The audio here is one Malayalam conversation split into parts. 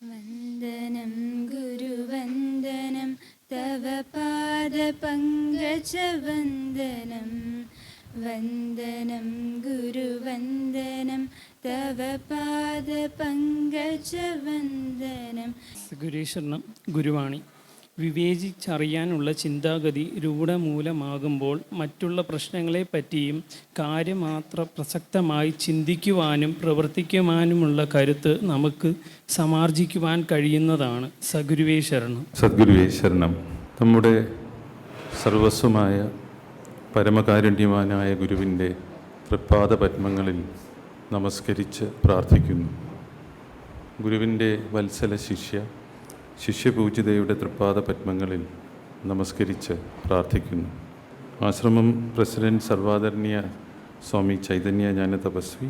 വന്ദനം ഗുരുവന്ദനം തവ പാദപങ്കജവന്ദനം. വന്ദനം ഗുരുവന്ദനം തവ പാദപങ്കജവന്ദനം. ഗുരുശരണം ഗുരുവാണി. വിവേചിച്ചറിയാനുള്ള ചിന്താഗതി രൂഢമൂലമാകുമ്പോൾ മറ്റുള്ള പ്രശ്നങ്ങളെപ്പറ്റിയും കാര്യമാത്ര പ്രസക്തമായി ചിന്തിക്കുവാനും പ്രവർത്തിക്കുവാനുമുള്ള കരുത്ത് നമുക്ക് സമാർജിക്കുവാൻ കഴിയുന്നതാണ്. സദ്ഗുരുവേ ശരണം. സദ്ഗുരുവേ ശരണം. നമ്മുടെ സർവസ്വമായ പരമകാരുണ്യവാനായ ഗുരുവിൻ്റെ തൃപ്പാദ പത്മങ്ങളിൽ നമസ്കരിച്ച് പ്രാർത്ഥിക്കുന്നു. ഗുരുവിൻ്റെ വത്സല ശിഷ്യപൂജിതയുടെ തൃപ്പാദ പത്മങ്ങളിൽ നമസ്കരിച്ച് പ്രാർത്ഥിക്കുന്നു. ആശ്രമം പ്രസിഡന്റ് സർവാദരണീയ സ്വാമി ചൈതന്യ ജ്ഞാന തപസ്വി,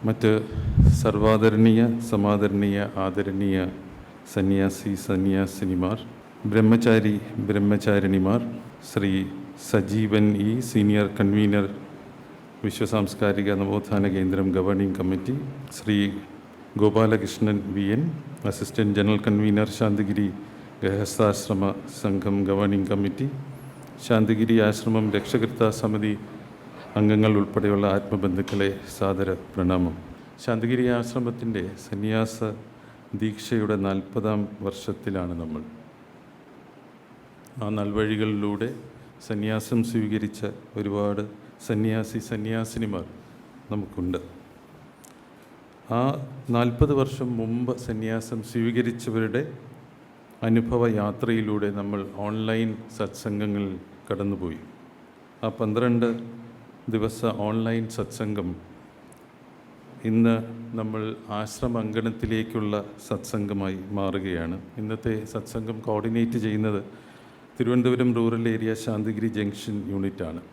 മറ്റ് സർവാദരണീയ സമാദരണീയ ആദരണീയ സന്യാസിനിമാർ, ബ്രഹ്മചാരിണിമാർ, ശ്രീ സജീവൻ സീനിയർ കൺവീനർ വിശ്വസാംസ്കാരിക നവോത്ഥാന കേന്ദ്രം governing committee, Shri Gopalakrishnan VN assistant general convener Santhigiri ഗൃഹസ്ഥാശ്രമ സംഘം ഗവേണിംഗ് കമ്മിറ്റി, ശാന്തിഗിരി ആശ്രമം രക്ഷകർത്താ സമിതി അംഗങ്ങൾ ഉൾപ്പെടെയുള്ള ആത്മബന്ധുക്കളെ സാദര പ്രണാമം. ശാന്തിഗിരി ആശ്രമത്തിൻ്റെ സന്യാസ ദീക്ഷയുടെ 40ാം വർഷത്തിലാണ് നമ്മൾ. ആ നൽവഴികളിലൂടെ സന്യാസം സ്വീകരിച്ച ഒരുപാട് സന്യാസിനിമാർ നമുക്കുണ്ട്. ആ 40 വർഷം മുമ്പ് സന്യാസം സ്വീകരിച്ചവരുടെ അനുഭവ യാത്രയിലൂടെ നമ്മൾ ഓൺലൈൻ സത്സംഗങ്ങളിൽ കടന്നുപോയി. ആ 12 ദിവസ ഓൺലൈൻ സത്സംഗം ഇന്ന് നമ്മൾ ആശ്രമ അങ്കണത്തിലേക്കുള്ള സത്സംഗമായി മാറുകയാണ്. ഇന്നത്തെ സത്സംഗം കോർഡിനേറ്റ് ചെയ്യുന്നത് Thiruvananthapuram rural area Santhigiri junction യൂണിറ്റാണ്.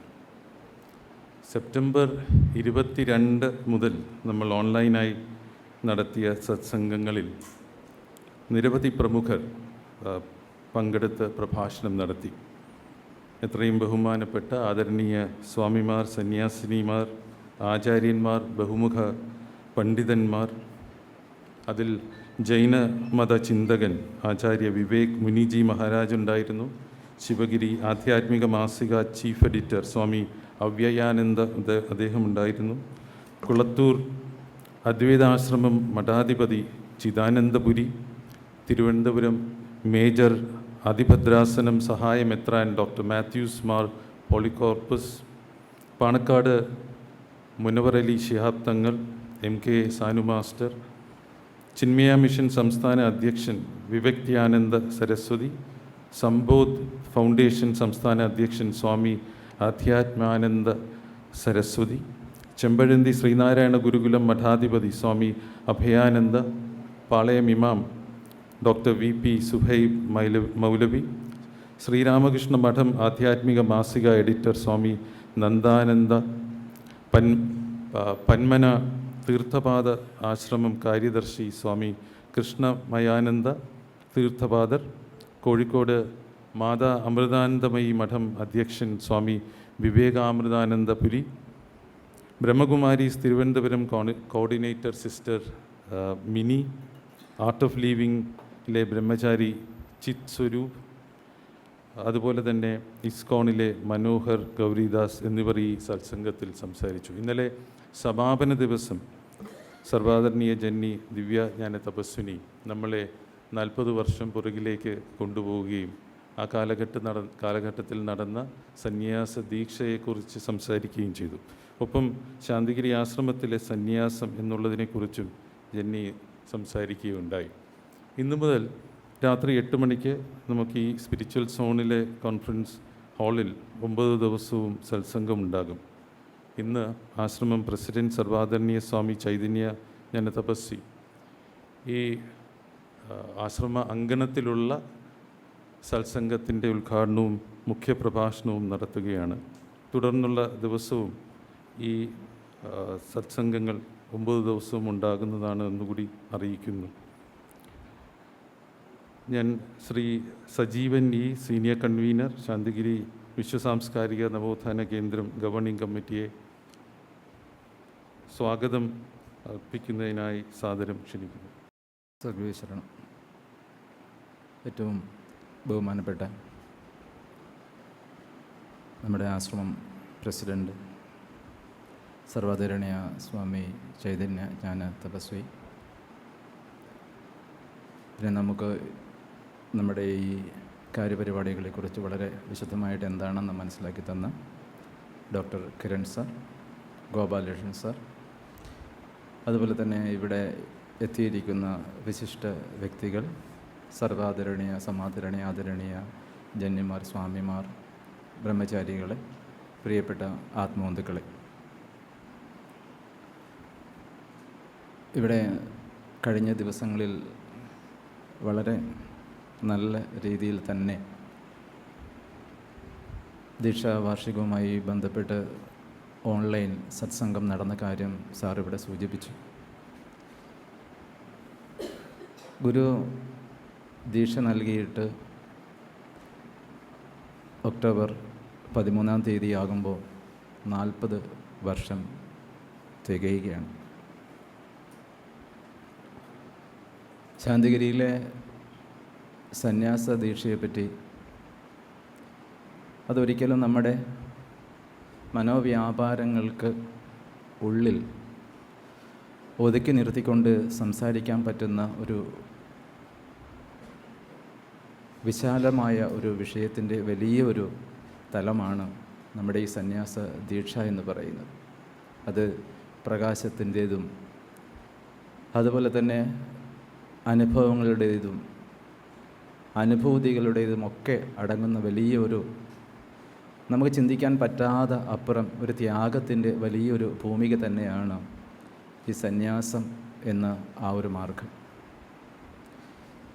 സെപ്റ്റംബർ 22 മുതൽ നമ്മൾ ഓൺലൈനായി നടത്തിയ സത്സംഗങ്ങളിൽ നിരവധി പ്രമുഖർ പങ്കെടുത്ത് പ്രഭാഷണം നടത്തി. എത്രയും ബഹുമാനപ്പെട്ട ആദരണീയ സ്വാമിമാർ, സന്യാസിനിമാർ, ആചാര്യന്മാർ, ബഹുമുഖ പണ്ഡിതന്മാർ, അതിൽ ജൈന മത ചിന്തകൻ ആചാര്യ വിവേക് മുനിജി മഹാരാജ് ഉണ്ടായിരുന്നു. ശിവഗിരി ആധ്യാത്മിക മാസിക ചീഫ് എഡിറ്റർ സ്വാമി അവ്യയാനന്ദ അദ്ദേഹം ഉണ്ടായിരുന്നു. Kulathur Advaita Ashram മഠാധിപതി Chidanandapuri, Thiruvananthapuram major അതിഭദ്രാസനം സഹായമെത്രാൻ doctor Mathews Mar Polycarpus, Panakkad Munavar Ali Shihab Thangal, MK Sanu master, Chinmaya mission സംസ്ഥാന അധ്യക്ഷൻ വിവേക്യാനന്ദ സരസ്വതി, സംബോധ് ഫൗണ്ടേഷൻ സംസ്ഥാന അധ്യക്ഷൻ സ്വാമി ആധ്യാത്മാനന്ദ സരസ്വതി, ചെമ്പഴന്തി ശ്രീനാരായണ ഗുരുകുലം മഠാധിപതി സ്വാമി അഭയാനന്ദ, പാളയം ഇമാം ഡോക്ടർ VP സുഹൈബ് മൗലവി, ശ്രീരാമകൃഷ്ണ മഠം ആധ്യാത്മിക മാസിക എഡിറ്റർ സ്വാമി നന്ദാനന്ദ, പന്മന തീർത്ഥപാദ ആശ്രമം കാര്യദർശി സ്വാമി കൃഷ്ണമയാനന്ദ തീർത്ഥപാദർ, കോഴിക്കോട് മാതാ അമൃതാനന്ദമയി മഠം അധ്യക്ഷൻ Swami Vivekamritanandapuri, Brahma Kumaris Thiruvananthapuram coordinator sister Mini, art of ലീവിങ്ങിലെ ബ്രഹ്മചാരി ചിത് സ്വരൂപ്, അതുപോലെ തന്നെ ഇസ്കോണിലെ മനോഹർ ഗൗരിദാസ് എന്നിവർ ഈ സത്സംഗത്തിൽ സംസാരിച്ചു. ഇന്നലെ സമാപന ദിവസം സർവാദരണീയ ജന്നി ദിവ്യജ്ഞാന തപസ്വിനി നമ്മളെ 40 വർഷം പുറകിലേക്ക് കൊണ്ടുപോവുകയും ആ കാലഘട്ടത്തിൽ നടന്ന സന്യാസ ദീക്ഷയെക്കുറിച്ച് സംസാരിക്കുകയും ചെയ്തു. ഒപ്പം ശാന്തിഗിരി ആശ്രമത്തിലെ സന്യാസം എന്നുള്ളതിനെക്കുറിച്ചും ജന്നി സംസാരിക്കുകയുണ്ടായി. ഇന്നു മുതൽ രാത്രി 8 മണിക്ക് നമുക്ക് ഈ സ്പിരിച്വൽ സോണിലെ കോൺഫറൻസ് ഹാളിൽ 9 ദിവസവും സത്സംഗമുണ്ടാകും. ഇന്ന് ആശ്രമം പ്രസിഡന്റ് സർവാദരണീയ സ്വാമി ചൈതന്യ ജ്ഞാന തപസ്വി ഈ ആശ്രമ അങ്കണത്തിലുള്ള സത്സംഗത്തിൻ്റെ ഉദ്ഘാടനവും മുഖ്യപ്രഭാഷണവും നടത്തുകയാണ്. തുടർന്നുള്ള ദിവസവും ഈ സത്സംഗങ്ങൾ 9 ദിവസവും ഉണ്ടാകുന്നതാണ് എന്നുകൂടി അറിയിക്കുന്നു. ഞാൻ ശ്രീ സജീവൻ സീനിയർ കൺവീനർ ശാന്തിഗിരി വിശ്വസാംസ്കാരിക നവോത്ഥാന കേന്ദ്രം ഗവേണിംഗ് കമ്മിറ്റിയെ സ്വാഗതം അർപ്പിക്കുന്നതിനായി സാദരം ക്ഷണിക്കുന്നു. സർവേശ്വരണം. ഏറ്റവും ബഹുമാനപ്പെട്ട നമ്മുടെ ആശ്രമം പ്രസിഡൻറ്റ് സർവാദരണീയ സ്വാമി ചൈതന്യ ജ്ഞാന തപസ്വി, പിന്നെ നമുക്ക് നമ്മുടെ ഈ കാര്യപരിപാടികളെക്കുറിച്ച് വളരെ വിശദമായിട്ട് എന്താണെന്ന് മനസ്സിലാക്കി തന്ന doctor Kiran sir, Gopalakrishnan sir, അതുപോലെ തന്നെ ഇവിടെ എത്തിയിരിക്കുന്ന വിശിഷ്ട വ്യക്തികൾ, സർവാദരണീയ സമാദരണീയ ആദരണീയ ജന്യമാർ, സ്വാമിമാർ, ബ്രഹ്മചാരികളെ, പ്രിയപ്പെട്ട ആത്മബന്ധുക്കളെ, ഇവിടെ കഴിഞ്ഞ ദിവസങ്ങളിൽ വളരെ നല്ല രീതിയിൽ തന്നെ ദീക്ഷാ വാർഷികവുമായി ബന്ധപ്പെട്ട് ഓൺലൈൻ സത്സംഗം നടന്ന കാര്യം സാർ ഇവിടെ സൂചിപ്പിച്ചു. ഗുരു ദീക്ഷ നൽകിയിട്ട് ഒക്ടോബർ 13-ാം തീയതി ആകുമ്പോൾ 40 വർഷം തികയുകയാണ്. ശാന്തിഗിരിയിലെ സന്യാസ ദീക്ഷയെപ്പറ്റി അതൊരിക്കലും നമ്മുടെ മനോവ്യാപാരങ്ങൾക്ക് ഉള്ളിൽ ഒതുക്കി നിർത്തിക്കൊണ്ട് സംസാരിക്കാൻ പറ്റുന്ന ഒരു വിശാലമായ ഒരു വിഷയത്തിൻ്റെ വലിയ ഒരു തലമാണ് നമ്മുടെ ഈ സന്യാസ ദീക്ഷ എന്ന് പറയുന്നത്. അത് പ്രകാശത്തിൻ്റേതും അതുപോലെ തന്നെ അനുഭവങ്ങളുടേതും അനുഭൂതികളുടേതും ഒക്കെ അടങ്ങുന്ന വലിയ ഒരു, നമുക്ക് ചിന്തിക്കാൻ പറ്റാതെ അപ്പുറം ഒരു ത്യാഗത്തിൻ്റെ വലിയൊരു ഭൂമിക തന്നെയാണ് ഈ സന്യാസം എന്ന ആ ഒരു മാർഗം.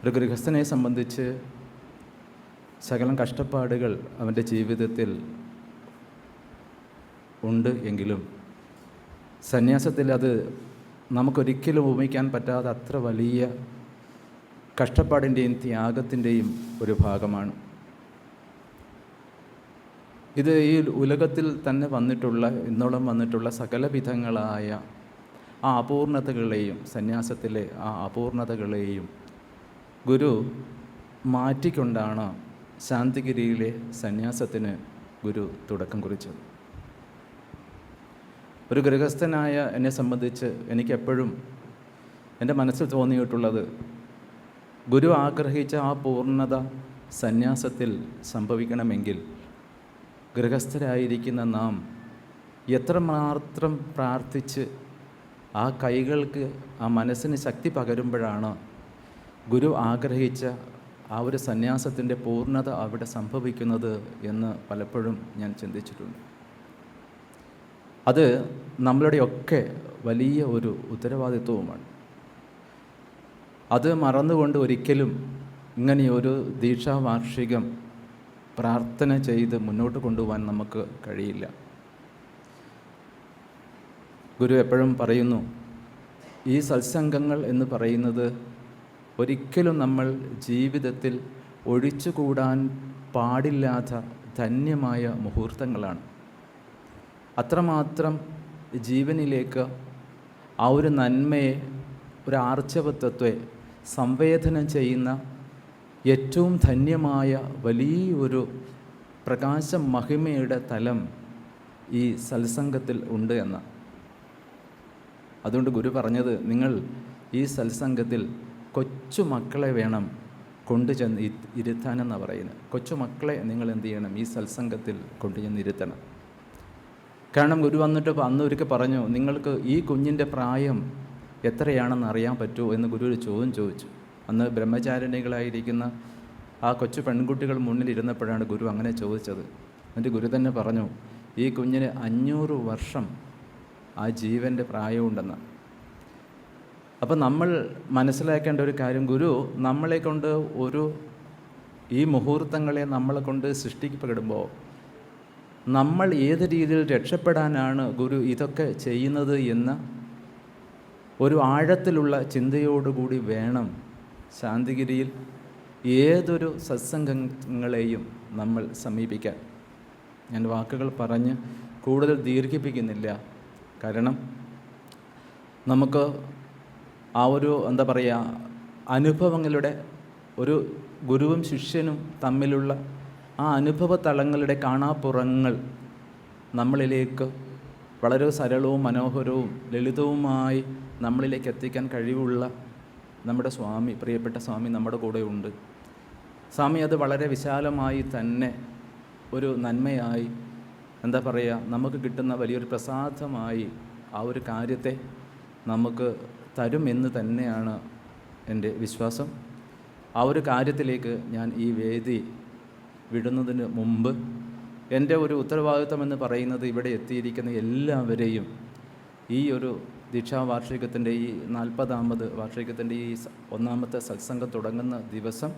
ഒരു ഗൃഹസ്ഥനെ സംബന്ധിച്ച് ശകലം കഷ്ടപ്പാടുകൾ അവൻ്റെ ജീവിതത്തിൽ ഉണ്ട് എങ്കിലും സന്യാസത്തിൽ അത് നമുക്കൊരിക്കലും ഉപമിക്കാൻ പറ്റാതെ അത്ര വലിയ കഷ്ടപ്പാടിൻ്റെയും ത്യാഗത്തിൻ്റെയും ഒരു ഭാഗമാണ്. ഇത് ഈ ഉലകത്തിൽ തന്നെ വന്നിട്ടുള്ള, ഇന്നോളം വന്നിട്ടുള്ള സകലവിധങ്ങളായ ആ അപൂർണതകളെയും, സന്യാസത്തിലെ ആ അപൂർണതകളെയും ഗുരു മാറ്റിക്കൊണ്ടാണ് ശാന്തിഗിരിയിലെ സന്യാസത്തിന് ഗുരു തുടക്കം കുറിച്ചത്. ഒരു ഗൃഹസ്ഥനായ എന്നെ സംബന്ധിച്ച് എനിക്കെപ്പോഴും എൻ്റെ മനസ്സിൽ തോന്നിയിട്ടുള്ളത്, ഗുരു ആഗ്രഹിച്ച ആ പൂർണ്ണത സന്യാസത്തിൽ സംഭവിക്കണമെങ്കിൽ ഗൃഹസ്ഥരായിരിക്കുന്ന നാം എത്രമാത്രം പ്രാർത്ഥിച്ച് ആ കൈകൾക്ക്, ആ മനസ്സിന് ശക്തി പകരുമ്പോഴാണ് ഗുരു ആഗ്രഹിച്ച ആ ഒരു സന്യാസത്തിൻ്റെ പൂർണ്ണത അവിടെ സംഭവിക്കുന്നത് എന്ന് പലപ്പോഴും ഞാൻ ചിന്തിച്ചിട്ടുണ്ട്. അത് നമ്മളുടെയൊക്കെ വലിയ ഒരു ഉത്തരവാദിത്വവുമാണ്. അത് മറന്നുകൊണ്ട് ഒരിക്കലും ഇങ്ങനെയൊരു ദീക്ഷാ വാർഷികം പ്രാർത്ഥന ചെയ്ത് മുന്നോട്ട് കൊണ്ടുപോകാൻ നമുക്ക് കഴിയില്ല. ഗുരു എപ്പോഴും പറയുന്നു, ഈ സത്സംഗങ്ങൾ എന്ന് പറയുന്നത് ഒരിക്കലും നമ്മൾ ജീവിതത്തിൽ ഒഴിച്ചുകൂടാൻ പാടില്ലാത്ത ധന്യമായ മുഹൂർത്തങ്ങളാണ്. അത്രമാത്രം ജീവനിലേക്ക് ആ ഒരു നന്മയെ, ഒരു ആർജവത്വത്തെ സംവേദനം ചെയ്യുന്ന ഏറ്റവും ധന്യമായ വലിയൊരു പ്രകാശ മഹിമയുടെ തലം ഈ സത്സംഗത്തിൽ ഉണ്ട് എന്ന്. അതുകൊണ്ട് ഗുരു പറഞ്ഞത്, നിങ്ങൾ ഈ സത്സംഗത്തിൽ കൊച്ചു മക്കളെ വേണം കൊണ്ടുചെന്ന് ഇരുത്താനെന്നാണ് പറയുന്നത്. കൊച്ചു മക്കളെ നിങ്ങൾ എന്ത് ചെയ്യണം? ഈ സത്സംഗത്തിൽ കൊണ്ടുചെന്ന് ഇരുത്തണം. കാരണം ഗുരു വന്നിട്ട് അന്നൊരിക്കൽ പറഞ്ഞു, നിങ്ങൾക്ക് ഈ കുഞ്ഞിൻ്റെ പ്രായം എത്രയാണെന്ന് അറിയാൻ പറ്റുമോ എന്ന് ഗുരു ഒരു ചോദ്യം ചോദിച്ചു. അന്ന് ബ്രഹ്മചാരിണികളായിരിക്കുന്ന ആ കൊച്ചു പെൺകുട്ടികൾ മുന്നിലിരുന്നപ്പോഴാണ് ഗുരു അങ്ങനെ ചോദിച്ചത്. എന്നിട്ട് ഗുരു തന്നെ പറഞ്ഞു, ഈ കുഞ്ഞിന് 500 വർഷം ആ ജീവൻ്റെ പ്രായമുണ്ടെന്ന്. അപ്പം നമ്മൾ മനസ്സിലാക്കേണ്ട ഒരു കാര്യം, ഗുരു നമ്മളെ കൊണ്ട് ഈ മുഹൂർത്തങ്ങളെ നമ്മളെ കൊണ്ട് സൃഷ്ടിക്കപ്പെടുമ്പോൾ നമ്മൾ ഏത് രീതിയിൽ രക്ഷപ്പെടാനാണ് ഗുരു ഇതൊക്കെ ചെയ്യുന്നത് എന്ന ഒരു ആഴത്തിലുള്ള ചിന്തയോടുകൂടി വേണം ശാന്തിഗിരിയിൽ ഏതൊരു സത്സംഗങ്ങളെയും നമ്മൾ സമീപിക്കാൻ. ഞാൻ വാക്കുകൾ പറഞ്ഞ് കൂടുതൽ ദീർഘിപ്പിക്കുന്നില്ല. കാരണം നമുക്ക് ആ ഒരു എന്താ പറയുക, അനുഭവങ്ങളുടെ ഒരു ഗുരുവും ശിഷ്യനും തമ്മിലുള്ള ആ അനുഭവ തലങ്ങളുടെ കാണാപ്പുറങ്ങൾ നമ്മളിലേക്ക് വളരെ സരളവും മനോഹരവും ലളിതവുമായി നമ്മളിലേക്ക് എത്തിക്കാൻ കഴിവുള്ള നമ്മുടെ സ്വാമി, പ്രിയപ്പെട്ട സ്വാമി നമ്മുടെ കൂടെ ഉണ്ട്. സ്വാമി അത് വളരെ വിശാലമായി തന്നെ ഒരു നന്മയായി, എന്താ പറയുക, നമുക്ക് കിട്ടുന്ന വലിയൊരു പ്രസാദമായി ആ ഒരു കാര്യത്തെ നമുക്ക് തരുമെന്ന് തന്നെയാണ് എൻ്റെ വിശ്വാസം. ആ ഒരു കാര്യത്തിലേക്ക് ഞാൻ ഈ വേദി വിടുന്നതിന് മുമ്പ് എൻ്റെ ഒരു ഉത്തരവാദിത്വം എന്ന് പറയുന്നത് ഇവിടെ എത്തിയിരിക്കുന്ന എല്ലാവരെയും ഈ ഒരു ദീക്ഷാവാർഷികത്തിൻ്റെ ഈ 40ാമത് വാർഷികത്തിൻ്റെ ഈ ഒന്നാമത്തെ സത്സംഗം തുടങ്ങുന്ന ദിവസം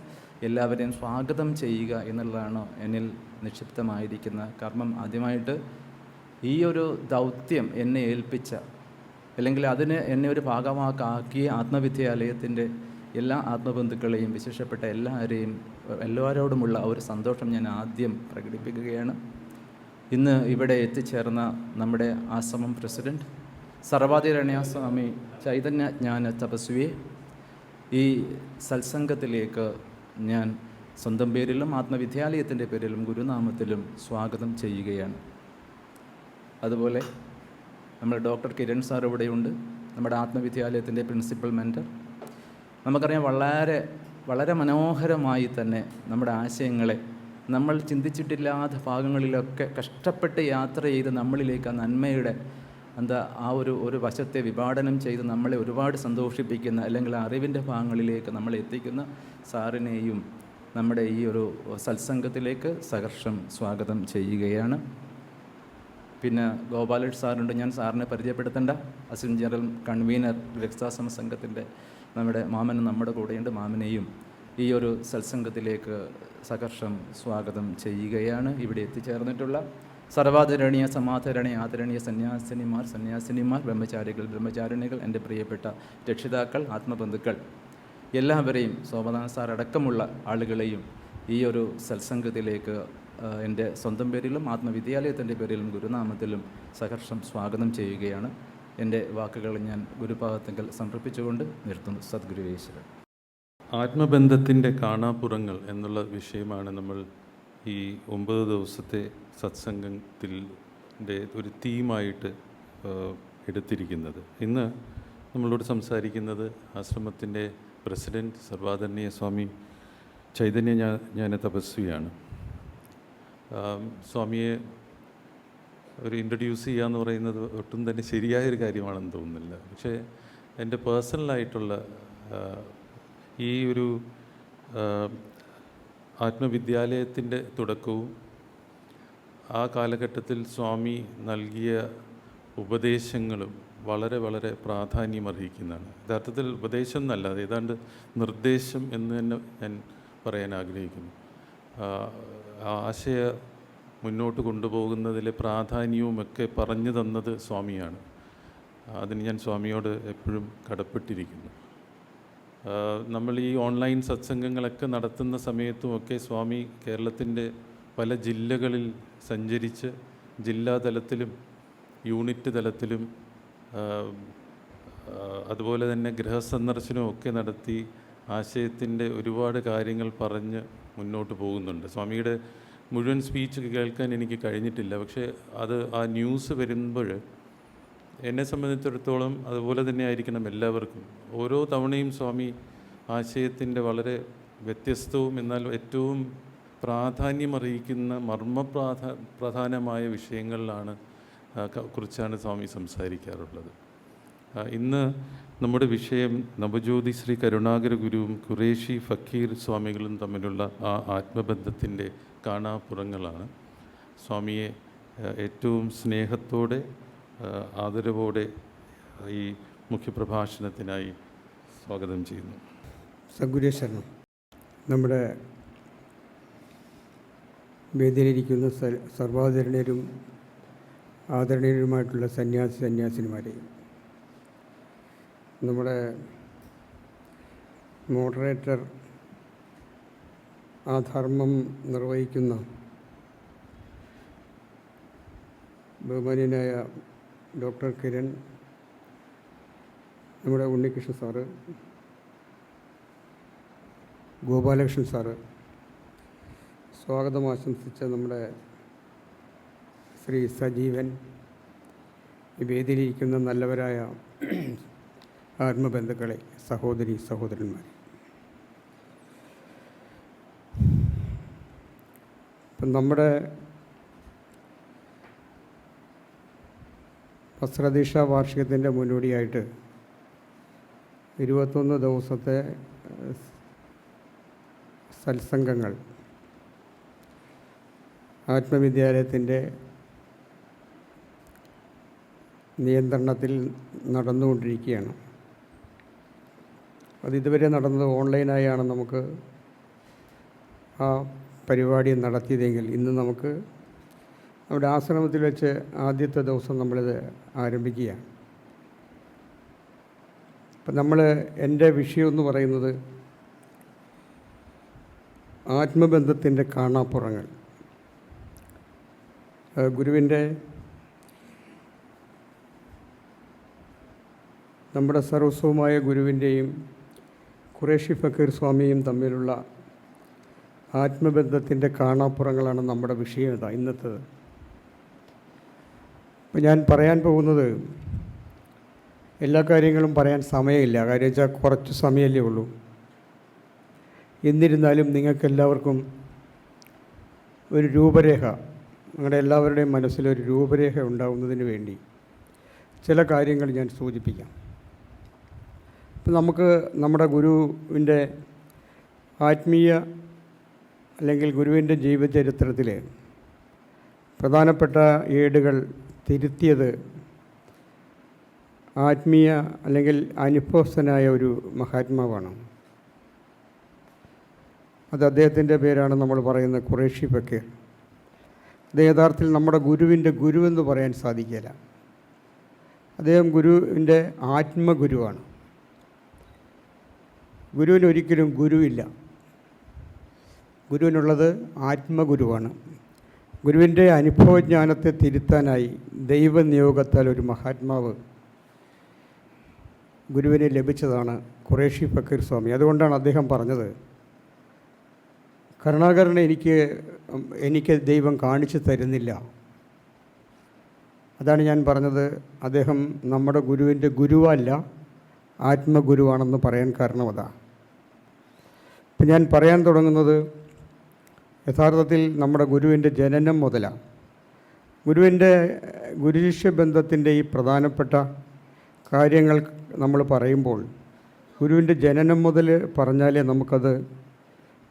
എല്ലാവരെയും സ്വാഗതം ചെയ്യുക എന്നുള്ളതാണ് എന്നിൽ നിക്ഷിപ്തമായിരിക്കുന്ന കർമ്മം. ആദ്യമായിട്ട് ഈ ഒരു ദൗത്യം എന്നെ ഏൽപ്പിച്ച, അല്ലെങ്കിൽ അതിന് എന്നെ ഒരു ഭാഗമാക്കിയ ആത്മവിദ്യാലയത്തിൻ്റെ എല്ലാ ആത്മബന്ധുക്കളെയും വിശേഷപ്പെട്ട എല്ലാവരോടുമുള്ള ഒരു സന്തോഷം ഞാൻ ആദ്യം പ്രകടിപ്പിക്കുകയാണ്. ഇന്ന് ഇവിടെ എത്തിച്ചേർന്ന നമ്മുടെ ആശ്രമം പ്രസിഡൻറ്റ് സർവാധിരണ്യ സ്വാമി ചൈതന്യ ജ്ഞാന തപസ്വിയെ ഈ സത്സംഗത്തിലേക്ക് ഞാൻ സ്വന്തം പേരിലും ആത്മവിദ്യാലയത്തിൻ്റെ പേരിലും ഗുരുനാമത്തിലും സ്വാഗതം ചെയ്യുകയാണ്. അതുപോലെ നമ്മൾ ഡോക്ടർ കിരൺ സാർ ഇവിടെയുണ്ട്, നമ്മുടെ ആത്മവിദ്യാലയത്തിൻ്റെ പ്രിൻസിപ്പൽ മെൻറ്റർ. നമുക്കറിയാം, വളരെ വളരെ മനോഹരമായി തന്നെ നമ്മുടെ ആശയങ്ങളെ നമ്മൾ ചിന്തിച്ചിട്ടില്ലാത്ത ഭാഗങ്ങളിലൊക്കെ കഷ്ടപ്പെട്ട് യാത്ര ചെയ്ത് നമ്മളിലേക്ക് ആ നന്മയുടെ ഒരു വശത്തെ വിഭാടനം ചെയ്ത് നമ്മളെ ഒരുപാട് സന്തോഷിപ്പിക്കുന്ന, അല്ലെങ്കിൽ അറിവിൻ്റെ ഭാഗങ്ങളിലേക്ക് നമ്മളെ എത്തിക്കുന്ന സാറിനെയും നമ്മുടെ ഈ ഒരു സത്സംഗത്തിലേക്ക് സഹർഷം സ്വാഗതം ചെയ്യുകയാണ്. പിന്നെ ഗോപാലൻ സാറുണ്ട്, ഞാൻ സാറിനെ പരിചയപ്പെടുത്തേണ്ട, അസിസ്റ്റന്റ് ജനറൽ കൺവീനർ രക്താശ്രമ സംഘത്തിൻ്റെ നമ്മുടെ മാമൻ നമ്മുടെ കൂടെയുണ്ട്. മാമനെയും ഈ ഒരു സത്സംഗത്തിലേക്ക് സഹർഷം സ്വാഗതം ചെയ്യുകയാണ്. ഇവിടെ എത്തിച്ചേർന്നിട്ടുള്ള സർവാദരണീയ സമാദരണീയ ആദരണീയ സന്യാസിനിമാർ, ബ്രഹ്മചാരിണികൾ, എൻ്റെ പ്രിയപ്പെട്ട രക്ഷിതാക്കൾ, ആത്മബന്ധുക്കൾ, എല്ലാവരെയും സോമനാഥൻ സാർ അടക്കമുള്ള ആളുകളെയും ഈ ഒരു സത്സംഗത്തിലേക്ക് എൻ്റെ സ്വന്തം പേരിലും ആത്മവിദ്യാലയത്തിൻ്റെ പേരിലും ഗുരുനാമത്തിലും സഹർഷം സ്വാഗതം ചെയ്യുകയാണ്. എൻ്റെ വാക്കുകൾ ഞാൻ ഗുരുപാദത്തിൽ സമർപ്പിച്ചുകൊണ്ട് നിർത്തുന്നു. സദ്ഗുരുവേശ്വരൻ. ആത്മബന്ധത്തിൻ്റെ കാണാപ്പുറങ്ങൾ എന്നുള്ള വിഷയമാണ് നമ്മൾ ഈ 9 ദിവസത്തെ സത്സംഗത്തിൻ്റെ ഒരു തീമായിട്ട് എടുത്തിരിക്കുന്നത്. ഇന്ന് നമ്മളോട് സംസാരിക്കുന്നത് ആശ്രമത്തിൻ്റെ പ്രസിഡൻറ്റ് സർവാദരണീയ സ്വാമി ചൈതന്യ ജ്ഞാന തപസ്വിയാണ്. സ്വാമിയെ ഒരു ഇൻട്രൊഡ്യൂസ് ചെയ്യുക എന്ന് പറയുന്നത് ഒട്ടും തന്നെ ശരിയായൊരു കാര്യമാണെന്ന് തോന്നുന്നില്ല. പക്ഷേ എൻ്റെ പേഴ്സണലായിട്ടുള്ള ഈ ഒരു ആത്മവിദ്യാലയത്തിൻ്റെ തുടക്കവും ആ കാലഘട്ടത്തിൽ സ്വാമി നൽകിയ ഉപദേശങ്ങളും വളരെ വളരെ പ്രാധാന്യമർഹിക്കുന്നതാണ്. യഥാർത്ഥത്തിൽ ഉപദേശം എന്നല്ല, ഏതാണ്ട് നിർദ്ദേശം എന്ന് തന്നെ ഞാൻ പറയാൻ ആഗ്രഹിക്കുന്നു. ആശയ മുന്നോട്ട് കൊണ്ടുപോകുന്നതിലെ പ്രാധാന്യവുമൊക്കെ പറഞ്ഞു തന്നത് സ്വാമിയാണ്. അതിന് ഞാൻ സ്വാമിയോട് എപ്പോഴും കടപ്പെട്ടിരിക്കുന്നു. നമ്മൾ ഈ ഓൺലൈൻ സത്സംഗങ്ങളൊക്കെ നടത്തുന്ന സമയത്തുമൊക്കെ സ്വാമി കേരളത്തിൻ്റെ പല ജില്ലകളിൽ സഞ്ചരിച്ച് ജില്ലാതലത്തിലും യൂണിറ്റ് തലത്തിലും അതുപോലെ തന്നെ ഗൃഹസന്ദർശനമൊക്കെ നടത്തി ആശയത്തിൻ്റെ ഒരുപാട് കാര്യങ്ങൾ പറഞ്ഞ് മുന്നോട്ട് പോകുന്നുണ്ട്. സ്വാമിയുടെ മുഴുവൻ സ്പീച്ച് കേൾക്കാൻ എനിക്ക് കഴിഞ്ഞിട്ടില്ല. പക്ഷേ ആ ന്യൂസ് വരുമ്പോൾ എന്നെ സംബന്ധിച്ചിടത്തോളം അതുപോലെ തന്നെ ആയിരിക്കണം എല്ലാവർക്കും. ഓരോ തവണയും സ്വാമി ആശയത്തിൻ്റെ വളരെ വ്യത്യസ്തവും എന്നാൽ ഏറ്റവും പ്രാധാന്യമറിയിക്കുന്ന പ്രധാനമായ വിഷയങ്ങളിലാണ് കുറിച്ചാണ് സ്വാമി സംസാരിക്കാറുള്ളത്. ഇന്ന് നമ്മുടെ വിഷയം നവജ്യോതി ശ്രീ കരുണാകര ഗുരുവും ഖുറേഷി ഫക്കീർ സ്വാമികളും തമ്മിലുള്ള ആ ആത്മബന്ധത്തിൻ്റെ കാണാപ്പുറങ്ങളാണ്. സ്വാമിയെ ഏറ്റവും സ്നേഹത്തോടെ ആദരവോടെ ഈ മുഖ്യപ്രഭാഷണത്തിനായി സ്വാഗതം ചെയ്യുന്നു. സദ്ഗുരുശരണം. നമ്മുടെ വേദിയിലിരിക്കുന്ന സർവാദരണീയരും ആദരണീയരുമായിട്ടുള്ള സന്യാസിനിമാരെയും നമ്മുടെ മോഡറേറ്റർ ആ ധർമ്മം നിർവഹിക്കുന്ന ബഹുമാന്യനായ ഡോക്ടർ കിരൺ, നമ്മുടെ ഉണ്ണികൃഷ്ണ സാറ്, ഗോപാലകൃഷ്ണൻ സാറ്, സ്വാഗതം ആശംസിച്ച നമ്മുടെ ശ്രീ സജീവൻ, ഈ വേദിയിലിരിക്കുന്ന നല്ലവരായ ആത്മബന്ധുക്കളെ, സഹോദരി സഹോദരന്മാർ, ഇപ്പം നമ്മുടെ വസ്ത്രദീക്ഷാ വാർഷികത്തിൻ്റെ മുന്നോടിയായിട്ട് 21 ദിവസത്തെ സത്സംഗങ്ങൾ ആത്മവിദ്യാലയത്തിൻ്റെ നിയന്ത്രണത്തിൽ നടന്നുകൊണ്ടിരിക്കുകയാണ്. അതിതുവരെ നടന്നത് ഓൺലൈനായാണ് നമുക്ക് ആ പരിപാടി നടത്തിയതെങ്കിൽ ഇന്ന് നമുക്ക് നമ്മുടെ ആശ്രമത്തിൽ വെച്ച് ആദ്യത്തെ ദിവസം നമ്മളിത് ആരംഭിക്കുകയാണ്. അപ്പം എൻ്റെ വിഷയം എന്ന് പറയുന്നത് ആത്മബന്ധത്തിൻ്റെ കാണാപ്പുറങ്ങൾ. ഗുരുവിൻ്റെ, നമ്മുടെ സർവസ്വമായ ഗുരുവിൻ്റെയും ഖുറേഷി ഫക്കീർ സ്വാമിയും തമ്മിലുള്ള ആത്മബന്ധത്തിൻ്റെ കാണാപ്പുറങ്ങളാണ് നമ്മുടെ വിഷയം ഇന്നത്തേത്. അപ്പോൾ ഞാൻ പറയാൻ പോകുന്നത്, എല്ലാ കാര്യങ്ങളും പറയാൻ സമയമില്ല, കാര്യം വെച്ചാൽ കുറച്ച് സമയമല്ലേ ഉള്ളൂ. എന്നിരുന്നാലും നിങ്ങൾക്കെല്ലാവർക്കും ഒരു രൂപരേഖ, നിങ്ങളുടെ എല്ലാവരുടെയും മനസ്സിലൊരു രൂപരേഖ ഉണ്ടാകുന്നതിന് വേണ്ടി ചില കാര്യങ്ങൾ ഞാൻ സൂചിപ്പിക്കാം. ഇപ്പം നമുക്ക് നമ്മുടെ ഗുരുവിൻ്റെ ആത്മീയ അല്ലെങ്കിൽ ഗുരുവിൻ്റെ ജീവചരിത്രത്തിൽ പ്രധാനപ്പെട്ട ഏടുകൾ തിരുത്തിയത് ആത്മീയ അല്ലെങ്കിൽ അനുഭവസ്ഥനായ ഒരു മഹാത്മാവാണ്. അത് അദ്ദേഹത്തിൻ്റെ പേരാണ് നമ്മൾ പറയുന്ന ഖുറേഷി ഫക്കീർ. അത് യഥാർത്ഥത്തിൽ നമ്മുടെ ഗുരുവിൻ്റെ ഗുരുവെന്ന് പറയാൻ സാധിക്കില്ല. അദ്ദേഹം ഗുരുവിൻ്റെ ആത്മഗുരുവാണ്. ഗുരുവിനൊരിക്കലും ഗുരുവില്ല. ഗുരുവിനുള്ളത് ആത്മഗുരുവാണ്. ഗുരുവിൻ്റെ അനുഭവജ്ഞാനത്തെ തിരുത്താനായി ദൈവനിയോഗത്താൽ ഒരു മഹാത്മാവ് ഗുരുവിനെ ലഭിച്ചതാണ് ഖുറേഷി ഫക്കീർ സ്വാമി. അതുകൊണ്ടാണ് അദ്ദേഹം പറഞ്ഞത്, കരുണാകരനെ എനിക്ക് ദൈവം കാണിച്ചു തരുന്നില്ല. അതാണ് ഞാൻ പറഞ്ഞത്, അദ്ദേഹം നമ്മുടെ ഗുരുവിൻ്റെ ഗുരുവല്ല, ആത്മഗുരുവാണെന്ന് പറയാൻ കാരണം അതാണ്. ഇപ്പം ഞാൻ പറയാൻ തുടങ്ങുന്നത് യഥാർത്ഥത്തിൽ നമ്മുടെ ഗുരുവിൻ്റെ ജനനം മുതലാണ്. ഗുരുവിൻ്റെ ഗുരുശിഷ്യ ബന്ധത്തിൻ്റെ ഈ പ്രധാനപ്പെട്ട കാര്യങ്ങൾ നമ്മൾ പറയുമ്പോൾ ഗുരുവിൻ്റെ ജനനം മുതൽ പറഞ്ഞാലേ നമുക്കത്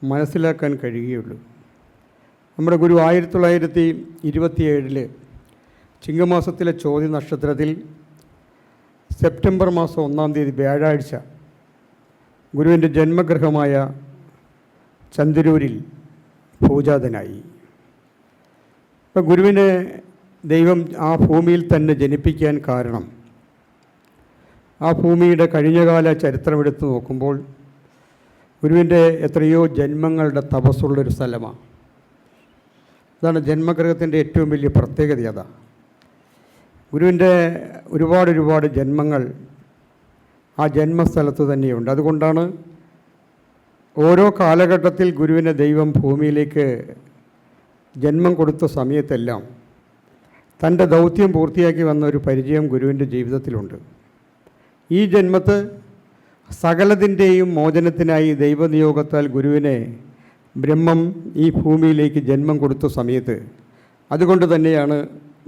മനസ്സിലാക്കാൻ കഴിയുകയുള്ളൂ. നമ്മുടെ ഗുരു 1927 ചിങ്ങമാസത്തിലെ ചോതി നക്ഷത്രത്തിൽ സെപ്റ്റംബർ മാസം 1-ാം തീയതി വ്യാഴാഴ്ച ഗുരുവിൻ്റെ ജന്മഗൃഹമായ ചന്ദരൂരിൽ പൂജാതനായി. അപ്പം ഗുരുവിനെ ദൈവം ആ ഭൂമിയിൽ തന്നെ ജനിപ്പിക്കാൻ കാരണം, ആ ഭൂമിയുടെ കഴിഞ്ഞകാല ചരിത്രമെടുത്ത് നോക്കുമ്പോൾ ഗുരുവിൻ്റെ എത്രയോ ജന്മങ്ങളുടെ തപസ്സുള്ളൊരു സ്ഥലമാണ്. അതാണ് ജന്മഗൃഹത്തിൻ്റെ ഏറ്റവും വലിയ പ്രത്യേകത. അതാണ് ഗുരുവിൻ്റെ ഒരുപാട് ജന്മങ്ങൾ ആ ജന്മസ്ഥലത്ത് തന്നെയുണ്ട്. അതുകൊണ്ടാണ് ഓരോ കാലഘട്ടത്തിൽ ഗുരുവിനെ ദൈവം ഭൂമിയിലേക്ക് ജന്മം കൊടുത്ത സമയത്തെല്ലാം തൻ്റെ ദൗത്യം പൂർത്തിയാക്കി വന്ന ഒരു പരിചയം ഗുരുവിൻ്റെ ജീവിതത്തിലുണ്ട്. ഈ ജന്മത്ത് സകലത്തിൻ്റെയും മോചനത്തിനായി ദൈവനിയോഗത്താൽ ഗുരുവിനെ ബ്രഹ്മം ഈ ഭൂമിയിലേക്ക് ജന്മം കൊടുത്ത സമയത്ത്, അതുകൊണ്ട് തന്നെയാണ്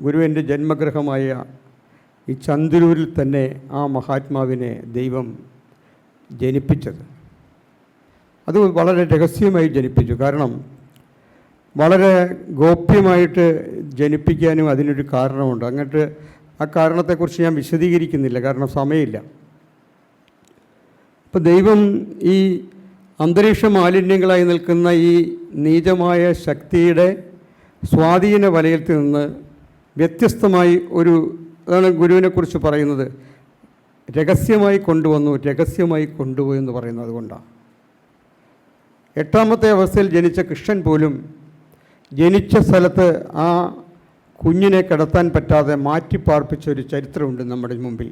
ഗുരുവിൻ്റെ ജന്മഗൃഹമായ ഈ ചന്ദരൂരിൽ തന്നെ ആ മഹാത്മാവിനെ ദൈവം ജനിപ്പിച്ചത്. അത് വളരെ രഹസ്യമായി ജനിപ്പിച്ചു. കാരണം വളരെ ഗോപ്യമായിട്ട് ജനിപ്പിക്കാനും അതിനൊരു കാരണമുണ്ട്. അങ്ങോട്ട് ആ കാരണത്തെക്കുറിച്ച് ഞാൻ വിശദീകരിക്കുന്നില്ല, കാരണം സമയമില്ല. അപ്പോൾ ദൈവം ഈ അന്തരീക്ഷ മാലിന്യങ്ങളായി നിൽക്കുന്ന ഈ നീചമായ ശക്തിയുടെ സ്വാധീന വലയത്തിൽ നിന്ന് വ്യത്യസ്തമായി അതാണ് ഗുരുവിനെക്കുറിച്ച് പറയുന്നത്, രഹസ്യമായി കൊണ്ടുപോയി എന്ന് പറയുന്നത്. അതുകൊണ്ടാണ് 8ാമത്തെ അവസ്ഥയിൽ ജനിച്ച കൃഷ്ണൻ പോലും ജനിച്ച സ്ഥലത്ത് ആ കുഞ്ഞിനെ കിടത്താൻ പറ്റാതെ മാറ്റിപ്പാർപ്പിച്ചൊരു ചരിത്രമുണ്ട് നമ്മുടെ മുമ്പിൽ.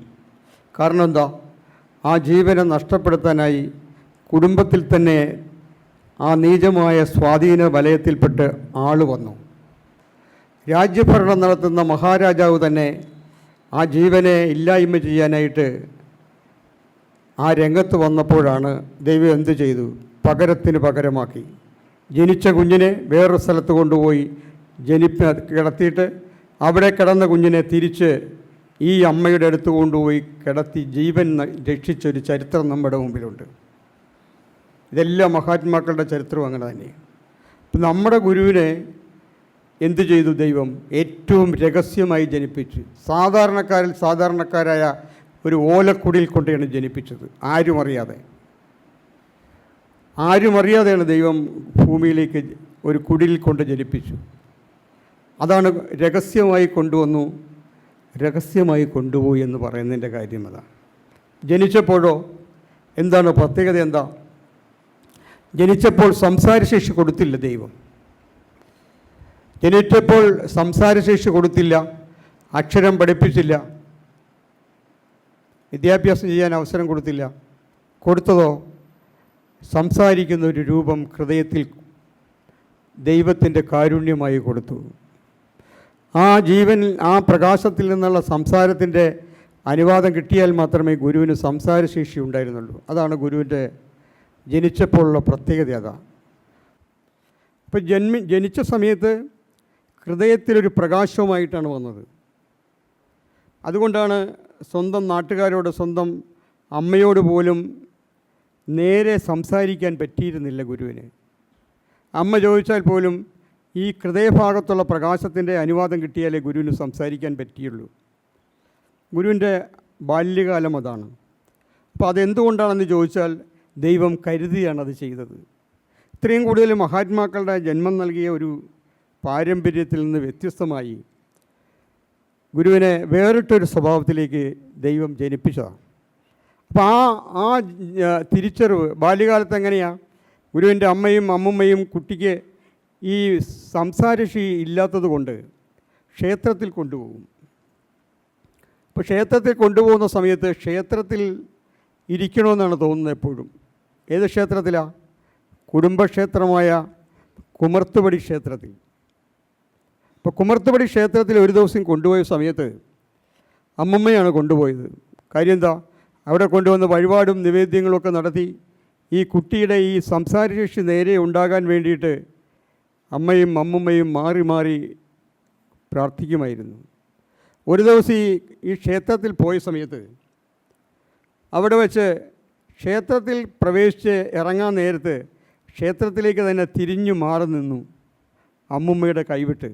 കാരണം എന്താ? ആ ജീവനെ നഷ്ടപ്പെടുത്താനായി കുടുംബത്തിൽ തന്നെ ആ നീചമായ സ്വാധീന വലയത്തിൽപ്പെട്ട് ആൾ വന്നു. രാജ്യഭരണം നടത്തുന്ന മഹാരാജാവ് തന്നെ ആ ജീവനെ ഇല്ലായ്മ ചെയ്യാനായിട്ട് ആ രംഗത്ത് വന്നപ്പോഴാണ് ദൈവം എന്തു ചെയ്തു? പകരത്തിന് പകരമാക്കി. ജനിച്ച കുഞ്ഞിനെ വേറൊരു സ്ഥലത്ത് കൊണ്ടുപോയി കിടത്തിയിട്ട് അവിടെ കിടന്ന കുഞ്ഞിനെ തിരിച്ച് ഈ അമ്മയുടെ അടുത്ത് കൊണ്ടുപോയി കിടത്തി ജീവൻ രക്ഷിച്ചൊരു ചരിത്രം നമ്മുടെ മുമ്പിലുണ്ട്. ഇതെല്ലാം മഹാത്മാക്കളുടെ ചരിത്രവും അങ്ങനെ തന്നെയാണ്. ഇപ്പം നമ്മുടെ ഗുരുവിനെ എന്തു ചെയ്തു? ദൈവം ഏറ്റവും രഹസ്യമായി ജനിപ്പിച്ചു. സാധാരണക്കാരിൽ സാധാരണക്കാരായ ഒരു ഓലക്കുടിയിൽ കൊണ്ടാണ് ജനിപ്പിച്ചത്. ആരും അറിയാതെയാണ് ദൈവം ഭൂമിയിലേക്ക് ഒരു കുടിയിൽ കൊണ്ട് ജനിപ്പിച്ചു. അതാണ് രഹസ്യമായി കൊണ്ടുവന്നു, രഹസ്യമായി കൊണ്ടുപോയി എന്ന് പറയുന്നതിൻ്റെ കാര്യം അതാണ്. ജനിച്ചപ്പോഴോ എന്താണ് പ്രത്യേകത? എന്താ? ജനിച്ചപ്പോൾ സംസാരശേഷി കൊടുത്തില്ല ദൈവം. ജനിച്ചപ്പോൾ സംസാരശേഷി കൊടുത്തില്ല, അക്ഷരം പഠിപ്പിച്ചില്ല, വിദ്യാഭ്യാസം ചെയ്യാൻ അവസരം കൊടുത്തില്ല. കൊടുത്തതോ സംസാരിക്കുന്ന ഒരു രൂപം ഹൃദയത്തിൽ ദൈവത്തിൻ്റെ കാരുണ്യമായി കൊടുത്തു. ആ ജീവൻ, ആ പ്രകാശത്തിൽ നിന്നുള്ള സംസാരത്തിൻ്റെ അനുവാദം കിട്ടിയാൽ മാത്രമേ ഗുരുവിന് സംസാരശേഷി ഉണ്ടായിരുന്നുള്ളൂ. അതാണ് ഗുരുവിൻ്റെ ജനിച്ചപ്പോഴുള്ള പ്രത്യേകത. അതാണ്. അപ്പോൾ ജനിച്ച സമയത്ത് ഹൃദയത്തിലൊരു പ്രകാശവുമായിട്ടാണ് വന്നത്. അതുകൊണ്ടാണ് സ്വന്തം നാട്ടുകാരോട്, സ്വന്തം അമ്മയോട് പോലും നേരെ സംസാരിക്കാൻ പറ്റിയിരുന്നില്ല ഗുരുവിന്. അമ്മ ചോദിച്ചാൽ പോലും ഈ ഹൃദയഭാഗത്തുള്ള പ്രകാശത്തിൻ്റെ അനുവാദം കിട്ടിയാലേ ഗുരുവിന് സംസാരിക്കാൻ പറ്റിയുള്ളൂ. ഗുരുവിൻ്റെ ബാല്യകാലം അതാണ്. അപ്പോൾ അതെന്തുകൊണ്ടാണെന്ന് ചോദിച്ചാൽ ദൈവം കരുതിയാണ് അത് ചെയ്തത്. ഇത്രയും കൂടുതൽ മഹാത്മാക്കളുടെ ജന്മം നൽകിയ ഒരു പാരമ്പര്യത്തിൽ നിന്ന് വ്യത്യസ്തമായി ഗുരുവിനെ വേറിട്ടൊരു സ്വഭാവത്തിലേക്ക് ദൈവം ജനിപ്പിച്ചതാണ്. അപ്പോൾ ആ തിരിച്ചറിവ് ബാല്യകാലത്ത് എങ്ങനെയാണ്? ഗുരുവിൻ്റെ അമ്മയും അമ്മുമ്മയും കുട്ടിക്ക് ഈ സംസാരശേഷി ഇല്ലാത്തത് കൊണ്ട് ക്ഷേത്രത്തിൽ കൊണ്ടുപോകും. അപ്പോൾ ക്ഷേത്രത്തിൽ കൊണ്ടുപോകുന്ന സമയത്ത് ക്ഷേത്രത്തിൽ ഇരിക്കണമെന്നാണ് തോന്നുന്നത് എപ്പോഴും. ഏത് ക്ഷേത്രത്തിലാണ്? കുടുംബക്ഷേത്രമായ കുമർത്തുപടി ക്ഷേത്രത്തിൽ. അപ്പോൾ കുമർത്തുപടി ക്ഷേത്രത്തിൽ ഒരു ദിവസം കൊണ്ടുപോയ സമയത്ത് അമ്മമ്മയാണ് കൊണ്ടുപോയത്. കാര്യം എന്താ? അവിടെ കൊണ്ടുവന്ന് വഴിപാടും നിവേദ്യങ്ങളൊക്കെ നടത്തി ഈ കുട്ടിയുടെ ഈ സംസാരശേഷി നേരെ ഉണ്ടാകാൻ വേണ്ടിയിട്ട് അമ്മയും അമ്മുമ്മയും മാറി മാറി പ്രാർത്ഥിക്കുമായിരുന്നു. ഒരു ദിവസം ഈ ക്ഷേത്രത്തിൽ പോയ സമയത്ത് അവിടെ വെച്ച് ക്ഷേത്രത്തിൽ പ്രവേശിച്ച് ഇറങ്ങാൻ നേരത്ത് ക്ഷേത്രത്തിലേക്ക് തന്നെ തിരിഞ്ഞു മാറി നിന്നു അമ്മുമ്മയുടെ കൈവിട്ട്.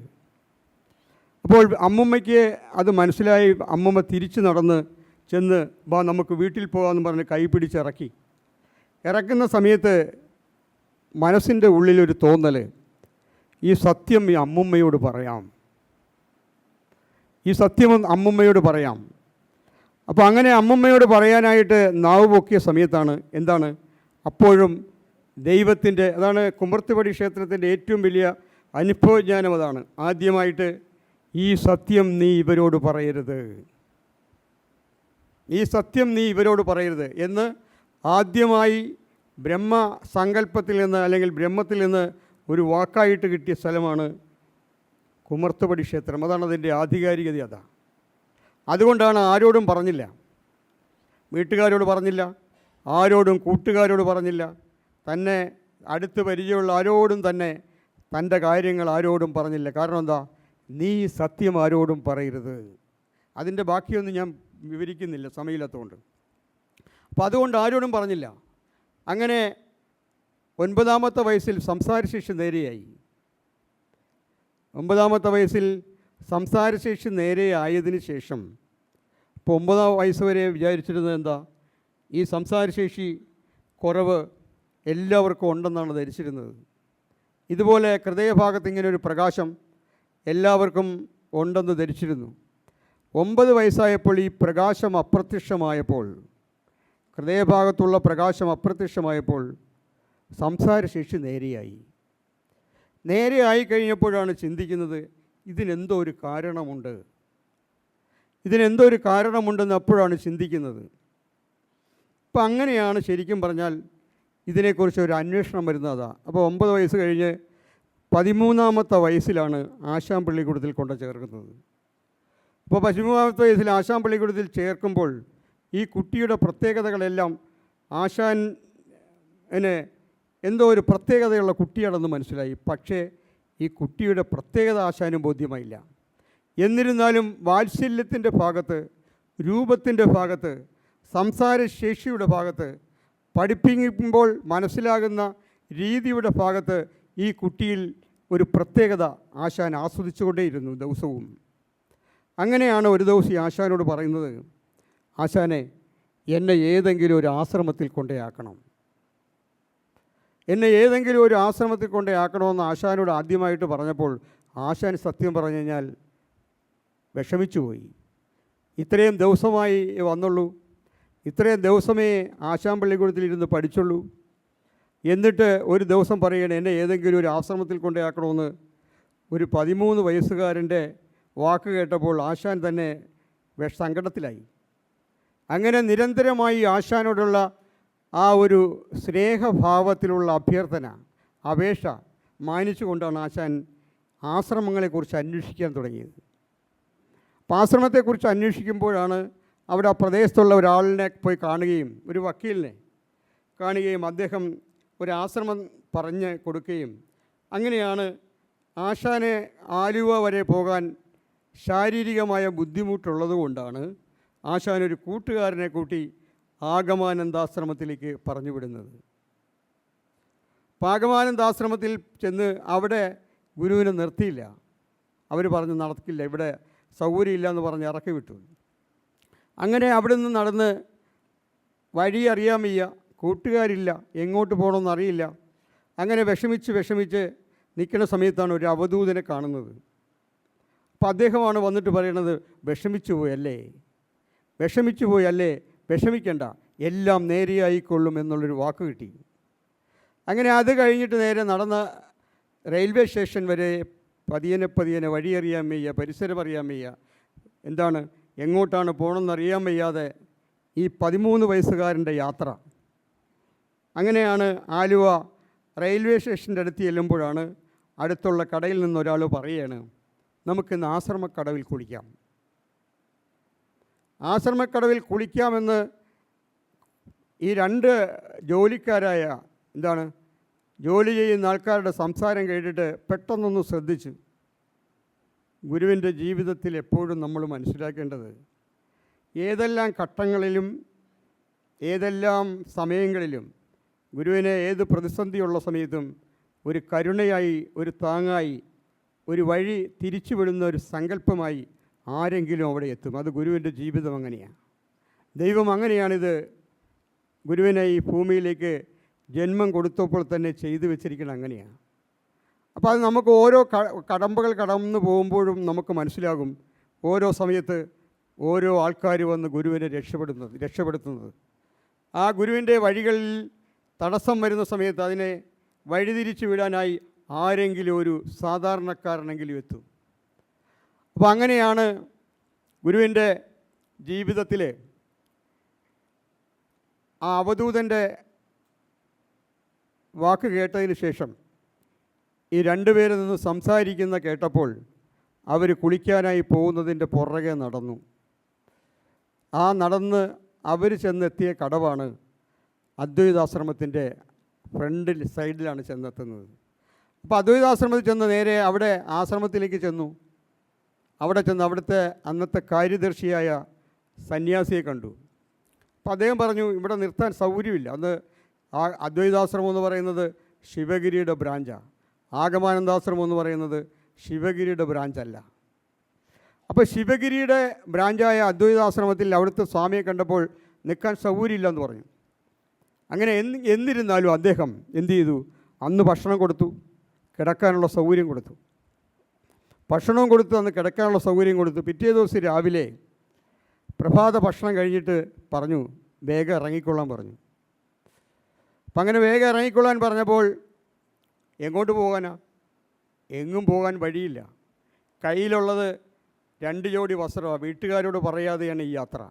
അപ്പോൾ അമ്മുമ്മയ്ക്ക് അത് മനസ്സിലായി. അമ്മുമ്മ തിരിച്ച് നടന്ന് ചെന്ന് വാ നമുക്ക് വീട്ടിൽ പോകാമെന്ന് പറഞ്ഞ് കൈ പിടിച്ചിറക്കി. ഇറക്കുന്ന സമയത്ത് മനസ്സിൻ്റെ ഉള്ളിലൊരു തോന്നൽ, ഈ സത്യം ഈ അമ്മുമ്മയോട് പറയാം, ഈ സത്യം അമ്മുമ്മയോട് പറയാം. അപ്പോൾ അങ്ങനെ അമ്മുമ്മയോട് പറയാനായിട്ട് നാവ് പൊക്കിയ സമയത്താണ് എന്താണ്? അപ്പോഴും ദൈവത്തിൻ്റെ, അതാണ് കുമർത്തുപടി ക്ഷേത്രത്തിൻ്റെ ഏറ്റവും വലിയ അനുഭവജ്ഞാനം. അതാണ് ആദ്യമായിട്ട് ഈ സത്യം നീ ഇവരോട് പറയരുത്, ഈ സത്യം നീ ഇവരോട് പറയരുത് എന്ന് ആദ്യമായി ബ്രഹ്മസങ്കല്പത്തിൽ നിന്ന് അല്ലെങ്കിൽ ബ്രഹ്മത്തിൽ നിന്ന് ഒരു വാക്കായിട്ട് കിട്ടിയ സ്ഥലമാണ് കുമർത്തുപടി ക്ഷേത്രം. അതാണ് അതിൻ്റെ ആധികാരികത. അതാണ്. അതുകൊണ്ടാണ് ആരോടും പറഞ്ഞില്ല, വീട്ടുകാരോട് പറഞ്ഞില്ല, ആരോടും കൂട്ടുകാരോട് പറഞ്ഞില്ല, തന്നെ അടുത്ത് പരിചയമുള്ള ആരോടും തന്നെ തൻ്റെ കാര്യങ്ങൾ ആരോടും പറഞ്ഞില്ല. കാരണം എന്താ? നീ സത്യം ആരോടും പറയരുത്. അതിൻ്റെ ബാക്കിയൊന്നും ഞാൻ വിവരിക്കുന്നില്ല, സമയമില്ലാത്തതുകൊണ്ട്. അപ്പോൾ അതുകൊണ്ട് ആരോടും പറഞ്ഞില്ല. അങ്ങനെ 9ാമത്തെ വയസ്സിൽ സംസാരശേഷി നേരെയായി. 9ാമത്തെ വയസ്സിൽ സംസാരശേഷി നേരെയായതിനു ശേഷം ഇപ്പോൾ 9ാം വയസ്സ് വരെ വിചാരിച്ചിരുന്നത് എന്താ? ഈ സംസാരശേഷി കുറവ് എല്ലാവർക്കും ഉണ്ടെന്നാണ് ധരിച്ചിരുന്നത്. ഇതുപോലെ ഹൃദയഭാഗത്ത് ഇങ്ങനെ ഒരു പ്രകാശം എല്ലാവർക്കും ഉണ്ടെന്ന് ധരിച്ചിരുന്നു. 9 വയസ്സായപ്പോൾ ഈ പ്രകാശം അപ്രത്യക്ഷമായപ്പോൾ, ഹൃദയഭാഗത്തുള്ള പ്രകാശം അപ്രത്യക്ഷമായപ്പോൾ സംസാരശേഷി നേരെയായി. നേരെയായി കഴിഞ്ഞപ്പോഴാണ് ചിന്തിക്കുന്നത്, ഇതിനെന്തോ ഒരു കാരണമുണ്ട്, ഇതിനെന്തോ ഒരു കാരണമുണ്ടെന്ന് അപ്പോഴാണ് ചിന്തിക്കുന്നത്. അപ്പം അങ്ങനെയാണ് ശരിക്കും പറഞ്ഞാൽ ഇതിനെക്കുറിച്ച് ഒരു അന്വേഷണം വരുന്നതാണ്. അപ്പോൾ 9 വയസ്സ് കഴിഞ്ഞ് 13ാമത്തെ വയസ്സിലാണ് ആശാൻ പള്ളിക്കൂടത്തിൽ കൊണ്ട് ചേർക്കുന്നത്. അപ്പോൾ 13ാമത്തെ വയസ്സിൽ ആശാൻ പള്ളിക്കൂടത്തിൽ ചേർക്കുമ്പോൾ ഈ കുട്ടിയുടെ പ്രത്യേകതകളെല്ലാം ആശാന് എന്തോ ഒരു പ്രത്യേകതയുള്ള കുട്ടിയാണെന്ന് മനസ്സിലായി. പക്ഷേ ഈ കുട്ടിയുടെ പ്രത്യേകത ആശാനും ബോധ്യമായില്ല. എന്നിരുന്നാലും വാത്സല്യത്തിൻ്റെ ഭാഗത്ത്, രൂപത്തിൻ്റെ ഭാഗത്ത്, സംസാരശേഷിയുടെ ഭാഗത്ത്, പഠിപ്പിക്കുമ്പോൾ മനസ്സിലാകുന്ന രീതിയുടെ ഭാഗത്ത് ഈ കുട്ടിയിൽ ഒരു പ്രത്യേകത ആശാൻ ആസ്വദിച്ചുകൊണ്ടേയിരുന്നു ദിവസവും. അങ്ങനെയാണ് ഒരു ദിവസം ആശാനോട് പറയുന്നത്, ആശാനെ, എന്നെ ഏതെങ്കിലും ഒരു ആശ്രമത്തിൽ കൊണ്ടേയാക്കണം, എന്നെ ഏതെങ്കിലും ഒരു ആശ്രമത്തിൽ കൊണ്ടേയാക്കണമെന്ന് ആശാനോട് ആദ്യമായിട്ട് പറഞ്ഞപ്പോൾ ആശാൻ സത്യം പറഞ്ഞു കഴിഞ്ഞാൽ വിഷമിച്ചുപോയി. ഇത്രയും ദിവസമായി വന്നുള്ളൂ, ഇത്രയും ദിവസമേ ആശാൻ പള്ളിക്കൂടത്തിലിരുന്ന് പഠിച്ചുള്ളൂ, എന്നിട്ട് ഒരു ദിവസം പറയണേ എന്നെ ഏതെങ്കിലും ഒരു ആശ്രമത്തിൽ കൊണ്ടേയാക്കണമെന്ന്. ഒരു 13 വയസ്സുകാരൻ്റെ വാക്ക് കേട്ടപ്പോൾ ആശാൻ തന്നെ സങ്കടത്തിലായി. അങ്ങനെ നിരന്തരമായി ആശാനോടുള്ള ആ ഒരു സ്നേഹഭാവത്തിലുള്ള അഭ്യർത്ഥന, അപേക്ഷ മാനിച്ചുകൊണ്ടാണ് ആശാൻ ആശ്രമങ്ങളെക്കുറിച്ച് അന്വേഷിക്കാൻ തുടങ്ങിയത്. അപ്പോൾ ആശ്രമത്തെക്കുറിച്ച് അന്വേഷിക്കുമ്പോഴാണ് അവിടെ ആ പ്രദേശത്തുള്ള ഒരാളിനെ പോയി കാണുകയും, ഒരു വക്കീലിനെ കാണുകയും അദ്ദേഹം ഒരു ആശ്രമം പറഞ്ഞ് കൊടുക്കുകയും, അങ്ങനെയാണ് ആശാനെ ആലുവ വരെ പോകാൻ ശാരീരികമായ ബുദ്ധിമുട്ടുള്ളത് കൊണ്ടാണ് ആശാനൊരു കൂട്ടുകാരനെ കൂട്ടി ആഗമാനന്ദാശ്രമത്തിലേക്ക് പറഞ്ഞു വിടുന്നത്. ആഗമാനന്ദാശ്രമത്തിൽ ചെന്ന് അവിടെ ഗുരുവിനെ നിർത്തിയില്ല. അവർ പറഞ്ഞു നടക്കില്ല, ഇവിടെ സൗകര്യമില്ല എന്ന് പറഞ്ഞ് ഇറക്കി വിട്ടു. അങ്ങനെ അവിടെ നിന്ന് നടന്ന് വഴി അറിയാൻ വയ്യ, കൂട്ടുകാരില്ല, എങ്ങോട്ട് പോകണമെന്ന് അറിയില്ല. അങ്ങനെ വിഷമിച്ച് നിൽക്കുന്ന സമയത്താണ് ഒരു അവധൂതനെ കാണുന്നത്. അപ്പോൾ അദ്ദേഹമാണ് വന്നിട്ട് പറയണത്, വിഷമിച്ചു പോയല്ലേ, വിഷമിക്കണ്ട, എല്ലാം നേരെയായിക്കൊള്ളും എന്നുള്ളൊരു വാക്ക് കിട്ടി. അങ്ങനെ അത് കഴിഞ്ഞിട്ട് നേരെ നടന്ന റെയിൽവേ സ്റ്റേഷൻ വരെ പതിയെ വഴിയറിയാൻ വയ്യ, പരിസരം അറിയാൻ വയ്യ, എന്താണ് എങ്ങോട്ടാണ് പോകണമെന്നറിയാൻ വയ്യാതെ ഈ 13 വയസ്സുകാരൻ്റെ യാത്ര. അങ്ങനെയാണ് ആലുവ റെയിൽവേ സ്റ്റേഷൻ്റെ അടുത്ത് ചെല്ലുമ്പോഴാണ് അടുത്തുള്ള കടയിൽ നിന്നൊരാൾ പറയുകയാണ്, നമുക്കിന്ന് ആശ്രമക്കടവിൽ കുളിക്കാം. ആശ്രമക്കടവിൽ കുളിക്കാമെന്ന് ഈ 2 ജോലിക്കാരായ ജോലി ചെയ്യുന്ന ആൾക്കാരുടെ സംസാരം കേട്ടിട്ട് പെട്ടെന്നൊന്ന് ശ്രദ്ധിച്ചു. ഗുരുവിൻ്റെ ജീവിതത്തിൽ എപ്പോഴും നമ്മൾ മനസ്സിലാക്കേണ്ടത്, ഏതെല്ലാം ഘട്ടങ്ങളിലും ഏതെല്ലാം സമയങ്ങളിലും ഗുരുവിനെ ഏത് പ്രതിസന്ധിയുള്ള സമയത്തും ഒരു കരുണയായി, ഒരു താങ്ങായി, ഒരു വഴി തിരിച്ചുവിടുന്ന ഒരു സങ്കല്പമായി ആരെങ്കിലും അവിടെ എത്തും. അത് ഗുരുവിൻ്റെ ജീവിതം അങ്ങനെയാണ്. ദൈവം അങ്ങനെയാണിത് ഗുരുവിനെ ഈ ഭൂമിയിലേക്ക് ജന്മം കൊടുത്തപ്പോൾ തന്നെ ചെയ്തു വെച്ചിരിക്കണം. അങ്ങനെയാണ്. അപ്പോൾ അത് നമുക്ക് ഓരോ കടമ്പകൾ കടന്നു പോകുമ്പോഴും നമുക്ക് മനസ്സിലാകും, ഓരോ സമയത്ത് ഓരോ ആൾക്കാർ വന്ന് ഗുരുവിനെ രക്ഷപ്പെടുത്തുന്നത്. ആ ഗുരുവിൻ്റെ വഴികളിൽ തടസ്സം വരുന്ന സമയത്ത് അതിനെ വഴിതിരിച്ചു വിടാനായി ആരെങ്കിലും ഒരു സാധാരണക്കാരനെങ്കിലും എത്തും. അപ്പോൾ അങ്ങനെയാണ് ഗുരുവിൻ്റെ ജീവിതത്തിൽ ആ അവധൂതൻ്റെ വാക്ക് കേട്ടതിന് ശേഷം ഈ 2 പേരിൽ നിന്ന് സംസാരിക്കുന്ന കേട്ടപ്പോൾ അവർ കുളിക്കാനായി പോകുന്നതിൻ്റെ പുറകെ നടന്നു. ആ നടന്ന് അവർ ചെന്നെത്തിയ കടവാണ് അദ്വൈതാശ്രമത്തിൻ്റെ ഫ്രണ്ടിൽ സൈഡിലാണ് ചെന്നെത്തുന്നത്. അപ്പോൾ അദ്വൈതാശ്രമത്തിൽ ചെന്ന് നേരെ അവിടെ ആശ്രമത്തിലേക്ക് ചെന്നു. അവിടെ ചെന്ന് അവിടുത്തെ അന്നത്തെ കാര്യദർശിയായ സന്യാസിയെ കണ്ടു. അപ്പോൾ അദ്ദേഹം പറഞ്ഞു, ഇവിടെ നിർത്താൻ സൗകര്യമില്ല. അന്ന് ആ അദ്വൈതാശ്രമം എന്ന് പറയുന്നത് ശിവഗിരിയുടെ ബ്രാഞ്ചാണ്, ആഗമാനന്ദാശ്രമം എന്ന് പറയുന്നത് ശിവഗിരിയുടെ ബ്രാഞ്ചല്ല. അപ്പോൾ ശിവഗിരിയുടെ ബ്രാഞ്ചായ അദ്വൈതാശ്രമത്തിൽ അവിടുത്തെ സ്വാമിയെ കണ്ടപ്പോൾ നിൽക്കാൻ സൗകര്യമില്ലെന്ന് പറഞ്ഞു. അങ്ങനെ എന്നിരുന്നാലും അദ്ദേഹം എന്ത് ചെയ്തു, അന്ന് ഭക്ഷണം കൊടുത്തു, കിടക്കാനുള്ള സൗകര്യം കൊടുത്തു. ഭക്ഷണവും കൊടുത്ത് അന്ന് കിടക്കാനുള്ള സൗകര്യം കൊടുത്തു. പിറ്റേ ദിവസം രാവിലെ പ്രഭാത ഭക്ഷണം കഴിഞ്ഞിട്ട് പറഞ്ഞു, വേഗം ഇറങ്ങിക്കൊള്ളാൻ പറഞ്ഞു. അപ്പം അങ്ങനെ വേഗം ഇറങ്ങിക്കൊള്ളാൻ പറഞ്ഞപ്പോൾ എങ്ങോട്ട് പോകാനാ? എങ്ങും പോകാൻ വഴിയില്ല. കയ്യിലുള്ളത് 2 ജോഡി വസ്ത്രമാണ്. വീട്ടുകാരോട് പറയാതെയാണ് ഈ യാത്ര.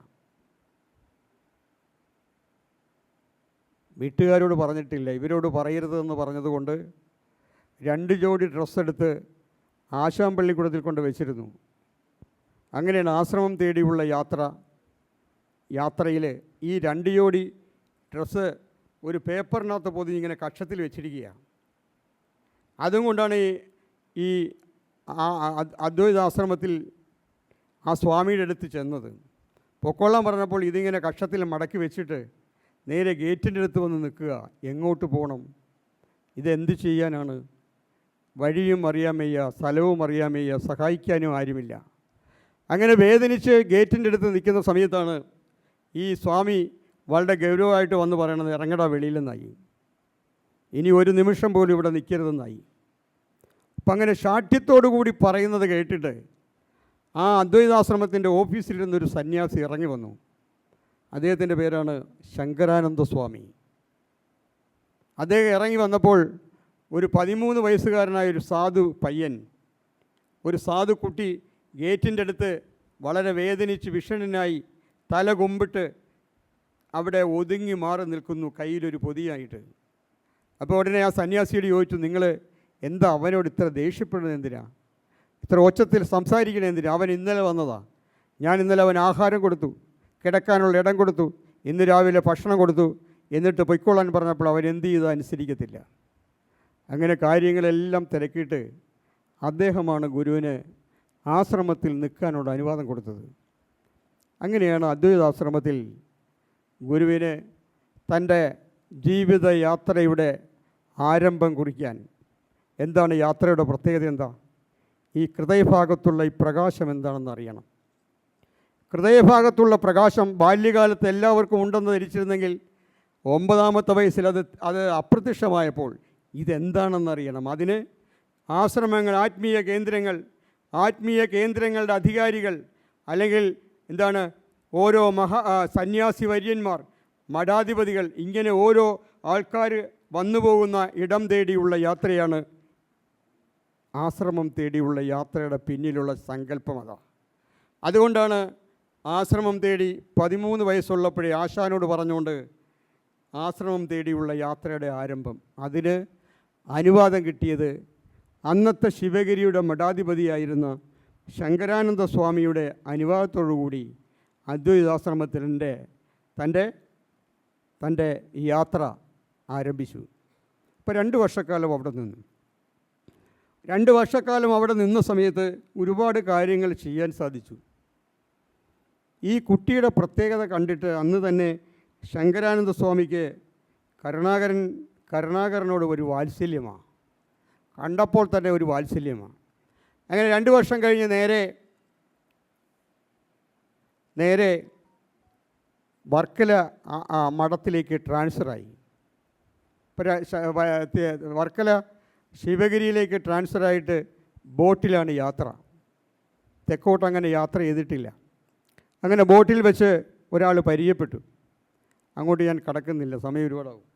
വീട്ടുകാരോട് പറഞ്ഞിട്ടില്ല. ഇവരോട് പറയരുതെന്ന് പറഞ്ഞതുകൊണ്ട് 2 ജോഡി ഡ്രസ്സ് എടുത്ത് ആശാൻ പള്ളിക്കൂടത്തിൽ കൊണ്ട് വെച്ചിരുന്നു. അങ്ങനെയാണ് ആശ്രമം തേടിയുള്ള യാത്രയിൽ ഈ 2 ജോഡി ഡ്രസ്സ് ഒരു പേപ്പറിനകത്ത് പൊതിഞ്ഞ് ഇങ്ങനെ കക്ഷത്തിൽ വെച്ചിരിക്കുകയാണ്. അതും കൊണ്ടാണ് ഈ അദ്വൈതാശ്രമത്തിൽ ആ സ്വാമിയുടെ അടുത്ത് ചെന്നത്. പൊക്കോളാൻ പറഞ്ഞപ്പോൾ ഇതിങ്ങനെ കക്ഷത്തിൽ മടക്കി വെച്ചിട്ട് നേരെ ഗേറ്റിൻ്റെ അടുത്ത് വന്ന് നിൽക്കുക. എങ്ങോട്ട് പോകണം, ഇതെന്ത് ചെയ്യാനാണ്? വഴിയും അറിയാൻ വയ്യ, സ്ഥലവും അറിയാൻ വയ്യ, സഹായിക്കാനും ആരുമില്ല. അങ്ങനെ വേദനിച്ച് ഗേറ്റിൻ്റെ അടുത്ത് നിൽക്കുന്ന സമയത്താണ് ഈ സ്വാമി വളരെ ഗൗരവമായിട്ട് വന്ന് പറയണത്, ഇറങ്ങടാ വെളിയിലെന്നായി, ഇനി ഒരു നിമിഷം പോലും ഇവിടെ നിൽക്കരുതെന്നായി. അപ്പം അങ്ങനെ ശാഠ്യത്തോടു കൂടി പറയുന്നത് കേട്ടിട്ട് ആ അദ്വൈതാശ്രമത്തിൻ്റെ ഓഫീസിലിരുന്നൊരു സന്യാസി ഇറങ്ങി വന്നു. അദ്ദേഹത്തിൻ്റെ പേരാണ് ശങ്കരാനന്ദ സ്വാമി. അദ്ദേഹം ഇറങ്ങി വന്നപ്പോൾ ഒരു 13 വയസ്സുകാരനായ ഒരു സാധു പയ്യൻ, ഒരു സാധു കുട്ടി ഗേറ്റിൻ്റെ അടുത്ത് വളരെ വേദനിച്ച് വിഷണ്ണനായി തല കുമ്പിട്ട് അവിടെ ഒതുങ്ങി മാറി നിൽക്കുന്നു, കയ്യിലൊരു പൊതിയായിട്ട്. അപ്പോൾ ഉടനെ ആ സന്യാസിയോട് ചോദിച്ചു, നിങ്ങൾ എന്താ അവനോട് ഇത്ര ദേഷ്യപ്പെടുന്നത് എന്തിനാ, ഇത്ര ഒച്ചത്തിൽ സംസാരിക്കണത് എന്തിനാ? അവൻ ഇന്നലെ വന്നതാ, ഞാൻ ഇന്നലെ അവൻ ആഹാരം കൊടുത്തു, കിടക്കാനുള്ള ഇടം കൊടുത്തു, ഇന്ന് രാവിലെ ഭക്ഷണം കൊടുത്തു, എന്നിട്ട് പൊയ്ക്കൊള്ളാൻ പറഞ്ഞപ്പോൾ അവൻ എന്ത് ചെയ്താൽ അനുസരിക്കത്തില്ല. അങ്ങനെ കാര്യങ്ങളെല്ലാം തിരക്കിയിട്ട് അദ്ദേഹമാണ് ഗുരുവിന് ആശ്രമത്തിൽ നിൽക്കാനുള്ള അനുവാദം കൊടുത്തത്. അങ്ങനെയാണ് അദ്വൈതാശ്രമത്തിൽ ഗുരുവിന് തൻ്റെ ജീവിതയാത്രയുടെ ആരംഭം കുറിക്കാൻ. എന്താണ് യാത്രയുടെ പ്രത്യേകത? എന്താ? ഈ ഹൃദയഭാഗത്തുള്ള ഈ പ്രകാശം എന്താണെന്ന് അറിയണം. ഹൃദയഭാഗത്തുള്ള പ്രകാശം ബാല്യകാലത്ത് എല്ലാവർക്കും ഉണ്ടെന്ന് ധരിച്ചിരുന്നെങ്കിൽ 9ാമത്തെ വയസ്സിൽ അത് അപ്രത്യക്ഷമായപ്പോൾ ഇതെന്താണെന്നറിയണം. അതിന് ആശ്രമങ്ങൾ, ആത്മീയ കേന്ദ്രങ്ങളുടെ അധികാരികൾ, അല്ലെങ്കിൽ എന്താണ്, ഓരോ സന്യാസി വര്യന്മാർ, മഠാധിപതികൾ, ഇങ്ങനെ ഓരോ ആൾക്കാർ വന്നുപോകുന്ന ഇടം തേടിയുള്ള യാത്രയാണ് ആശ്രമം തേടിയുള്ള യാത്രയുടെ പിന്നിലുള്ള സങ്കല്പം. അതുകൊണ്ടാണ് ആശ്രമം തേടി 13 വയസ്സുള്ളപ്പോഴേ ആശാനോട് പറഞ്ഞുകൊണ്ട് ആശ്രമം തേടിയുള്ള യാത്രയുടെ ആരംഭം, അതിന് അനുവാദം കിട്ടിയത് അന്നത്തെ ശിവഗിരിയുടെ മഠാധിപതിയായിരുന്ന ശങ്കരാനന്ദ സ്വാമിയുടെ അനുവാദത്തോടുകൂടി അദ്വൈതാശ്രമത്തിൻ്റെ തൻ്റെ യാത്ര ആരംഭിച്ചു. ഇപ്പോൾ 2 വർഷക്കാലം അവിടെ നിന്നു. 2 വർഷക്കാലം അവിടെ നിന്ന സമയത്ത് ഒരുപാട് കാര്യങ്ങൾ ചെയ്യാൻ സാധിച്ചു. ഈ കുട്ടിയുടെ പ്രത്യേകത കണ്ടിട്ട് അന്ന് തന്നെ ശങ്കരാനന്ദ സ്വാമിക്ക് കരുണാകരനോട് ഒരു വാത്സല്യമാണ്, കണ്ടപ്പോൾ തന്നെ ഒരു വാത്സല്യമാണ്. അങ്ങനെ 2 വർഷം കഴിഞ്ഞ് നേരെ വർക്കല മഠത്തിലേക്ക് ട്രാൻസ്ഫറായി. വർക്കല ശിവഗിരിയിലേക്ക് ട്രാൻസ്ഫറായിട്ട് ബോട്ടിലാണ് യാത്ര. തെക്കോട്ട് അങ്ങനെ യാത്ര ചെയ്തിട്ടില്ല. അങ്ങനെ ബോട്ടിൽ വെച്ച് ഒരാൾ പരിചയപ്പെട്ടു. അങ്ങോട്ട് ഞാൻ കടക്കുന്നില്ല, സമയം ഒരുപാടാവും.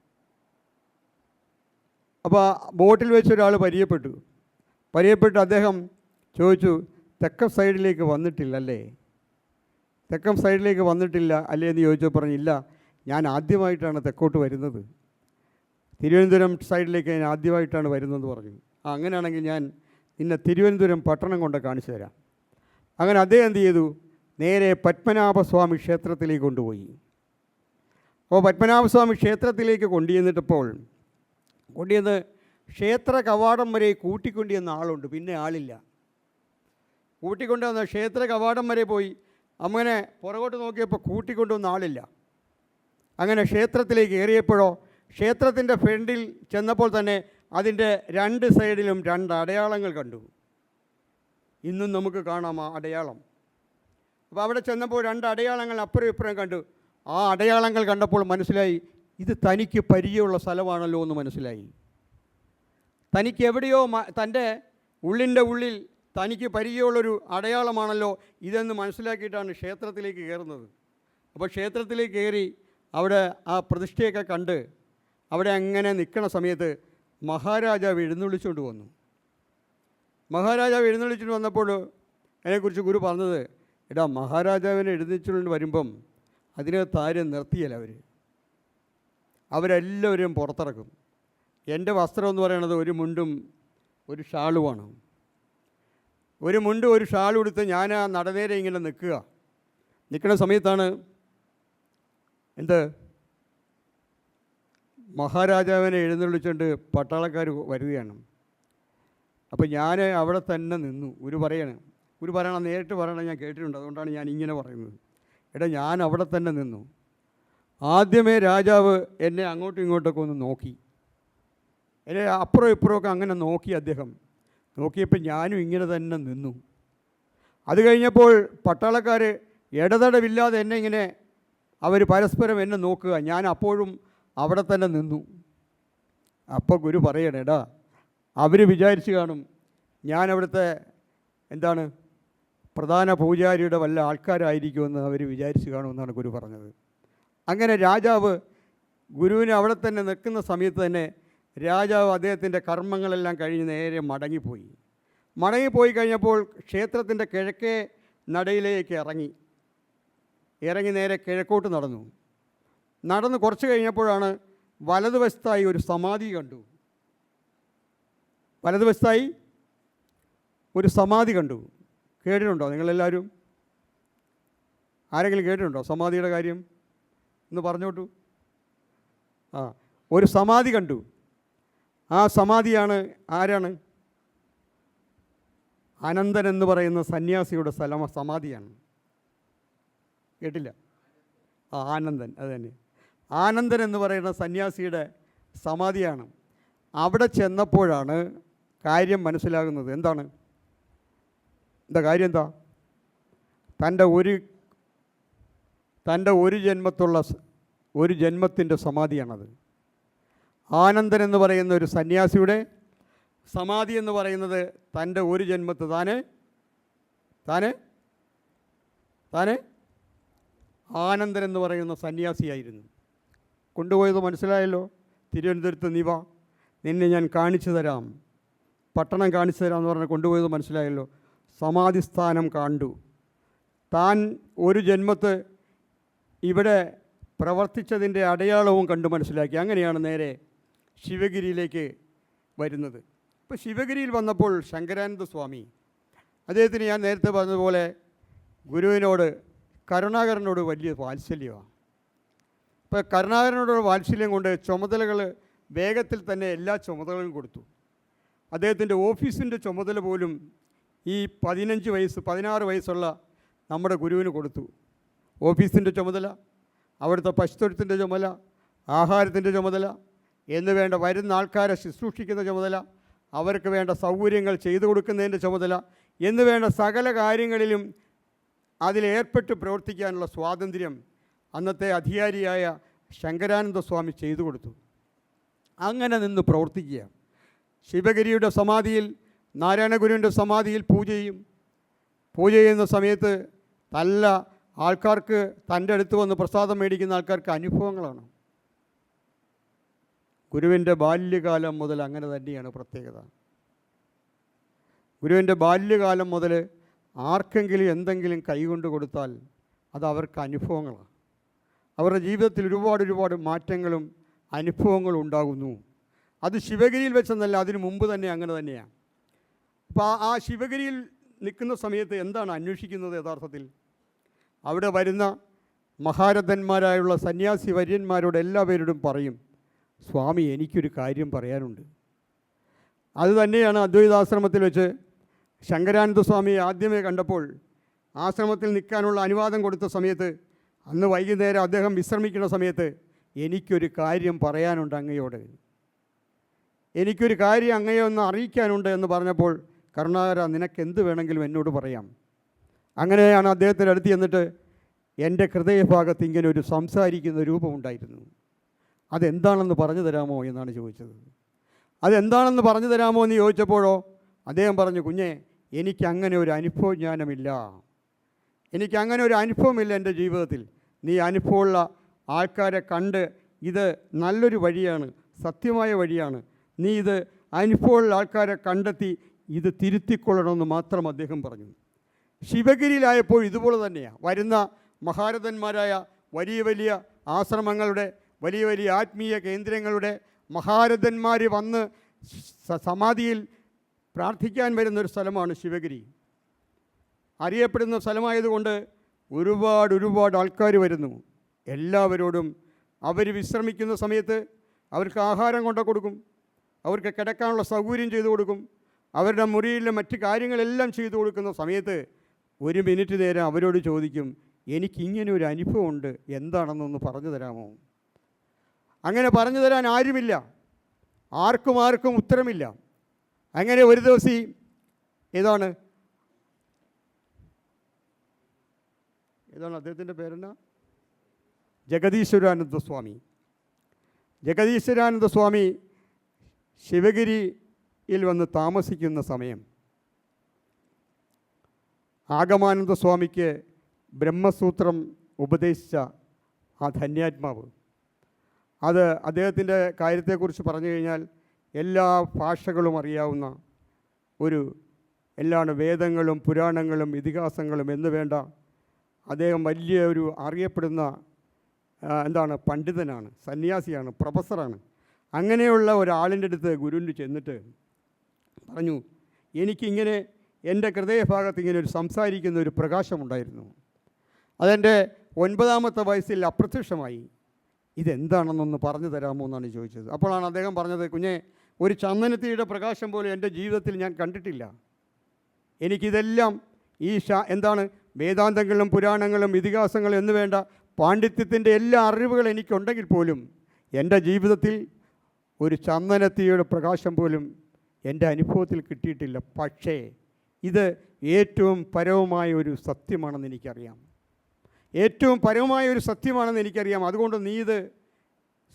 അപ്പോൾ ബോട്ടിൽ വെച്ച് ഒരാൾ പരിചയപ്പെട്ട് അദ്ദേഹം ചോദിച്ചു, തെക്കൻ സൈഡിലേക്ക് വന്നിട്ടില്ലല്ലേ, തെക്കൻ സൈഡിലേക്ക് വന്നിട്ടില്ല അല്ലേ എന്ന് ചോദിച്ചപ്പോൾ പറഞ്ഞില്ല, ഞാൻ ആദ്യമായിട്ടാണ് തെക്കോട്ട് വരുന്നത്, തിരുവനന്തപുരം സൈഡിലേക്ക് ഞാൻ ആദ്യമായിട്ടാണ് വരുന്നതെന്ന് പറഞ്ഞു. അങ്ങനെയാണെങ്കിൽ ഞാൻ നിന്നെ തിരുവനന്തപുരം പട്ടണം കൊണ്ട് കാണിച്ചു തരാം. അങ്ങനെ അദ്ദേഹം എന്ത് ചെയ്തു, നേരെ പത്മനാഭസ്വാമി ക്ഷേത്രത്തിലേക്ക് കൊണ്ടുപോയി. അപ്പോൾ പത്മനാഭസ്വാമി ക്ഷേത്രത്തിലേക്ക് കൊണ്ടുചെന്ന് ക്ഷേത്ര കവാടം വരെ കൂട്ടിക്കൊണ്ടുവന്ന ആളുണ്ട്, പിന്നെ ആളില്ല. കൂട്ടിക്കൊണ്ടുവന്ന ക്ഷേത്ര കവാടം വരെ പോയി, അങ്ങനെ പുറകോട്ട് നോക്കിയപ്പോൾ കൂട്ടിക്കൊണ്ടുവന്ന ആളില്ല. അങ്ങനെ ക്ഷേത്രത്തിലേക്ക് കയറിയപ്പോഴോ ക്ഷേത്രത്തിൻ്റെ ഫ്രണ്ടിൽ ചെന്നപ്പോൾ തന്നെ അതിൻ്റെ 2 സൈഡിലും 2 അടയാളങ്ങൾ കണ്ടു. ഇന്നും നമുക്ക് കാണാം ആ അടയാളം. അപ്പോൾ അവിടെ ചെന്നപ്പോൾ 2 അടയാളങ്ങൾ അപ്പുറം ഇപ്പുറം കണ്ടു. ആ അടയാളങ്ങൾ കണ്ടപ്പോൾ മനസ്സിലായി, ഇത് തനിക്ക് പരിചയമുള്ള സ്ഥലമാണല്ലോ എന്ന് മനസ്സിലായി. തനിക്ക് എവിടെയോ തൻ്റെ ഉള്ളിൽ തനിക്ക് പരിചയമുള്ളൊരു അടയാളമാണല്ലോ ഇതെന്ന് മനസ്സിലാക്കിയിട്ടാണ് ക്ഷേത്രത്തിലേക്ക് കയറുന്നത്. അപ്പോൾ ക്ഷേത്രത്തിലേക്ക് കയറി അവിടെ ആ പ്രതിഷ്ഠയൊക്കെ കണ്ട് അവിടെ അങ്ങനെ നിൽക്കുന്ന സമയത്ത് മഹാരാജാവ് എഴുന്നള്ളിച്ചുകൊണ്ട് വന്നു. മഹാരാജാവ് എഴുന്നള്ളിച്ചുകൊണ്ട് വന്നപ്പോൾ അതിനെക്കുറിച്ച് ഗുരു പറഞ്ഞത്, എടാ മഹാരാജാവിനെ എഴുന്നള്ളിച്ചുകൊണ്ട് വരുമ്പം അതിനകത്ത് ആരും നിർത്തിയല്ല അവർ. അവരെല്ലാവരും പുറത്തിറക്കും. എൻ്റെ വസ്ത്രം എന്ന് പറയുന്നത് ഒരു മുണ്ടും ഒരു ഷാളുമാണ്. ഒരു മുണ്ടും ഒരു ഷാളും എടുത്ത് ഞാൻ ആ നടനേരെ ഇങ്ങനെ നിൽക്കുന്ന സമയത്താണ് എന്ത് മഹാരാജാവിനെ എഴുന്നള്ളിച്ചുകൊണ്ട് പട്ടാളക്കാർ വരികയാണ്. അപ്പോൾ ഞാൻ അവിടെ തന്നെ നിന്നു. ഗുരു പറയണം, നേരിട്ട് പറയണം, ഞാൻ കേട്ടിട്ടുണ്ട്, അതുകൊണ്ടാണ് ഞാൻ ഇങ്ങനെ പറയുന്നത്. എടാ, ഞാൻ അവിടെ തന്നെ നിന്നു. ആദ്യമേ രാജാവ് എന്നെ അങ്ങോട്ടും ഇങ്ങോട്ടൊക്കെ ഒന്ന് നോക്കി, എന്നെ അപ്പുറം ഇപ്പുറമൊക്കെ അങ്ങനെ നോക്കി. അദ്ദേഹം നോക്കിയപ്പോൾ ഞാനും ഇങ്ങനെ തന്നെ നിന്നു. അത് കഴിഞ്ഞപ്പോൾ പട്ടാളക്കാർ ഇടതടവില്ലാതെ എന്നെ ഇങ്ങനെ അവർ പരസ്പരം എന്നെ നോക്കുക, ഞാൻ അപ്പോഴും അവിടെ തന്നെ നിന്നു. അപ്പോൾ ഗുരു പറയണേ, എടാ, അവർ വിചാരിച്ച് കാണും ഞാൻ അവിടുത്തെ എന്താണ് പ്രധാന പൂജാരിയുടെ വല്ല ആൾക്കാരായിരിക്കുമെന്ന് അവർ വിചാരിച്ച് കാണുമെന്നാണ് ഗുരു പറഞ്ഞത്. അങ്ങനെ രാജാവ് ഗുരുവിന് അവിടെ തന്നെ നിൽക്കുന്ന സമയത്ത് തന്നെ രാജാവ് അദ്ദേഹത്തിൻ്റെ കർമ്മങ്ങളെല്ലാം കഴിഞ്ഞ് നേരെ മടങ്ങിപ്പോയി കഴിഞ്ഞപ്പോൾ ക്ഷേത്രത്തിൻ്റെ കിഴക്കേ നടയിലേക്ക് ഇറങ്ങി നേരെ കിഴക്കോട്ട് നടന്ന് കുറച്ച് കഴിഞ്ഞപ്പോഴാണ് വലതുവശത്തായി ഒരു സമാധി കണ്ടു. കേട്ടിട്ടുണ്ടോ നിങ്ങളെല്ലാവരും? ആരെങ്കിലും കേട്ടിട്ടുണ്ടോ സമാധിയുടെ കാര്യം? ഒന്ന് പറഞ്ഞോട്ടു. ഒരു സമാധി കണ്ടു. ആ സമാധിയാണ് ആരാണ്? അനന്തൻ എന്ന് പറയുന്ന സന്യാസിയുടെ സമാധിയാണ്. കേട്ടില്ല? ആനന്ദൻ, അത് തന്നെ. ആനന്ദൻ എന്ന് പറയുന്ന സന്യാസിയുടെ സമാധിയാണ്. അവിടെ ചെന്നപ്പോഴാണ് കാര്യം മനസ്സിലാകുന്നത്. എന്താ കാര്യം? തൻ്റെ ഒരു ജന്മത്തിൻ്റെ സമാധിയാണത്. ആനന്ദൻ എന്ന് പറയുന്ന ഒരു സന്യാസിയുടെ സമാധി എന്ന് പറയുന്നത് തൻ്റെ ഒരു ജന്മത്ത് താന് ആനന്ദൻ എന്ന് പറയുന്ന സന്യാസിയായിരുന്നു. കൊണ്ടുപോയത് മനസ്സിലായല്ലോ. തിരുവനന്തപുരത്ത് നീ വാ, നിന്നെ ഞാൻ കാണിച്ചു തരാം, പട്ടണം കാണിച്ചു തരാം എന്ന് പറഞ്ഞ് കൊണ്ടുപോയത് മനസ്സിലായല്ലോ. സമാധി സ്ഥാനം കണ്ടു. താൻ ഒരു ജന്മത്ത് ഇവിടെ പ്രവർത്തിച്ചതിൻ്റെ അടയാളവും കണ്ടു മനസ്സിലാക്കി. അങ്ങനെയാണ് നേരെ ശിവഗിരിയിലേക്ക് വരുന്നത്. ഇപ്പോൾ ശിവഗിരിയിൽ വന്നപ്പോൾ ശങ്കരാനന്ദ സ്വാമി, അദ്ദേഹത്തിന് ഞാൻ നേരത്തെ പറഞ്ഞതുപോലെ ഗുരുവിനോട് കരുണാകരനോട് വലിയ വാത്സല്യമാണ്. ഇപ്പോൾ കരുണാകരനോട് വാത്സല്യം കൊണ്ട് ചുമതലകൾ വേഗത്തിൽ തന്നെ എല്ലാ ചുമതലകളും കൊടുത്തു. അദ്ദേഹത്തിൻ്റെ ഓഫീസിൻ്റെ ചുമതല പോലും ഈ 16 വയസ്സുള്ള നമ്മുടെ ഗുരുവിന് കൊടുത്തു. ഓഫീസിൻ്റെ ചുമതല, അവിടുത്തെ പശുത്തൊഴുത്തിൻ്റെ ചുമതല, ആഹാരത്തിൻ്റെ ചുമതല എന്ന് വേണ്ട വരുന്ന ആൾക്കാരെ ശുശ്രൂഷിക്കുന്ന ചുമതല, അവർക്ക് വേണ്ട സൗകര്യങ്ങൾ ചെയ്തു കൊടുക്കുന്നതിൻ്റെ ചുമതല എന്ന് വേണ്ട സകല കാര്യങ്ങളിലും അതിലേർപ്പെട്ട് പ്രവർത്തിക്കാനുള്ള സ്വാതന്ത്ര്യം അന്നത്തെ അധികാരിയായ ശങ്കരാനന്ദ സ്വാമി ചെയ്തു കൊടുത്തു. അങ്ങനെ നിന്ന് പ്രവർത്തിക്കുക. ശിവഗിരിയുടെ സമാധിയിൽ, നാരായണഗുരുവിൻ്റെ സമാധിയിൽ പൂജ ചെയ്യുന്ന സമയത്ത് നല്ല ആൾക്കാർക്ക്, തൻ്റെ അടുത്ത് വന്ന് പ്രസാദം മേടിക്കുന്ന ആൾക്കാർക്ക് അനുഭവങ്ങളാണ്. ഗുരുവിൻ്റെ ബാല്യകാലം മുതൽ അങ്ങനെ തന്നെയാണ് പ്രത്യേകത. ഗുരുവിൻ്റെ ബാല്യകാലം മുതൽ ആർക്കെങ്കിലും എന്തെങ്കിലും കൈകൊണ്ട് കൊടുത്താൽ അത് അവർക്ക് അനുഭവങ്ങളാണ്. അവരുടെ ജീവിതത്തിൽ ഒരുപാട് മാറ്റങ്ങളും അനുഭവങ്ങളും ഉണ്ടാകുന്നു. അത് ശിവഗിരിയിൽ വെച്ചെന്നല്ല, അതിനു മുമ്പ് തന്നെ അങ്ങനെ തന്നെയാണ്. അപ്പോൾ ആ ശിവഗിരിയിൽ നിൽക്കുന്ന സമയത്ത് എന്താണ് അന്വേഷിക്കുന്നത്? യഥാർത്ഥത്തിൽ അവിടെ വരുന്ന മഹാരഥന്മാരായുള്ള സന്യാസി വര്യന്മാരോട് എല്ലാവരോടും പറയും, സ്വാമി, എനിക്കൊരു കാര്യം പറയാനുണ്ട്. അതുതന്നെയാണ് അദ്വൈതാശ്രമത്തിൽ വെച്ച് ശങ്കരാനന്ദ സ്വാമിയെ ആദ്യമേ കണ്ടപ്പോൾ ആശ്രമത്തിൽ നിൽക്കാനുള്ള അനുവാദം കൊടുത്ത സമയത്ത്, അന്ന് വൈകുന്നേരം അദ്ദേഹം വിശ്രമിക്കുന്ന സമയത്ത്, എനിക്കൊരു കാര്യം പറയാനുണ്ട് അങ്ങയോട്, എനിക്കൊരു കാര്യം അങ്ങയെ ഒന്ന് അറിയിക്കാനുണ്ട് എന്ന് പറഞ്ഞപ്പോൾ, കരുണാകര, നിനക്കെന്ത് വേണമെങ്കിലും എന്നോട് പറയാം. അങ്ങനെയാണ് അദ്ദേഹത്തിൻ്റെ അടുത്ത് ചെന്നിട്ട്, എൻ്റെ ഹൃദയഭാഗത്ത് ഇങ്ങനെ ഒരു സംസാരിക്കുന്ന രൂപമുണ്ടായിരുന്നു, അതെന്താണെന്ന് പറഞ്ഞു തരാമോ എന്നാണ് ചോദിച്ചത്. അതെന്താണെന്ന് പറഞ്ഞു തരാമോ എന്ന് ചോദിച്ചപ്പോഴോ അദ്ദേഹം പറഞ്ഞു, കുഞ്ഞെ, എനിക്കങ്ങനെ ഒരു അനുഭവജ്ഞാനമില്ല, എനിക്കങ്ങനെ ഒരു അനുഭവമില്ല എൻ്റെ ജീവിതത്തിൽ. നീ അനുഭവമുള്ള ആൾക്കാരെ കണ്ട് ഇത് നല്ലൊരു വഴിയാണ്, സത്യമായ വഴിയാണ്, നീ ഇത് അനുഭവമുള്ള ആൾക്കാരെ കണ്ടെത്തി ഇത് തിരുത്തിക്കൊള്ളണമെന്ന് മാത്രം അദ്ദേഹം പറഞ്ഞു. ശിവഗിരിയിലായപ്പോൾ ഇതുപോലെ തന്നെയാണ്. വരുന്ന മഹാരഥന്മാരായ വലിയ ആശ്രമങ്ങളുടെ വലിയ വലിയ ആത്മീയ കേന്ദ്രങ്ങളുടെ മഹാരഥന്മാർ വന്ന് സമാധിയിൽ പ്രാർത്ഥിക്കാൻ വരുന്നൊരു സ്ഥലമാണ് ശിവഗിരി. അറിയപ്പെടുന്ന സ്ഥലമായതുകൊണ്ട് ഒരുപാട് ആൾക്കാർ വരുന്നു. എല്ലാവരോടും അവർ വിശ്രമിക്കുന്ന സമയത്ത് അവർക്ക് ആഹാരം കൊണ്ടു കൊടുക്കും, അവർക്ക് കിടക്കാനുള്ള സൗകര്യം ചെയ്തു കൊടുക്കും, അവരുടെ മുറിയിലെ മറ്റ് കാര്യങ്ങളെല്ലാം ചെയ്തു കൊടുക്കുന്ന സമയത്ത് ഒരു മിനിറ്റ് നേരം അവരോട് ചോദിക്കും, എനിക്കിങ്ങനെ ഒരു അനുഭവമുണ്ട്, എന്താണെന്നൊന്ന് പറഞ്ഞു തരാമോ? അങ്ങനെ പറഞ്ഞു തരാൻ ആരുമില്ല, ആർക്കും ഉത്തരമില്ല. അങ്ങനെ ഒരു ദിവസം ഏതാണ് അദ്ദേഹത്തിൻ്റെ പേരെന്നാ? ജഗദീശ്വരാനന്ദ സ്വാമി ശിവഗിരിയിൽ വന്ന് താമസിക്കുന്ന സമയം ആഗമാനന്ദ സ്വാമിക്ക് ബ്രഹ്മസൂത്രം ഉപദേശിച്ച ആ ധന്യാത്മാവ്, അത് അദ്ദേഹത്തിൻ്റെ കാര്യത്തെക്കുറിച്ച് പറഞ്ഞു കഴിഞ്ഞാൽ എല്ലാ ഭാഷകളും അറിയാവുന്ന എല്ലാണ് വേദങ്ങളും പുരാണങ്ങളും ഇതിഹാസങ്ങളും എന്ന് വേണ്ട അദ്ദേഹം വലിയ ഒരു അറിയപ്പെടുന്ന പണ്ഡിതനാണ്, സന്യാസിയാണ്, പ്രൊഫസറാണ്. അങ്ങനെയുള്ള ഒരാളിൻ്റെ അടുത്ത് ഗുരുവിന് ചെന്നിട്ട് പറഞ്ഞു, എനിക്കിങ്ങനെ എൻ്റെ ഹൃദയഭാഗത്ത് ഇങ്ങനെ ഒരു സംസാരിക്കുന്ന ഒരു പ്രകാശമുണ്ടായിരുന്നു, അതെൻ്റെ 9ാമത്തെ വയസ്സിൽ അപ്രത്യക്ഷമായി, ഇതെന്താണെന്നൊന്ന് പറഞ്ഞു തരാമോ എന്നാണ് ചോദിച്ചത്. അപ്പോഴാണ് അദ്ദേഹം പറഞ്ഞത്, കുഞ്ഞെ, ഒരു ചന്ദനത്തിയുടെ പ്രകാശം പോലെ എൻ്റെ ജീവിതത്തിൽ ഞാൻ കണ്ടിട്ടില്ല. എനിക്കിതെല്ലാം ഈ വേദാന്തങ്ങളും പുരാണങ്ങളും ഇതിഹാസങ്ങളും എന്ന് വേണ്ട പാണ്ഡിത്യത്തിൻ്റെ എല്ലാ അറിവുകളും എനിക്കുണ്ടെങ്കിൽ പോലും എൻ്റെ ജീവിതത്തിൽ ഒരു ചന്ദനത്തിയുടെ പ്രകാശം പോലും എൻ്റെ അനുഭവത്തിൽ കിട്ടിയിട്ടില്ല. പക്ഷേ ഇത് ഏറ്റവും പരമമായ ഒരു സത്യമാണെന്ന് എനിക്കറിയാം, അതുകൊണ്ട് നീ ഇത്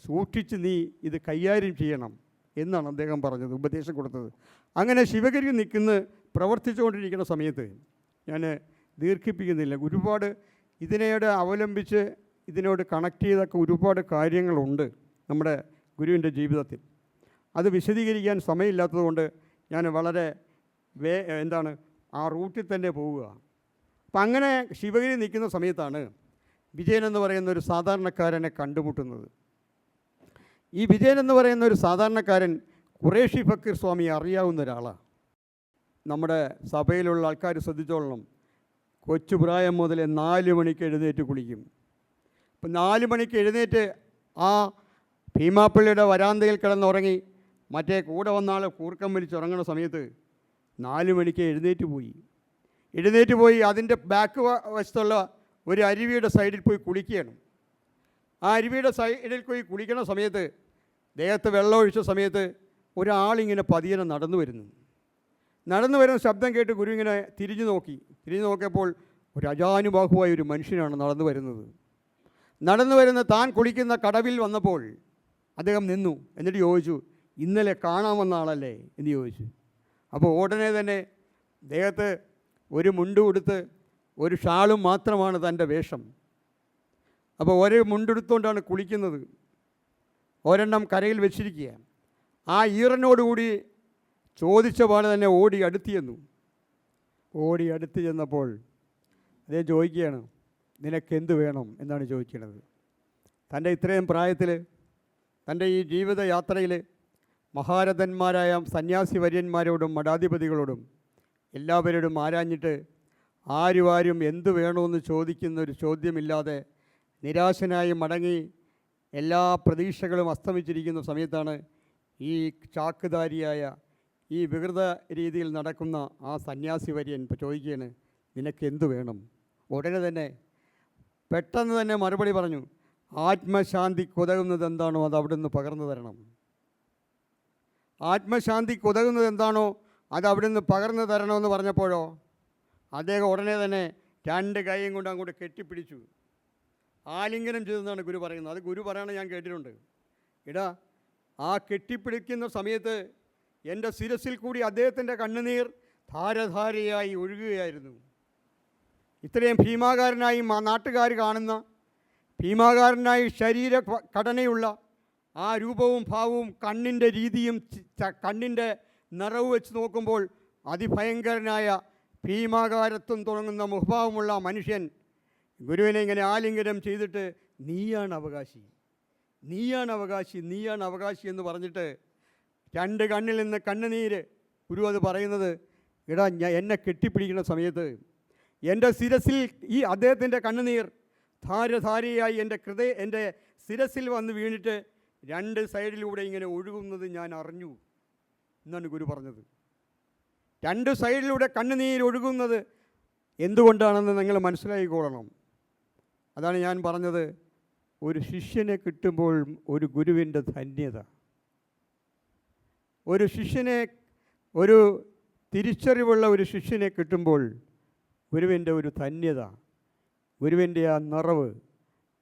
സൂക്ഷിച്ച് നീ ഇത് കൈകാര്യം ചെയ്യണം എന്നാണ് അദ്ദേഹം പറഞ്ഞത്, ഉപദേശം കൊടുത്തത്. അങ്ങനെ ശിവഗിരി പ്രവർത്തിച്ചുകൊണ്ടിരിക്കുന്ന സമയത്ത്, ഞാൻ ദീർഘിപ്പിക്കുന്നില്ല, ഒരുപാട് ഇതിനോട് അവലംബിച്ച് ഇതിനോട് കണക്ട് ചെയ്തൊക്കെ ഒരുപാട് കാര്യങ്ങളുണ്ട് നമ്മുടെ ഗുരുവിൻ്റെ ജീവിതത്തിൽ. അത് വിശദീകരിക്കാൻ സമയമില്ലാത്തതുകൊണ്ട് ഞാൻ വളരെ ആ റൂട്ടിൽ തന്നെ പോവുക. അപ്പം അങ്ങനെ ശിവഗിരി നിൽക്കുന്ന സമയത്താണ് വിജയൻ എന്ന് പറയുന്ന ഒരു സാധാരണക്കാരനെ കണ്ടുമുട്ടുന്നത്. ഈ വിജയൻ എന്ന് പറയുന്ന ഒരു സാധാരണക്കാരൻ ഖുറേഷി ഫക്കീർ സ്വാമി അറിയാവുന്ന ഒരാളാണ്. നമ്മുടെ സഭയിലുള്ള ആൾക്കാർ ശ്രദ്ധിച്ചോളണം, കൊച്ചു പ്രായം മുതൽ 4 മണിക്ക് എഴുന്നേറ്റ് കുളിക്കും. അപ്പം 4 മണിക്ക് എഴുന്നേറ്റ് ആ ഭീമാപ്പള്ളിയുടെ വരാന്തയിൽ കിടന്നുറങ്ങി മറ്റേ കൂടെ വന്ന ആൾ കൂർക്കം വലിച്ചുറങ്ങുന്ന സമയത്ത് 4 മണിക്ക് എഴുന്നേറ്റ് പോയി അതിൻ്റെ ബാക്ക് വശത്തുള്ള ഒരു അരുവിയുടെ സൈഡിൽ പോയി കുളിക്കുകയാണ്. ആ അരുവിയുടെ സൈഡിൽ പോയി കുളിക്കുന്ന സമയത്ത് ദേഹത്ത് വെള്ളം ഒഴിച്ച സമയത്ത് ഒരാളിങ്ങനെ പതിയെ നടന്നു വരുന്ന ശബ്ദം കേട്ട് ഗുരു ഇങ്ങനെ തിരിഞ്ഞു നോക്കിയപ്പോൾ ഒരു അജാനുബാഹുവായ ഒരു മനുഷ്യനാണ് നടന്നു വരുന്ന താൻ കുളിക്കുന്ന കടവിൽ വന്നപ്പോൾ അദ്ദേഹം നിന്നു. എന്നിട്ട് ചോദിച്ചു, ഇന്നലെ കാണാൻ വന്ന ആളല്ലേ എന്ന് ചോദിച്ചു. അപ്പോൾ ഉടനെ തന്നെ ദേഹത്ത് ഒരു മുണ്ട് കൊടുത്ത് ഒരു ഷാളും മാത്രമാണ് തൻ്റെ വേഷം. അപ്പോൾ ഒരേ മുണ്ടെടുത്തുകൊണ്ടാണ് കുളിക്കുന്നത്, ഒരെണ്ണം കരയിൽ വെച്ചിരിക്കുക. ആ ഈറനോടുകൂടി ചോദിച്ച പോലെ തന്നെ ഓടി അടുത്ത് ചെന്നപ്പോൾ അദ്ദേഹം ചോദിക്കുകയാണ്, നിനക്കെന്ത് വേണം എന്നാണ് ചോദിക്കുന്നത്. തൻ്റെ ഇത്രയും പ്രായത്തിൽ, തൻ്റെ ഈ ജീവിതയാത്രയിൽ മഹാരഥന്മാരായ സന്യാസി വര്യന്മാരോടും മഠാധിപതികളോടും എല്ലാവരോടും ആരാഞ്ഞിട്ട് ആരും എന്തു വേണമെന്ന് ചോദിക്കുന്ന ഒരു ചോദ്യമില്ലാതെ നിരാശനായി മടങ്ങി എല്ലാ പ്രതീക്ഷകളും അസ്തമിച്ചിരിക്കുന്ന സമയത്താണ് ഈ ചാക്കുധാരിയായ ഈ വികൃത രീതിയിൽ നടക്കുന്ന ആ സന്യാസി വര്യൻ ചോദിക്കുകയാണ്, നിനക്ക് എന്തു വേണം? ഉടനെ തന്നെ പെട്ടെന്ന് തന്നെ മറുപടി പറഞ്ഞു, ആത്മശാന്തിക്ക് ഉതകുന്നത് എന്താണോ അത് അവിടുന്ന് പകർന്നു തരണം. ആത്മശാന്തിക്ക് ഉതകുന്നത് എന്താണോ അത് അവിടുന്ന് പകർന്നു തരണമെന്ന് പറഞ്ഞപ്പോഴോ അദ്ദേഹം ഉടനെ തന്നെ 2 കൈയും കൊണ്ട് അങ്ങോട്ട് കെട്ടിപ്പിടിച്ചു, ആലിംഗനം ചെയ്തെന്നാണ് ഗുരു പറയുന്നത്. അത് ഗുരു പറയണത് ഞാൻ കേട്ടിട്ടുണ്ട്. ആ കെട്ടിപ്പിടിക്കുന്ന സമയത്ത് എൻ്റെ ശിരസിൽ കൂടി അദ്ദേഹത്തിൻ്റെ കണ്ണുനീർ ധാരധാരയായി ഒഴുകുകയായിരുന്നു. ഇത്രയും ഭീമാകാരനായി നാട്ടുകാർ കാണുന്ന ഭീമാകാരനായി ശരീരഘടനയുള്ള ആ രൂപവും ഭാവവും കണ്ണിൻ്റെ രീതിയും കണ്ണിൻ്റെ നിറവ് വെച്ച് നോക്കുമ്പോൾ അതിഭയങ്കരനായ ഭീമാകാരത്വം തുടങ്ങുന്ന മുഖഭാവമുള്ള മനുഷ്യൻ ഗുരുവിനെ ഇങ്ങനെ ആലിംഗനം ചെയ്തിട്ട്, നീയാണ് അവകാശി, നീയാണ് അവകാശി, നീയാണ് അവകാശി എന്ന് പറഞ്ഞിട്ട് 2 കണ്ണിൽ നിന്ന് കണ്ണുനീര് ഗുരു അത് പറയുന്നത്, എടാ എന്നെ കെട്ടിപ്പിടിക്കുന്ന സമയത്ത് എൻ്റെ ശിരസിൽ ഈ അദ്ദേഹത്തിൻ്റെ കണ്ണുനീർ ധാരധാരയായി എൻ്റെ ശിരസിൽ വന്ന് വീണിട്ട് 2 സൈഡിലൂടെ ഇങ്ങനെ ഒഴുകുന്നത് ഞാൻ അറിഞ്ഞു എന്നാണ് ഗുരു പറഞ്ഞത്. 2 സൈഡിലൂടെ കണ്ണുനീർ ഒഴുകുന്നത് എന്തുകൊണ്ടാണെന്ന് നിങ്ങൾ മനസ്സിലാക്കിക്കൊള്ളണം. അതാണ് ഞാൻ പറഞ്ഞത്, ഒരു ശിഷ്യനെ കിട്ടുമ്പോൾ ഒരു ഗുരുവിൻ്റെ ധന്യത, ഒരു ശിഷ്യനെ, ഒരു തിരിച്ചറിവുള്ള ഒരു ശിഷ്യനെ കിട്ടുമ്പോൾ ഗുരുവിൻ്റെ ഒരു ധന്യത, ഗുരുവിൻ്റെ ആ നിറവ്,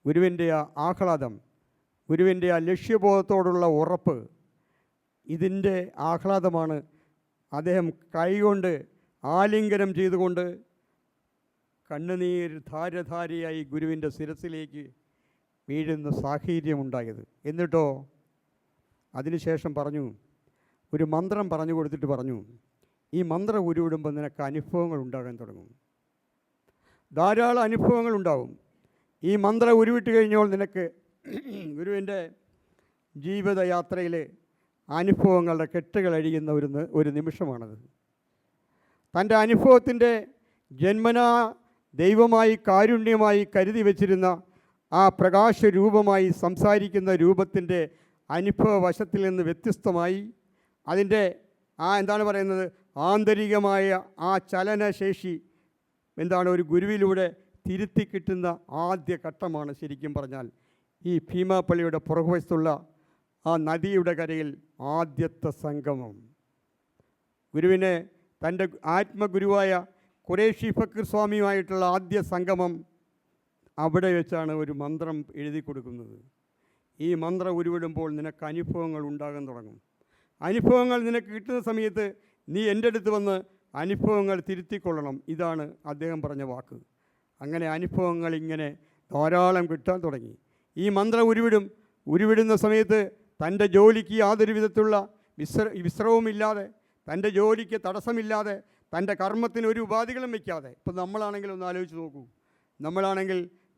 ഗുരുവിൻ്റെ ആ ആഹ്ലാദം, ഗുരുവിൻ്റെ ആ ലക്ഷ്യബോധത്തോടുള്ള ഉറപ്പ്, ഇതിൻ്റെ ആഹ്ലാദമാണ് അദ്ദേഹം കൈകൊണ്ട് ആലിംഗനം ചെയ്തുകൊണ്ട് കണ്ണുനീർ ധാരധാരയായി ഗുരുവിൻ്റെ ശിരസിലേക്ക് വീഴുന്ന സാഹചര്യമുണ്ടായത്. എന്നിട്ടോ അതിനുശേഷം പറഞ്ഞു, ഒരു മന്ത്രം പറഞ്ഞു കൊടുത്തിട്ട് പറഞ്ഞു, ഈ മന്ത്രം ഉരുവിടുമ്പോൾ നിനക്ക് അനുഭവങ്ങൾ ഉണ്ടാകാൻ തുടങ്ങും, ധാരാളം അനുഭവങ്ങൾ ഉണ്ടാവും. ഈ മന്ത്രം ഉരുവിട്ട് കഴിഞ്ഞാൽ നിനക്ക് ഗുരുവിൻ്റെ ജീവിതയാത്രയിൽ അനുഭവങ്ങളുടെ കെട്ടുകൾ അഴിയുന്ന ഒരു നിമിഷമാണത്. തൻ്റെ അനുഭവത്തിൻ്റെ ജന്മനാ ദൈവമായി കാരുണ്യമായി കരുതി വച്ചിരുന്ന ആ പ്രകാശരൂപമായി സംസാരിക്കുന്ന രൂപത്തിൻ്റെ അനുഭവവശത്തിൽ നിന്ന് വ്യത്യസ്തമായി അതിൻ്റെ എന്താണ് പറയുന്നത്, ആന്തരികമായ ആ ചലനശേഷി ഒരു ഗുരുവിലൂടെ തിരുത്തി കിട്ടുന്ന ആദ്യ ഘട്ടമാണ് ശരിക്കും പറഞ്ഞാൽ ഈ ഭീമാപ്പള്ളിയുടെ പുറകുവശത്തുള്ള ആ നദിയുടെ കരയിൽ ആദ്യത്തെ സംഗമം. ഗുരുവിനെ തൻ്റെ ആത്മഗുരുവായ ഖുറേഷി ഫക്കീർ സ്വാമിയുമായിട്ടുള്ള ആദ്യ സംഗമം അവിടെ വെച്ചാണ് ഒരു മന്ത്രം എഴുതി കൊടുക്കുന്നത്. ഈ മന്ത്രം ഉരുവിടുമ്പോൾ നിനക്ക് അനുഭവങ്ങൾ ഉണ്ടാകാൻ തുടങ്ങും. അനുഭവങ്ങൾ നിനക്ക് കിട്ടുന്ന സമയത്ത് നീ എൻ്റെ അടുത്ത് വന്ന് അനുഭവങ്ങൾ തിരുത്തിക്കൊള്ളണം. ഇതാണ് അദ്ദേഹം പറഞ്ഞ വാക്ക്. അങ്ങനെ അനുഭവങ്ങൾ ഇങ്ങനെ ധാരാളം കിട്ടാൻ തുടങ്ങി. ഈ മന്ത്രം ഉരുവിടുന്ന സമയത്ത് തൻ്റെ ജോലിക്ക് യാതൊരു വിധത്തിലുള്ള വിശ്രമവുമില്ലാതെ, തൻ്റെ ജോലിക്ക് തടസ്സമില്ലാതെ, തൻ്റെ കർമ്മത്തിന് ഒരു ഉപാധികളും വയ്ക്കാതെ, ഇപ്പം നമ്മളാണെങ്കിൽ ഒന്ന് ആലോചിച്ച് നോക്കൂ,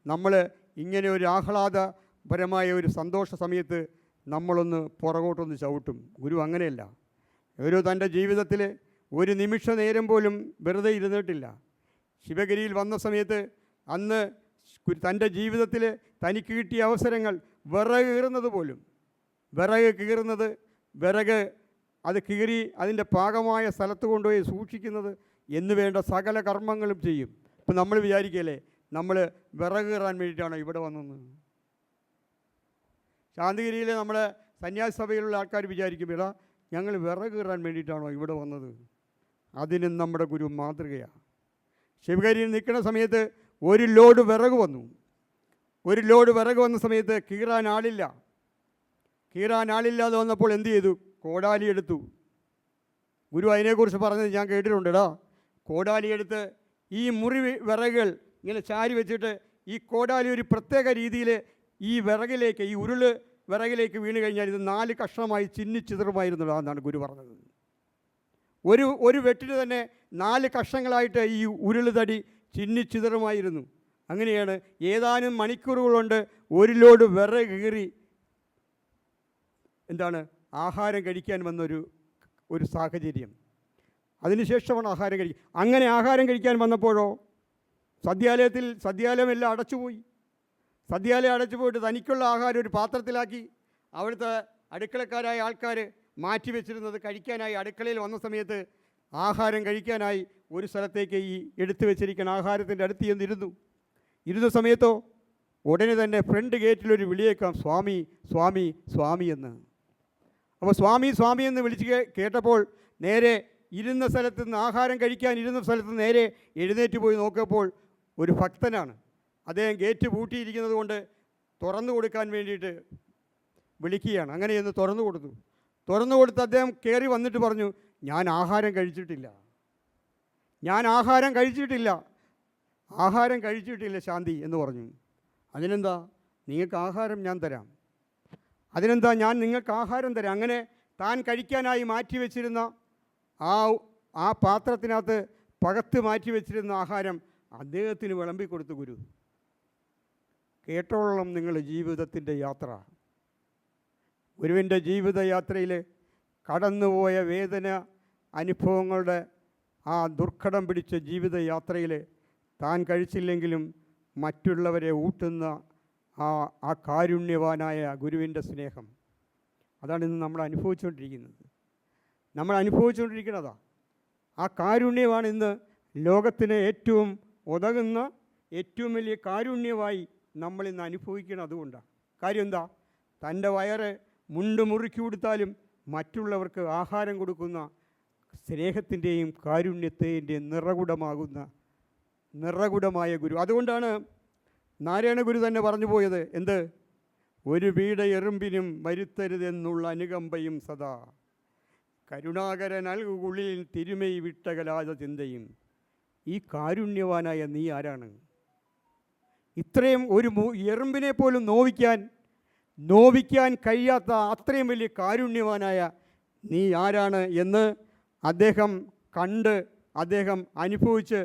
നമ്മൾ ഇങ്ങനെ ഒരു ആഹ്ലാദപരമായ ഒരു സന്തോഷ സമയത്ത് നമ്മളൊന്ന് പുറകോട്ടൊന്ന് ചവിട്ടും. ഗുരു അങ്ങനെയല്ല. ഗുരു തൻ്റെ ജീവിതത്തിൽ ഒരു നിമിഷ നേരം പോലും വെറുതെ ഇരുന്നിട്ടില്ല. ശിവഗിരിയിൽ വന്ന സമയത്ത് അന്ന് തൻ്റെ ജീവിതത്തിൽ തനിക്ക് കിട്ടിയ അവസരങ്ങൾ വിറക് കീറുന്നത് വിറക് അത് കീറി അതിൻ്റെ പാകമായ സ്ഥലത്ത് കൊണ്ടുപോയി സൂക്ഷിക്കുന്നത് എന്ന് വേണ്ട സകല കർമ്മങ്ങളും ചെയ്യും. ഇപ്പം നമ്മൾ വിചാരിക്കുകയല്ലേ, നമ്മൾ വിറക് കീറാൻ വേണ്ടിയിട്ടാണോ ഇവിടെ വന്നത്? ശാന്തിഗിരിയിലെ നമ്മളെ സന്യാസി സഭയിലുള്ള ആൾക്കാർ വിചാരിക്കും, എടാ ഞങ്ങൾ വിറക് കീറാൻ വേണ്ടിയിട്ടാണോ ഇവിടെ വന്നത്? അതിനും നമ്മുടെ ഗുരു മാതൃകയാണ്. ശിവഗിരിയിൽ നിൽക്കുന്ന സമയത്ത് ഒരു ലോഡ് വിറക് വന്നു. വന്ന സമയത്ത് കീറാൻ ആളില്ലാതെ വന്നപ്പോൾ എന്ത് ചെയ്തു? കോടാലി എടുത്തു. ഗുരു അതിനെക്കുറിച്ച് പറഞ്ഞത് ഞാൻ കേട്ടിട്ടുണ്ടെടാ. കോടാലി എടുത്ത് ഈ മുറി വിറകുകൾ ഇങ്ങനെ ചാരി വെച്ചിട്ട് ഈ കോടാലി ഒരു പ്രത്യേക രീതിയിൽ ഈ വിറകിലേക്ക്, ഈ ഉരുള് വിറകിലേക്ക് വീണ് കഴിഞ്ഞാൽ ഇത് 4 കഷ്ണമായി ചിന്നിച്ചിതറുമായിരുന്നല്ലോ എന്നാണ് ഗുരു പറഞ്ഞത്. ഒരു വെട്ടിന് തന്നെ 4 കഷ്ണങ്ങളായിട്ട് ഈ ഉരുള് തടി ചിന്നിച്ചിതറുമായിരുന്നു. അങ്ങനെയാണ് ഏതാനും മണിക്കൂറുകൾ കൊണ്ട് ഒരു ലോഡ് വിറക് കീറി ആഹാരം കഴിക്കാൻ വന്നൊരു സാഹചര്യം. അതിനുശേഷമാണ് ആഹാരം കഴിക്കുക. അങ്ങനെ ആഹാരം കഴിക്കാൻ വന്നപ്പോഴോ സദ്യാലയമെല്ലാം അടച്ചുപോയി. സദ്യാലയം അടച്ചുപോയിട്ട് തനിക്കുള്ള ആഹാരം ഒരു പാത്രത്തിലാക്കി അവിടുത്തെ അടുക്കളക്കാരായ ആൾക്കാർ മാറ്റി വെച്ചിരുന്നത് കഴിക്കാനായി അടുക്കളയിൽ വന്ന സമയത്ത് ആഹാരം കഴിക്കാനായി ഒരു സ്ഥലത്തേക്ക് ഈ എടുത്തു വെച്ചിരിക്കുന്ന ആഹാരത്തിൻ്റെ അടുത്ത് ഇരുന്ന സമയത്തോ ഉടനെ തന്നെ ഫ്രണ്ട് ഗേറ്റിലൊരു വിളിയേക്കാം, സ്വാമി സ്വാമി സ്വാമി എന്ന്. അപ്പോൾ സ്വാമി സ്വാമി എന്ന് വിളിച്ച് കേട്ടപ്പോൾ നേരെ ഇരുന്ന സ്ഥലത്ത് നിന്ന്, ആഹാരം കഴിക്കാൻ ഇരുന്ന സ്ഥലത്ത് നേരെ എഴുന്നേറ്റ് പോയി നോക്കിയപ്പോൾ ഒരു ഭക്തനാണ്. അദ്ദേഹം ഗേറ്റ് പൂട്ടിയിരിക്കുന്നത് കൊണ്ട് തുറന്നു കൊടുക്കാൻ വേണ്ടിയിട്ട് വിളിക്കുകയാണ്. അങ്ങനെയൊന്ന് തുറന്നു കൊടുത്ത് അദ്ദേഹം കയറി വന്നിട്ട് പറഞ്ഞു, ഞാൻ ആഹാരം കഴിച്ചിട്ടില്ല ശാന്തി എന്ന് പറഞ്ഞു. അതിനെന്താ, നിങ്ങൾക്ക് ആഹാരം ഞാൻ തരാം. ഞാൻ നിങ്ങൾക്ക് ആഹാരം തരാം. അങ്ങനെ താൻ കഴിക്കാനായി മാറ്റി വെച്ചിരുന്ന ആ പാത്രത്തിനകത്ത് പകത്ത് മാറ്റി വെച്ചിരുന്ന ആഹാരം അദ്ദേഹത്തിന് വിളമ്പിക്കൊടുത്തു ഗുരു. കേട്ടോളണം നിങ്ങൾ ജീവിതത്തിൻ്റെ യാത്ര. ഗുരുവിൻ്റെ ജീവിതയാത്രയിൽ കടന്നുപോയ വേദന അനുഭവങ്ങളുടെ ആ ദുർഘടം പിടിച്ച ജീവിതയാത്രയിൽ താൻ കഴിച്ചില്ലെങ്കിലും മറ്റുള്ളവരെ ഊട്ടുന്ന ആ കാരുണ്യവാനായ ഗുരുവിൻ്റെ സ്നേഹം, അതാണ് ഇന്ന് നമ്മൾ അനുഭവിച്ചുകൊണ്ടിരിക്കുന്നത്. നമ്മൾ അനുഭവിച്ചുകൊണ്ടിരിക്കുന്നതാണ്. ആ കാരുണ്യമാണ് ഇന്ന് ലോകത്തിന് ഏറ്റവും ഉതകുന്ന ഏറ്റവും വലിയ കാരുണ്യമായി നമ്മളിന്ന് അനുഭവിക്കണം. അതുകൊണ്ടാണ്. കാര്യം എന്താ? തൻ്റെ വയറ് മുണ്ട് മുറുക്കി കൊടുത്താലും മറ്റുള്ളവർക്ക് ആഹാരം കൊടുക്കുന്ന സ്നേഹത്തിൻ്റെയും കാരുണ്യത്തിൻ്റെയും നിറകുടമായ ഗുരു. അതുകൊണ്ടാണ് നാരായണ ഗുരു തന്നെ പറഞ്ഞു പോയത് എന്ത്? ഒരു വീട എറുമ്പിനും വരുത്തരുതെന്നുള്ള അനുകമ്പയും സദാ കരുണാകര നൽകുള്ളിൽ തിരുമൈ വിട്ടകലാത ചിന്തയും. ഈ കാരുണ്യവാനായ നീ ആരാണ്? ഇത്രയും ഒരു എറുമ്പിനെ പോലും നോവിക്കാൻ കഴിയാത്ത അത്രയും വലിയ കാരുണ്യവാനായ നീ ആരാണ് എന്ന് അദ്ദേഹം കണ്ട്, അദ്ദേഹം അനുഭവിച്ച്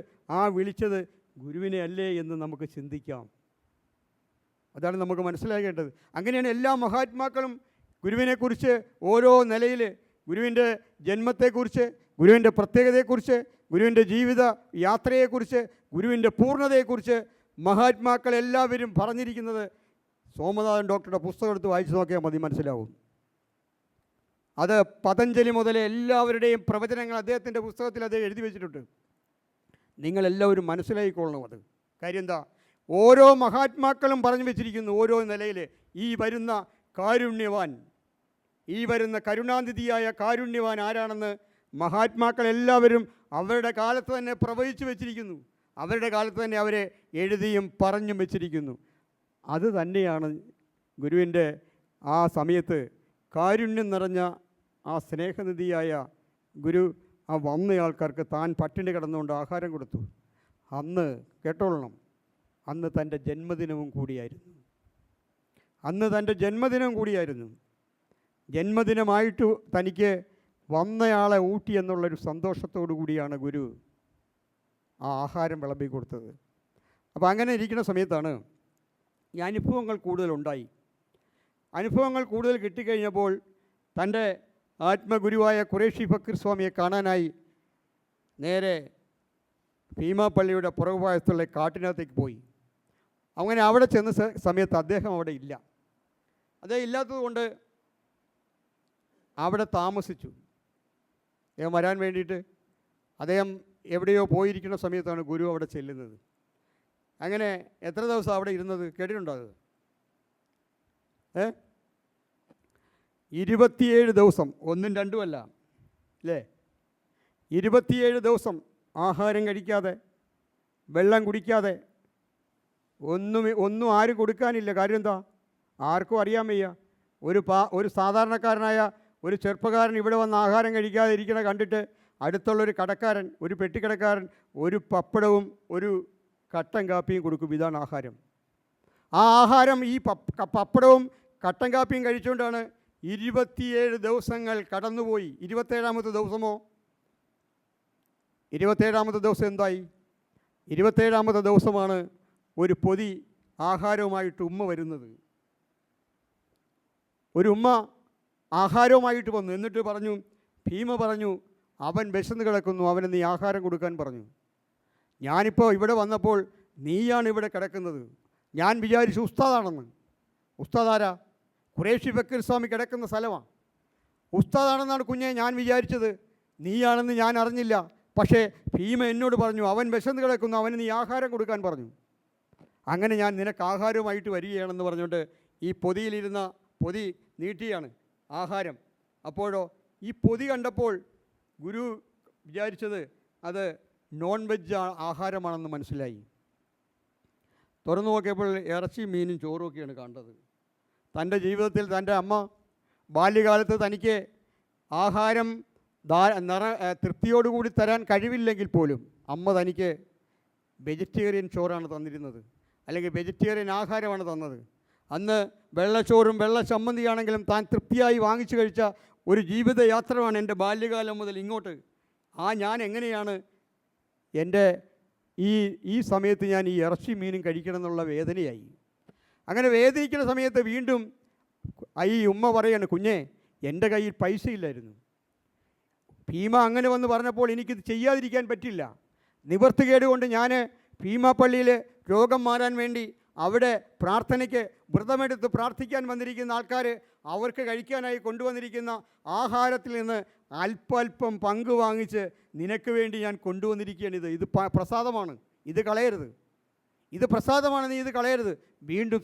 വിളിച്ചത് ഗുരുവിനെ അല്ലേ എന്ന് നമുക്ക് ചിന്തിക്കാം. അതാണ് നമുക്ക് മനസ്സിലാക്കേണ്ടത്. അങ്ങനെയാണ് എല്ലാ മഹാത്മാക്കളും ഗുരുവിനെക്കുറിച്ച് ഓരോ നിലയിൽ, ഗുരുവിൻ്റെ ജന്മത്തെക്കുറിച്ച്, ഗുരുവിൻ്റെ പ്രത്യേകതയെക്കുറിച്ച്, ഗുരുവിൻ്റെ ജീവിത യാത്രയെക്കുറിച്ച്, ഗുരുവിൻ്റെ പൂർണ്ണതയെക്കുറിച്ച് മഹാത്മാക്കളെല്ലാവരും പറഞ്ഞിരിക്കുന്നത് സോമനാഥൻ ഡോക്ടറുടെ പുസ്തകം എടുത്ത് വായിച്ചു നോക്കിയാൽ മതി, മനസ്സിലാവും. അത് പതഞ്ജലി മുതൽ എല്ലാവരുടെയും പ്രവചനങ്ങൾ അദ്ദേഹത്തിൻ്റെ പുസ്തകത്തിൽ അത് എഴുതി വെച്ചിട്ടുണ്ട്. നിങ്ങളെല്ലാവരും മനസ്സിലാക്കിക്കൊള്ളണം അത്. കാര്യം എന്താ? ഓരോ മഹാത്മാക്കളും പറഞ്ഞു വെച്ചിരിക്കുന്നു ഓരോ നിലയിൽ ഈ വരുന്ന കാരുണ്യവാൻ, ഈ വരുന്ന കരുണാനിധിയായ കാരുണ്യവാൻ ആരാണെന്ന് മഹാത്മാക്കളെല്ലാവരും അവരുടെ കാലത്ത് തന്നെ പ്രവചിച്ചു വെച്ചിരിക്കുന്നു. അവരുടെ കാലത്ത് തന്നെ അവരെ എഴുതിയും പറഞ്ഞും വെച്ചിരിക്കുന്നു. അത് തന്നെയാണ് ഗുരുവിൻ്റെ ആ സമയത്ത് കാരുണ്യം നിറഞ്ഞ ആ സ്നേഹനിധിയായ ഗുരു ആ വന്ന ആൾക്കാർക്ക് താൻ പട്ടിണി കിടന്നുകൊണ്ട് ആഹാരം കൊടുത്തു. അന്ന് കേട്ടോളണം, അന്ന് തൻ്റെ ജന്മദിനവും കൂടിയായിരുന്നു. ജന്മദിനമായിട്ട് തനിക്ക് വന്നയാളെ ഊട്ടി എന്നുള്ളൊരു സന്തോഷത്തോടു കൂടിയാണ് ഗുരു ആ ആഹാരം വിളമ്പി കൊടുത്തത്. അപ്പോൾ അങ്ങനെ ഇരിക്കുന്ന സമയത്താണ് ഈ അനുഭവങ്ങൾ കൂടുതലുണ്ടായി. അനുഭവങ്ങൾ കൂടുതൽ കിട്ടിക്കഴിഞ്ഞപ്പോൾ തൻ്റെ ആത്മഗുരുവായ ഖുറേഷി ഫക്കീർ സ്വാമിയെ കാണാനായി നേരെ ഭീമാപ്പള്ളിയുടെ പുറകുഭാഗത്തുള്ള കാട്ടിനകത്തേക്ക് പോയി. അങ്ങനെ അവിടെ ചെന്ന സമയത്ത് അദ്ദേഹം അവിടെ ഇല്ല. അദ്ദേഹം ഇല്ലാത്തതുകൊണ്ട് അവിടെ താമസിച്ചു. അദ്ദേഹം വരാൻ വേണ്ടിയിട്ട് അദ്ദേഹം എവിടെയോ പോയിരിക്കുന്ന സമയത്താണ് ഗുരു അവിടെ ചെല്ലുന്നത്. അങ്ങനെ എത്ര ദിവസം അവിടെ ഇരുന്നത് കേട്ടിട്ടുണ്ടോ? അത് 27 ദിവസം, 1ഉം 2ഉം അല്ല അല്ലേ? 27 ദിവസം ആഹാരം കഴിക്കാതെ, വെള്ളം കുടിക്കാതെ, ഒന്നും ആരും കൊടുക്കാനില്ല. കാര്യം എന്താ? ആർക്കും അറിയാൻ വയ്യ. ഒരു സാധാരണക്കാരനായ ഒരു ചെറുപ്പക്കാരൻ ഇവിടെ വന്ന് ആഹാരം കഴിക്കാതെ ഇരിക്കണ കണ്ടിട്ട് അടുത്തുള്ളൊരു കടക്കാരൻ, ഒരു പെട്ടിക്കടക്കാരൻ ഒരു പപ്പടവും ഒരു കട്ടൻ കാപ്പിയും കൊടുക്കും. ഇതാണ് ആഹാരം. ആ ആഹാരം ഈ പപ്പടവും കട്ടൻ കാപ്പിയും കഴിച്ചുകൊണ്ടാണ് 27 ദിവസങ്ങൾ കടന്നുപോയി. 27ാമത്തെ ദിവസമോ? 27ാമത്തെ ദിവസം എന്തായി? 27ാമത്തെ ദിവസമാണ് ഒരു പൊതി ആഹാരവുമായിട്ട് ഉമ്മ വരുന്നത്. ഒരു ഉമ്മ ആഹാരവുമായിട്ട് വന്നു. എന്നിട്ട് പറഞ്ഞു, ഭീമ പറഞ്ഞു, അവൻ വിശന്ന് കിടക്കുന്നു, അവന് നീ ആഹാരം കൊടുക്കാൻ പറഞ്ഞു. ഞാനിപ്പോൾ ഇവിടെ വന്നപ്പോൾ നീയാണ് ഇവിടെ കിടക്കുന്നത്. ഞാൻ വിചാരിച്ചു ഉസ്താദാണെന്ന്. ഉസ്താദാരാ? ഖുറേഷി ഫക്കീർ സ്വാമി കിടക്കുന്ന സ്ഥലമാണ്. ഉസ്താദാണെന്നാണ് കുഞ്ഞെ ഞാൻ വിചാരിച്ചത്. നീയാണെന്ന് ഞാൻ അറിഞ്ഞില്ല. പക്ഷേ ഭീമ എന്നോട് പറഞ്ഞു, അവൻ വിശന്ന് കിടക്കുന്നു, അവന് നീ ആഹാരം കൊടുക്കാൻ പറഞ്ഞു. അങ്ങനെ ഞാൻ നിനക്ക് ആഹാരവുമായിട്ട് വരികയാണെന്ന് പറഞ്ഞുകൊണ്ട് ഈ പൊതിയിലിരുന്ന പൊതി നീട്ടിയാണ് ആഹാരം. അപ്പോഴോ ഈ പൊതി കണ്ടപ്പോൾ ഗുരു വിചാരിച്ചത് അത് നോൺ വെജ് ആഹാരമാണെന്ന് മനസ്സിലായി. തുറന്നു നോക്കിയപ്പോൾ ഇറച്ചിയും മീനും ചോറും ഒക്കെയാണ് കണ്ടത്. തൻ്റെ ജീവിതത്തിൽ തൻ്റെ അമ്മ ബാല്യകാലത്ത് തനിക്ക് ആഹാരം തൃപ്തിയോടുകൂടി തരാൻ കഴിവില്ലെങ്കിൽ പോലും അമ്മ തനിക്ക് വെജിറ്റേറിയൻ ചോറാണ് തന്നിരുന്നത്, അല്ലെങ്കിൽ വെജിറ്റേറിയൻ ആഹാരമാണ് തന്നത്. അന്ന് വെള്ളച്ചോറും വെള്ള ചമ്മന്തിയാണെങ്കിലും താൻ തൃപ്തിയായി വാങ്ങിച്ചു കഴിച്ച ഒരു ജീവിതയാത്രയാണ് എൻ്റെ ബാല്യകാലം മുതൽ ഇങ്ങോട്ട്. ഞാൻ എങ്ങനെയാണ് എൻ്റെ ഈ സമയത്ത് ഞാൻ ഈ ഇറച്ചി മീനും കഴിക്കണം എന്നുള്ള വേദനയായി. അങ്ങനെ വേദനിക്കുന്ന സമയത്ത് വീണ്ടും ഈ ഉമ്മ പറയാണ്, കുഞ്ഞേ എൻ്റെ കയ്യിൽ പൈസ ഇല്ലായിരുന്നു. ഭീമ അങ്ങനെ വന്ന് പറഞ്ഞപ്പോൾ എനിക്കിത് ചെയ്യാതിരിക്കാൻ പറ്റില്ല. നിവർത്തികേട് കൊണ്ട് ഞാൻ ഭീമ പള്ളിയിൽ രോഗം മാറാൻ വേണ്ടി അവിടെ പ്രാർത്ഥനയ്ക്ക് വ്രതമെടുത്ത് പ്രാർത്ഥിക്കാൻ വന്നിരിക്കുന്ന ആൾക്കാർ അവർക്ക് കഴിക്കാനായി കൊണ്ടുവന്നിരിക്കുന്ന ആഹാരത്തിൽ നിന്ന് അല്പം പങ്ക് വാങ്ങിച്ച് നിനക്ക് വേണ്ടി ഞാൻ കൊണ്ടുവന്നിരിക്കുകയാണ്. ഇത് പ്രസാദമാണ്, ഇത് കളയരുത്. ഇത് പ്രസാദമാണ്, നീ ഇത് കളയരുത്. വീണ്ടും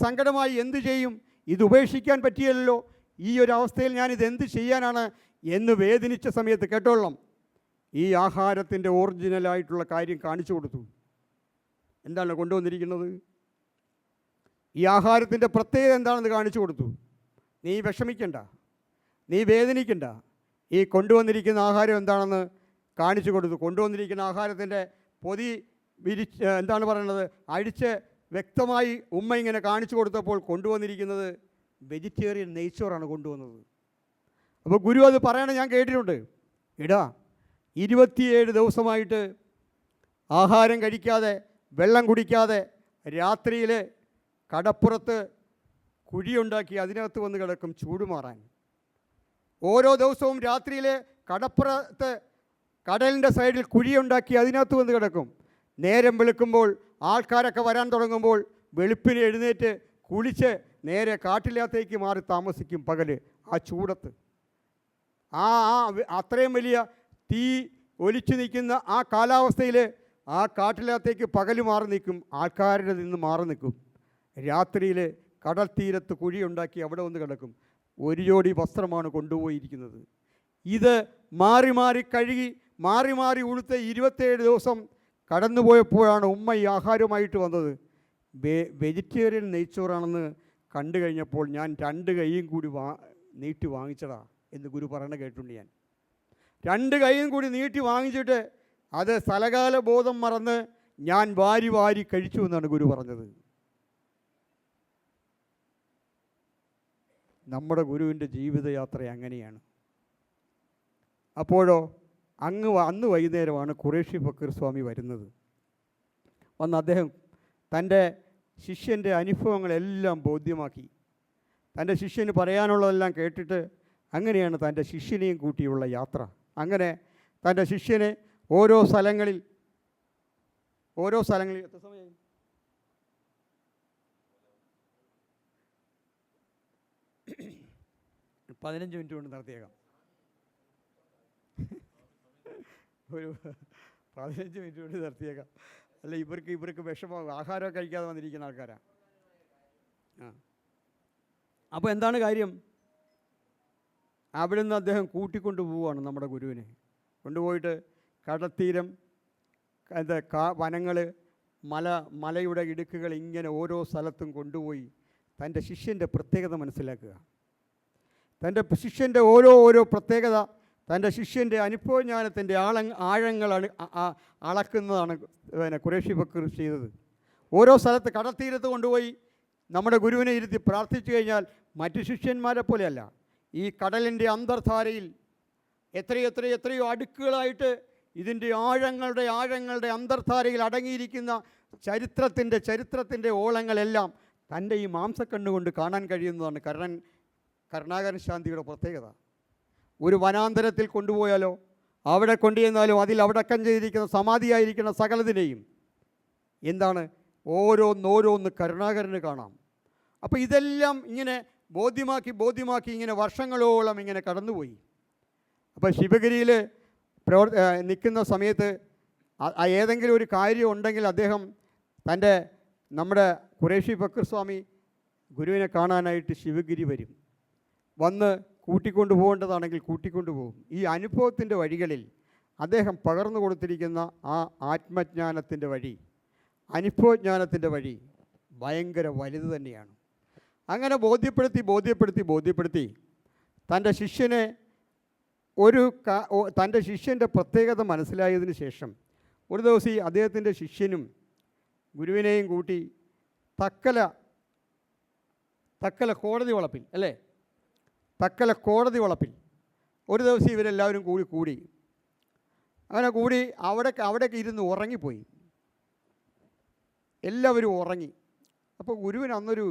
സങ്കടമായി എന്തു ചെയ്യും? ഇത് ഉപേക്ഷിക്കാൻ പറ്റിയല്ലോ. ഈ ഒരു അവസ്ഥയിൽ ഞാനിത് എന്ത് ചെയ്യാനാണ് എന്ന് വേദനിച്ച സമയത്ത് കേട്ടോളാം, ഈ ആഹാരത്തിൻ്റെ ഒറിജിനലായിട്ടുള്ള കാര്യം കാണിച്ചു കൊടുത്തു. എന്താണ് കൊണ്ടുവന്നിരിക്കുന്നത്? ഈ ആഹാരത്തിൻ്റെ പ്രത്യേകത എന്താണെന്ന് കാണിച്ചു കൊടുത്തു. നീ വിഷമിക്കണ്ട, നീ വേദനിക്കണ്ട, ഈ കൊണ്ടുവന്നിരിക്കുന്ന ആഹാരം എന്താണെന്ന് കാണിച്ചു കൊടുത്തു. കൊണ്ടുവന്നിരിക്കുന്ന ആഹാരത്തിൻ്റെ പൊതി എന്താണ് പറയുന്നത്, അഴിച്ച് വ്യക്തമായി ഉമ്മ ഇങ്ങനെ കാണിച്ചു കൊടുത്തപ്പോൾ കൊണ്ടുവന്നിരിക്കുന്നത് വെജിറ്റേറിയൻ നെയ്ച്ചോറാണ് കൊണ്ടുവന്നത്. അപ്പോൾ ഗുരു അത് പറയണത് ഞാൻ കേട്ടിട്ടുണ്ട്. 27 ദിവസമായിട്ട് ആഹാരം കഴിക്കാതെ വെള്ളം കുടിക്കാതെ രാത്രിയിൽ കടപ്പുറത്ത് കുഴിയുണ്ടാക്കി അതിനകത്ത് വന്ന് കിടക്കും ചൂട് മാറാൻ. ഓരോ ദിവസവും രാത്രിയിൽ കടപ്പുറത്ത് കടലിൻ്റെ സൈഡിൽ കുഴിയുണ്ടാക്കി അതിനകത്ത് വന്ന് കിടക്കും. നേരം വെളുക്കുമ്പോൾ ആൾക്കാരൊക്കെ വരാൻ തുടങ്ങുമ്പോൾ വെളുപ്പിന് എഴുന്നേറ്റ് കുളിച്ച് നേരെ കാട്ടിലകത്തേക്ക് മാറി താമസിക്കും. പകൽ ആ ചൂടത്ത് അത്രയും വലിയ തീ ഒലിച്ചു നിൽക്കുന്ന ആ കാലാവസ്ഥയിൽ ആ കാട്ടിലകത്തേക്ക് പകൽ മാറി നിൽക്കും, ആൾക്കാരുടെ നിന്ന് മാറി നിൽക്കും. രാത്രിയിൽ കടൽ തീരത്ത് കുഴിയുണ്ടാക്കി അവിടെ വന്ന് കിടക്കും. ഒരു ജോഡി വസ്ത്രമാണ് കൊണ്ടുപോയിരിക്കുന്നത്. ഇത് മാറി കഴുകി മാറി ഉടുത്ത് 27 ദിവസം കടന്നുപോയപ്പോഴാണ് ഉമ്മ ഈ ആഹാരവുമായിട്ട് വന്നത്. വെജിറ്റേറിയൻ നെയ്ച്ചോറാണെന്ന് കണ്ടു കഴിഞ്ഞപ്പോൾ ഞാൻ 2 കൈയും കൂടി നീട്ടി വാങ്ങിച്ചടാ എന്ന് ഗുരു പറയണ കേട്ടിട്ടുണ്ട്. ഞാൻ 2 കൈയും കൂടി നീട്ടി വാങ്ങിച്ചിട്ട് അത് സ്ഥലകാല ബോധം മറന്ന് ഞാൻ വാരി കഴിച്ചു എന്നാണ് ഗുരു പറഞ്ഞത്. നമ്മുടെ ഗുരുവിൻ്റെ ജീവിതയാത്ര അങ്ങനെയാണ്. അപ്പോഴോ അന്ന് വൈകുന്നേരമാണ് ഖുറേഷി ഫക്കീർ സ്വാമി വരുന്നത്. വന്ന് അദ്ദേഹം തൻ്റെ ശിഷ്യൻ്റെ അനുഭവങ്ങളെല്ലാം ബോധ്യമാക്കി. തൻ്റെ ശിഷ്യന് പറയാനുള്ളതെല്ലാം കേട്ടിട്ട് അങ്ങനെയാണ് തൻ്റെ ശിഷ്യനെയും കൂട്ടിയുള്ള യാത്ര. അങ്ങനെ തൻ്റെ ശിഷ്യനെ ഓരോ സ്ഥലങ്ങളിൽ എത്ര സമയമായി? ഒരു 15 മിനിറ്റ് കൊണ്ട് നടത്തിയേക്കാം. ഒരു 15 മിനിറ്റ് കൊണ്ട് നിർത്തിയേക്കാം. അല്ല, ഇവർക്ക് വിഷമം, ആഹാരമൊക്കെ കഴിക്കാതെ വന്നിരിക്കുന്ന ആൾക്കാരാണ്. അപ്പോൾ എന്താണ് കാര്യം? അവിടുന്ന് അദ്ദേഹം കൂട്ടിക്കൊണ്ടു പോവുകയാണ് നമ്മുടെ ഗുരുവിനെ. കൊണ്ടുപോയിട്ട് കടൽത്തീരം, വനങ്ങൾ, മലയുടെ ഇടുക്കുകൾ, ഇങ്ങനെ ഓരോ സ്ഥലത്തും കൊണ്ടുപോയി തൻ്റെ ശിഷ്യൻ്റെ പ്രത്യേകത മനസ്സിലാക്കുക. തൻ്റെ ശിഷ്യൻ്റെ ഓരോ പ്രത്യേകത, തൻ്റെ ശിഷ്യൻ്റെ അനുഭവജ്ഞാനത്തിൻ്റെ ആഴങ്ങൾ അളക്കുന്നതാണ് ഖുറേഷി ഫക്കീർ ചെയ്തത്. ഓരോ സ്ഥലത്ത് കടൽത്തീരത്ത് കൊണ്ടുപോയി നമ്മുടെ ഗുരുവിനെ ഇരുത്തി പ്രാർത്ഥിച്ചു കഴിഞ്ഞാൽ മറ്റു ശിഷ്യന്മാരെ പോലെയല്ല, ഈ കടലിൻ്റെ അന്തർധാരയിൽ എത്രയോ അടുക്കുകളായിട്ട് ഇതിൻ്റെ ആഴങ്ങളുടെ അന്തർധാരയിൽ അടങ്ങിയിരിക്കുന്ന ചരിത്രത്തിൻ്റെ ഓളങ്ങളെല്ലാം തൻ്റെ ഈ മാംസക്കണ്ണുകൊണ്ട് കാണാൻ കഴിയുന്നതാണ് കരുണാകരൻ ശാന്തിയുടെ പ്രത്യേകത. ഒരു വനാന്തരത്തിൽ കൊണ്ടുപോയാലോ, അവിടെ കൊണ്ടുചെന്നാലോ അതിൽ അടക്കം ചെയ്തിരിക്കുന്ന സമാധിയായിരിക്കുന്ന സകലതിനെയും എന്താണ് ഓരോന്ന് കരുണാകരന് കാണാം. അപ്പോൾ ഇതെല്ലാം ഇങ്ങനെ ബോധ്യമാക്കി ഇങ്ങനെ വർഷങ്ങളോളം ഇങ്ങനെ കടന്നുപോയി. അപ്പോൾ ശിവഗിരിയിൽ നിൽക്കുന്ന സമയത്ത് ഏതെങ്കിലും ഒരു കാര്യം ഉണ്ടെങ്കിൽ അദ്ദേഹം നമ്മുടെ ഖുറേഷി ഫക്കീർ സ്വാമി ഗുരുവിനെ കാണാനായിട്ട് ശിവഗിരി വരും. വന്ന് കൂട്ടിക്കൊണ്ടു പോകേണ്ടതാണെങ്കിൽ കൂട്ടിക്കൊണ്ടുപോകും. ഈ അനുഭവത്തിൻ്റെ വഴികളിൽ അദ്ദേഹം പകർന്നു കൊടുത്തിരിക്കുന്ന ആ ആത്മജ്ഞാനത്തിൻ്റെ വഴി, അനുഭവജ്ഞാനത്തിൻ്റെ വഴി ഭയങ്കര വലുത് തന്നെയാണ്. അങ്ങനെ ബോധ്യപ്പെടുത്തി തൻ്റെ ശിഷ്യൻ്റെ പ്രത്യേകത മനസ്സിലായതിന് ശേഷം ഒരു ദിവസം അദ്ദേഹത്തിൻ്റെ ശിഷ്യനും ഗുരുവിനെയും കൂട്ടി തക്കല കോടതി വളപ്പിൽ ഒരു ദിവസം ഇവരെല്ലാവരും കൂടി അങ്ങനെ അവിടേക്ക് ഇരുന്ന് ഉറങ്ങിപ്പോയി. എല്ലാവരും ഉറങ്ങി. അപ്പോൾ ഗുരുവിന് അന്നൊരു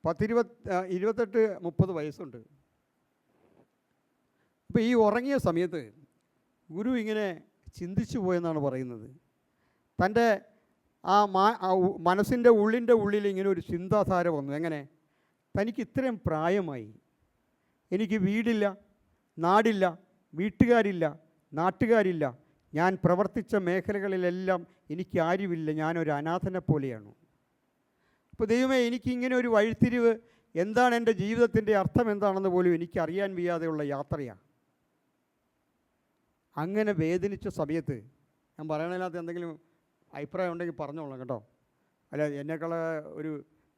28-30 വയസ്സുണ്ട്. അപ്പോൾ ഈ ഉറങ്ങിയ സമയത്ത് ഗുരു ഇങ്ങനെ ചിന്തിച്ചു പോയെന്നാണ് പറയുന്നത്. തൻ്റെ മനസ്സിൻ്റെ ഉള്ളിൽ ഇങ്ങനെ ഒരു ചിന്താധാര വന്നു. എങ്ങനെ? തനിക്ക് ഇത്രയും പ്രായമായി, എനിക്ക് വീടില്ല, നാടില്ല, വീട്ടുകാരില്ല, നാട്ടുകാരില്ല, ഞാൻ പ്രവർത്തിച്ച മേഖലകളിലെല്ലാം എനിക്ക് ആരുമില്ല, ഞാനൊരു അനാഥനെ പോലെയാണ്. അപ്പോൾ ദൈവമേ, എനിക്കിങ്ങനെ ഒരു വഴിത്തിരിവ്, എന്താണ് എൻ്റെ ജീവിതത്തിൻ്റെ അർത്ഥം എന്താണെന്ന് പോലും എനിക്കറിയാൻ വയ്യാതെയുള്ള യാത്രയാണ്. അങ്ങനെ വേദനിച്ച സമയത്ത്, ഞാൻ പറയണതിനകത്ത് എന്തെങ്കിലും അഭിപ്രായം ഉണ്ടെങ്കിൽ പറഞ്ഞോളാം കേട്ടോ. അല്ല, എന്നെക്കാൾ ഒരു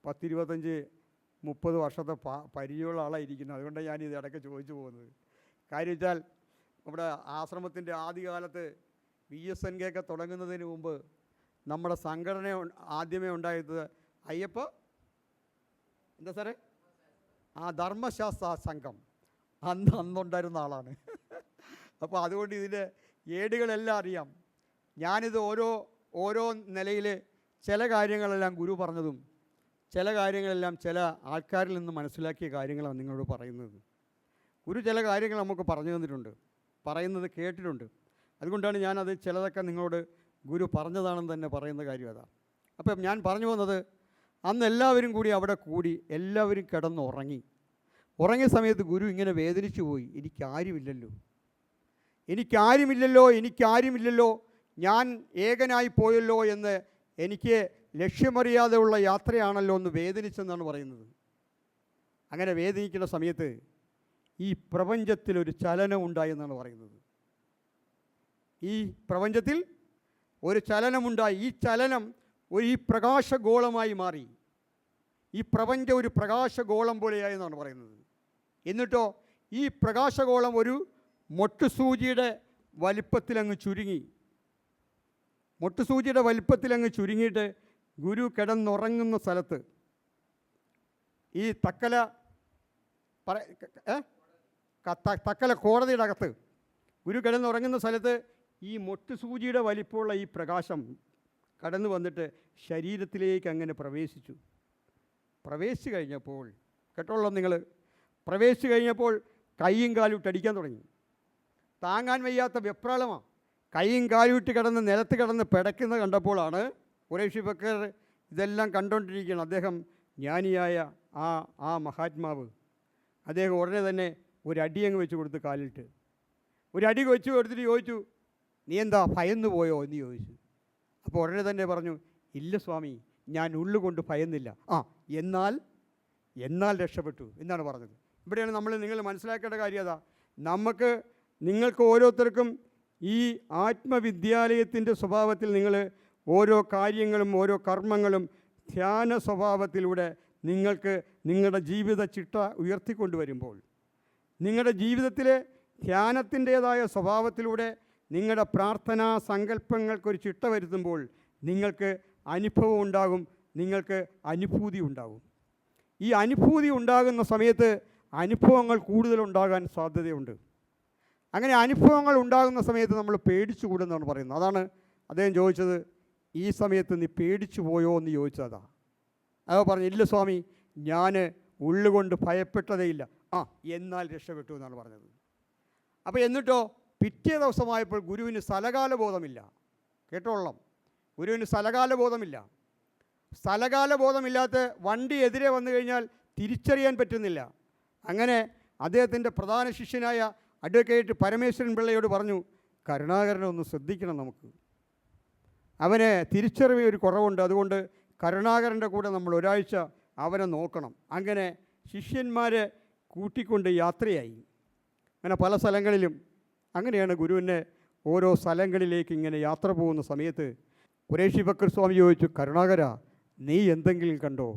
10-25-30 വർഷത്തെ പരിചയമുള്ള ആളായിരിക്കുന്നു. അതുകൊണ്ടാണ് ഞാനിത് ഇടയ്ക്ക് ചോദിച്ചു പോകുന്നത്. കാര്യം വെച്ചാൽ നമ്മുടെ ആശ്രമത്തിൻ്റെ ആദ്യകാലത്ത് VSNK ഒക്കെ തുടങ്ങുന്നതിന് മുമ്പ് നമ്മുടെ സംഘടന ആദ്യമേ ഉണ്ടായത് എന്താ സാറേ, ധർമ്മശാസ്ത്ര സംഘം അന്നുണ്ടായിരുന്ന ആളാണ്. അപ്പോൾ അതുകൊണ്ട് ഇതിൻ്റെ ഏടുകളെല്ലാം അറിയാം. ഞാനിത് ഓരോ നിലയിൽ ചില കാര്യങ്ങളെല്ലാം ഗുരു പറഞ്ഞതും ചില കാര്യങ്ങളെല്ലാം ചില ആൾക്കാരിൽ നിന്ന് മനസ്സിലാക്കിയ കാര്യങ്ങളാണ് നിങ്ങളോട് പറയുന്നത്. ഗുരു ചില കാര്യങ്ങൾ നമുക്ക് പറഞ്ഞു തന്നിട്ടുണ്ട്, പറയുന്നത് കേട്ടിട്ടുണ്ട്. അതുകൊണ്ടാണ് ഞാനത് ചിലതൊക്കെ നിങ്ങളോട് ഗുരു പറഞ്ഞതാണെന്ന് തന്നെ പറയുന്ന കാര്യം അതാണ്. അപ്പം ഞാൻ പറഞ്ഞു വന്നത്, അന്ന് എല്ലാവരും കൂടി അവിടെ കൂടി എല്ലാവരും കിടന്നുറങ്ങി. ഉറങ്ങിയ സമയത്ത് ഗുരു ഇങ്ങനെ വേദനിച്ചു പോയി. എനിക്കാരുമില്ലല്ലോ, ഞാൻ ഏകനായി പോയല്ലോ എന്ന്, എനിക്ക് ലക്ഷ്യമറിയാതെയുള്ള യാത്രയാണല്ലോ എന്ന് വേദനിച്ചെന്നാണ് പറയുന്നത്. അങ്ങനെ വേദനിക്കുന്ന സമയത്ത് ഈ പ്രപഞ്ചത്തിലൊരു ചലനം ഉണ്ടായെന്നാണ് പറയുന്നത്. ഈ പ്രപഞ്ചത്തിൽ ഒരു ചലനമുണ്ടായി. ഈ ചലനം ഈ പ്രകാശഗോളമായി മാറി. ഈ പ്രപഞ്ചം ഒരു പ്രകാശഗോളം പോലെയായെന്നാണ് പറയുന്നത്. എന്നിട്ടോ ഈ പ്രകാശഗോളം ഒരു മൊട്ടുസൂചിയുടെ വലിപ്പത്തിലങ്ങ് ചുരുങ്ങിയിട്ട് ഗുരു കിടന്നുറങ്ങുന്ന സ്ഥലത്ത്, ഈ തക്കല കോടതിയുടെ അകത്ത് ഗുരു കിടന്നുറങ്ങുന്ന സ്ഥലത്ത് ഈ മൊട്ടുസൂചിയുടെ വലിപ്പമുള്ള ഈ പ്രകാശം കടന്നു വന്നിട്ട് ശരീരത്തിലേക്ക് അങ്ങനെ പ്രവേശിച്ചു കഴിഞ്ഞപ്പോൾ, കേട്ടോളാം നിങ്ങൾ, പ്രവേശിച്ചു കഴിഞ്ഞപ്പോൾ കൈയും കാലും ഇട്ടടിക്കാൻ തുടങ്ങി. താങ്ങാൻ വയ്യാത്ത വെപ്രാളമാണ്. കൈയും കാലും ഇട്ട് നിലത്ത് കിടന്ന് പിടയ്ക്കുന്നത് കണ്ടപ്പോഴാണ് ഖുറൈശി ബക്കർ ഇതെല്ലാം കണ്ടുകൊണ്ടിരിക്കുകയാണ്. അദ്ദേഹം ജ്ഞാനിയായ ആ മഹാത്മാവ്, അദ്ദേഹം ഉടനെ തന്നെ ഒരു അടിയങ്ങ് വെച്ച് കൊടുത്ത് കാലിട്ട് ഒരു അടി വെച്ച് കൊടുത്തിട്ട് ചോദിച്ചു, നീ എന്താ ഭയന്നു പോയോ എന്ന് ചോദിച്ചു. അപ്പോൾ ഉടനെ തന്നെ പറഞ്ഞു, ഇല്ല സ്വാമി, ഞാൻ ഉള്ളുകൊണ്ട് ഭയന്നില്ല. എന്നാൽ രക്ഷപ്പെട്ടു എന്നാണ് പറഞ്ഞത്. ഇവിടെയാണ് നിങ്ങൾ മനസ്സിലാക്കേണ്ട കാര്യം അതാ. നിങ്ങൾക്ക് ഓരോരുത്തർക്കും ഈ ആത്മവിദ്യാലയത്തിൻ്റെ സ്വഭാവത്തിൽ നിങ്ങൾ ഓരോ കാര്യങ്ങളും ഓരോ കർമ്മങ്ങളും ധ്യാന സ്വഭാവത്തിലൂടെ നിങ്ങൾക്ക് നിങ്ങളുടെ ജീവിത ചിട്ട ഉയർത്തിക്കൊണ്ടുവരുമ്പോൾ, നിങ്ങളുടെ ജീവിതത്തിലെ ധ്യാനത്തിൻ്റേതായ സ്വഭാവത്തിലൂടെ നിങ്ങളുടെ പ്രാർത്ഥനാ സങ്കല്പങ്ങൾക്കൊരു ചിട്ട വരുത്തുമ്പോൾ നിങ്ങൾക്ക് അനുഭവം ഉണ്ടാകും, നിങ്ങൾക്ക് അനുഭൂതി ഉണ്ടാകും. ഈ അനുഭൂതി ഉണ്ടാകുന്ന സമയത്ത് അനുഭവങ്ങൾ കൂടുതലുണ്ടാകാൻ സാധ്യതയുണ്ട്. അങ്ങനെ അനുഭവങ്ങൾ ഉണ്ടാകുന്ന സമയത്ത് നമ്മൾ പേടിച്ചുകൂടെന്നാണ് പറയുന്നത്. അതാണ് അദ്ദേഹം ചോദിച്ചത്, ഈ സമയത്ത് നീ പേടിച്ചു പോയോ എന്ന് ചോദിച്ചതാ. അത് പറഞ്ഞു, ഇല്ല സ്വാമി, ഞാൻ ഉള്ളുകൊണ്ട് ഭയപ്പെട്ടതേയില്ല. എന്നാൽ രക്ഷപ്പെട്ടു എന്നാണ് പറഞ്ഞത്. അപ്പോൾ എന്നിട്ടോ പിറ്റേ ദിവസമായപ്പോൾ ഗുരുവിന് സ്ഥലകാലബോധമില്ല. കേട്ടോളാം, ഗുരുവിന് സ്ഥലകാലബോധമില്ല. സ്ഥലകാലബോധമില്ലാത്ത വണ്ടി എതിരെ വന്നു കഴിഞ്ഞാൽ തിരിച്ചറിയാൻ പറ്റുന്നില്ല. അങ്ങനെ അദ്ദേഹത്തിൻ്റെ പ്രധാന ശിഷ്യനായ അഡ്വക്കേറ്റ് പരമേശ്വരൻ പിള്ളയോട് പറഞ്ഞു, കരുണാകരനെ ഒന്ന് ശ്രദ്ധിക്കണം, അവന് തിരിച്ചറിവ് ഒരു കുറവുണ്ട്, അതുകൊണ്ട് കരുണാകരൻ്റെ കൂടെ നമ്മൾ ഒരാഴ്ച അവനെ നോക്കണം. അങ്ങനെ ശിഷ്യന്മാരെ കൂട്ടിക്കൊണ്ട് യാത്രയായി. അങ്ങനെ പല സ്ഥലങ്ങളിലും അങ്ങനെയാണ് ഗുരുവിനെ ഓരോ സ്ഥലങ്ങളിലേക്ക് ഇങ്ങനെ യാത്ര പോകുന്ന സമയത്ത് ഖുറൈശി ബക്കർ സ്വാമി ചോദിച്ചു, കരുണാകര, നീ എന്തെങ്കിലും കണ്ടോ?